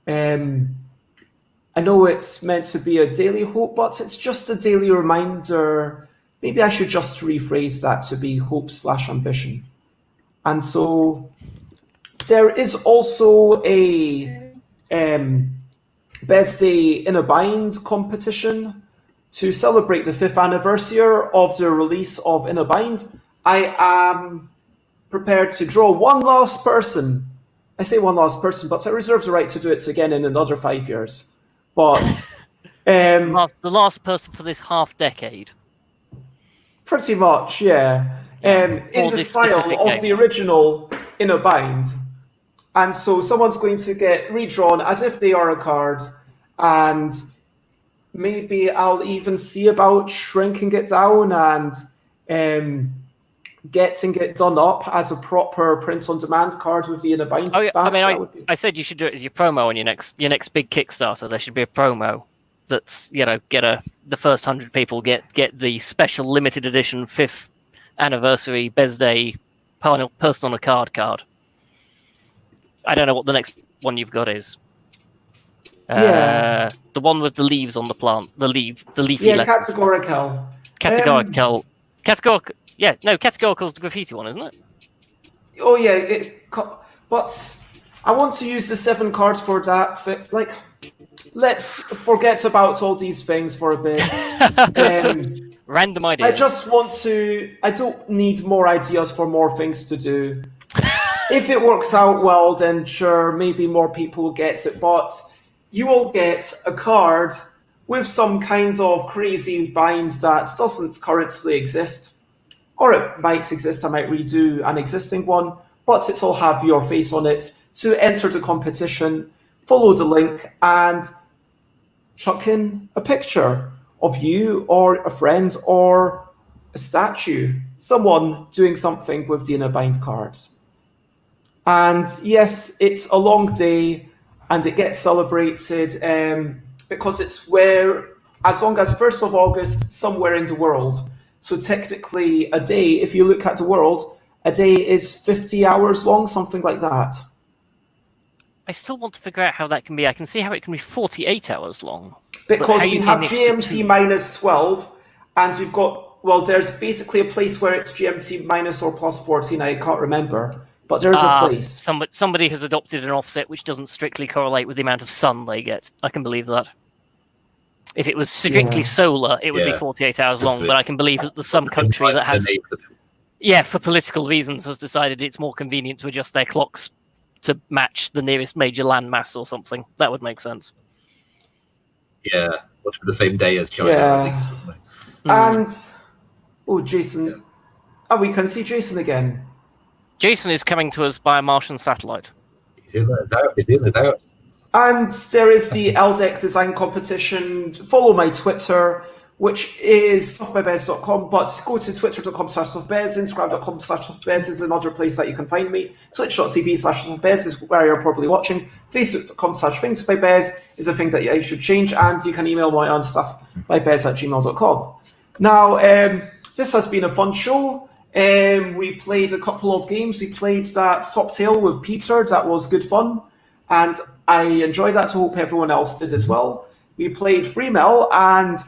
I know it's meant to be a daily hope, but it's just a daily reminder. Maybe I should just rephrase that to be hope/ambition. And so there is also a Best Day in a Bind competition to celebrate the 5th anniversary of the release of In a Bind. I am prepared to draw one last person. I say one last person, but I reserve the right to do it again in another 5 years. But the last person for this half decade. Pretty much, yeah. In the style of the original In a Bind. And so someone's going to get redrawn as if they are a card, and maybe I'll even see about shrinking it down and getting it done up as a proper print-on-demand card with the In a Bind. Oh yeah, I mean, I said you should do it as your promo on your next big Kickstarter. There should be a promo. That's the first 100 people get the special limited edition 5th anniversary Besday person on a card. I don't know what the next one you've got is. Yeah. The one with the leaves on the plant, the leafy Yeah, letters. categorical. Categorical is the graffiti one, isn't it? Oh yeah, but I want to use the 7 cards for that. Like, let's forget about all these things for a bit. Random ideas. I just want to. I don't need more ideas for more things to do. If it works out well, then sure, maybe more people will get it. But you will get a card with some kind of crazy bind that doesn't currently exist. Or it might exist, I might redo an existing one, but it'll have your face on it to enter the competition, follow the link, and chuck in a picture of you or a friend or a statue, someone doing something with the inner bind cards. And yes, it's a long day, and it gets celebrated because it's as long as 1st of August, somewhere in the world. So technically, a day, if you look at the world, a day is 50 hours long, something like that. I still want to figure out how that can be. I can see how it can be 48 hours long. Because we have GMT minus 12, and you've got, there's basically a place where it's GMT minus or plus 14, I can't remember. But there's a place. Somebody has adopted an offset which doesn't strictly correlate with the amount of sun they get. I can believe that. If it was strictly solar, it would be 48 hours long, but I can believe that there's some country that has... Yeah, for political reasons, has decided it's more convenient to adjust their clocks to match the nearest major landmass or something. That would make sense. Yeah, much for the same day as China, at least, doesn't it? And... Jason. Oh, we can see Jason again. Jason is coming to us by a Martian satellite. He's in and out. And there is the LDEC design competition. Follow my Twitter, which is stuffbybez.com, but go to twitter.com/stuffbez, instagram.com/stuffbez is another place that you can find me. Twitch.tv/stuffbez is where you're probably watching. Facebook.com/thingsbybez is a thing that you should change, and you can email me on stuffbybez@gmail.com. Now, this has been a fun show. We played a couple of games. We played that Top Tail with Peter. That was good fun. And I enjoyed that, so hope everyone else did as well. We played Free MELL, and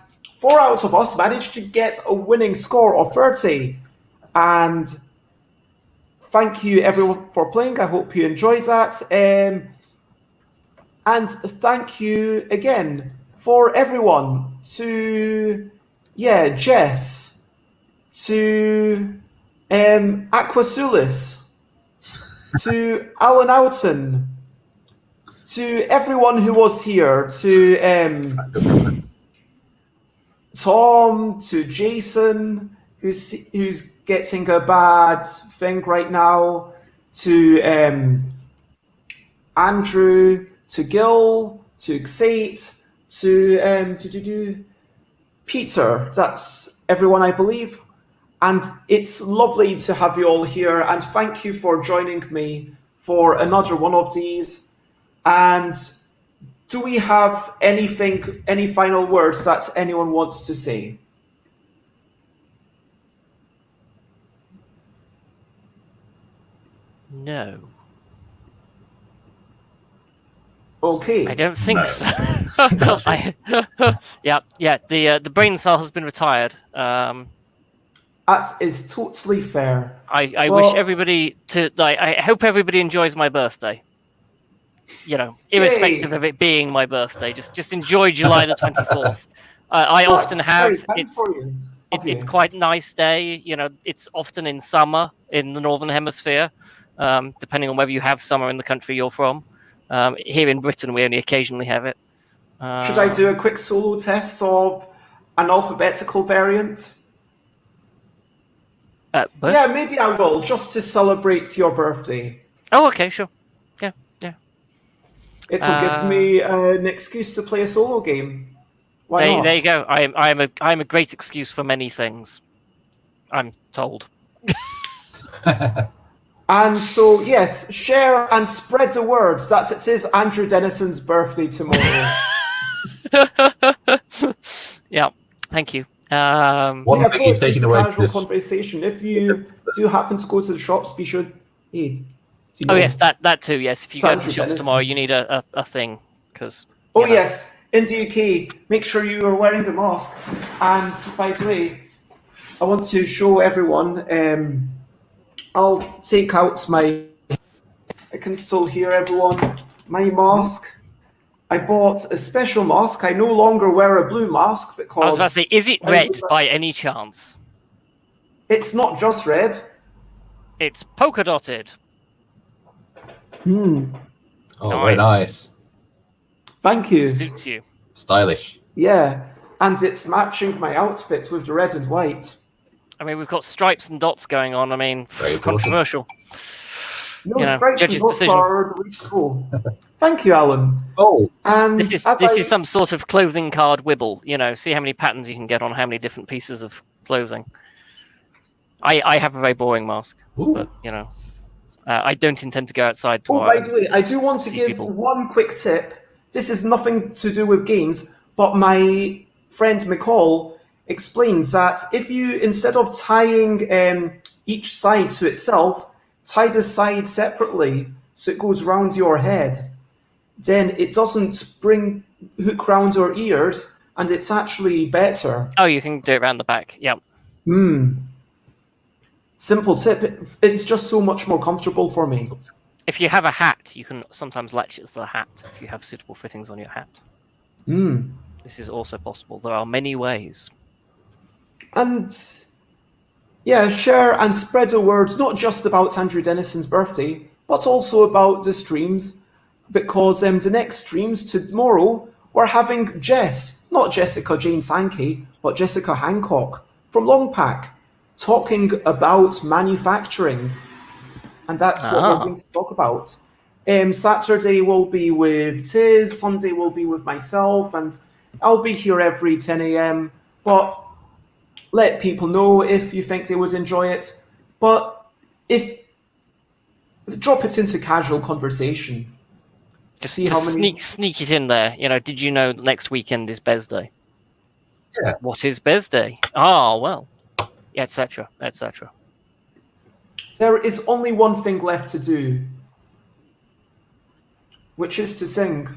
4 out of us managed to get a winning score of 30. And thank you, everyone, for playing. I hope you enjoyed that. And thank you again for everyone to, Jess, to Aquasulis, to Alan Oughton, to everyone who was here, to Tom, to Jason, who's getting a bad thing right now, to Andrew, to GIL, to XATE, to Peter. That's everyone, I believe. And it's lovely to have you all here, and thank you for joining me for another one of these. And do we have any final words that anyone wants to say? No. Okay. I don't think so. The brain cell has been retired. That is totally fair. I wish everybody to. I hope everybody enjoys my birthday. Irrespective of it being my birthday, just enjoy July the 24th. I often have. It's quite a nice day. It's often in summer in the Northern Hemisphere, depending on whether you have summer in the country you're from. Here in Britain, we only occasionally have it. Should I do a quick solo test of an alphabetical variant? Yeah, maybe I will, just to celebrate your birthday. Oh, okay, sure. Yeah. It'll give me an excuse to play a solo game. Why not? There you go. I'm a great excuse for many things, I'm told. And so, yes, share and spread the word that it is Andrew Dennison's birthday tomorrow. Thank you. One Yeah, thing of you're course, taking it's a away casual from this. conversation. If you do happen to go to the shops, be sure. Hey, do you know? Oh yes, that too. Yes, if you go to the Sandra shops Dennis. tomorrow, you need a thing because. Oh yes, in the UK, make sure you are wearing a mask. And by the way, I want to show everyone. I'll take out my. I can still hear everyone. My mask. I bought a special mask. I no longer wear a blue mask because I was about to say, is it red by any chance? it's not just red. It's polka dotted. Hmm. Oh, very nice. Thank you. Suits you. Stylish. Yeah, and it's matching my outfit with the red and white. I mean, we've got stripes and dots going on. I mean, Very controversial. No, You know, stripes judge's and dots decision. are the way to go. Thank you, Alan. Oh, And This is some sort of clothing card wibble. You know, see how many patterns you can get on how many different pieces of clothing. I have a very boring mask, but you know, I don't intend to go outside tomorrow. Oh, by the way, I do want to give people. one quick tip. This is nothing to do with games, but my friend McCall explains that if you, instead of tying each side to itself, tie the side separately so it goes round your head, then it doesn't hook round your ears, and it's actually better. Oh, you can do it around the back. Yep. Simple tip. It's just so much more comfortable for me. If you have a hat, you can sometimes latch it to the hat if you have suitable fittings on your hat. This is also possible. There are many ways. And yeah, share and spread the word, not just about Andrew Dennison's birthday, but also about the streams, because the next streams tomorrow, we're having Jess, not Jessica Jane Sankey, but Jessica Hancock from Longpack, talking about manufacturing. And that's what we're going to talk about. Saturday will be with Tiz, Sunday will be with myself, and I'll be here every 10 a.m. But let people know if you think they would enjoy it. But if drop it into casual conversation. Just See how many. Sneak it in there. You know, did you know that next weekend is Bez Day? Yeah. What is Bez Day? Oh, well, etc., etc. There is only one thing left to do, which is to sing.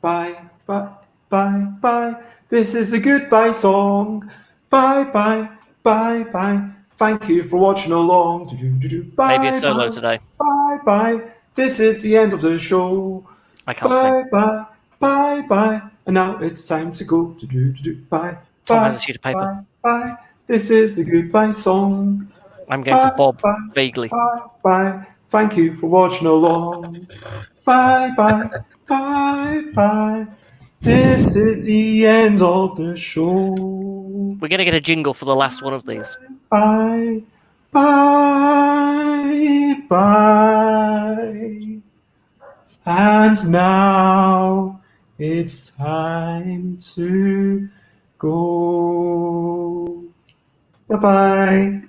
Bye, bye, bye, bye. This is the goodbye song. Bye, bye, bye, bye. Thank you for watching along. Bye, Maybe a solo bye, today. Bye, bye. This is the end of the show. I can't Bye, sing. bye, bye, bye. And now it's time to go. Bye, Tom bye, has a sheet of paper. bye, bye. This is the goodbye song. I'm going to bob vaguely. Bye, bye. Thank you for watching along. Bye, bye, bye, bye. This is the end of the show. We're going to get a jingle for the last one of these. Bye, bye, bye. And now it's time to go. Bye-bye.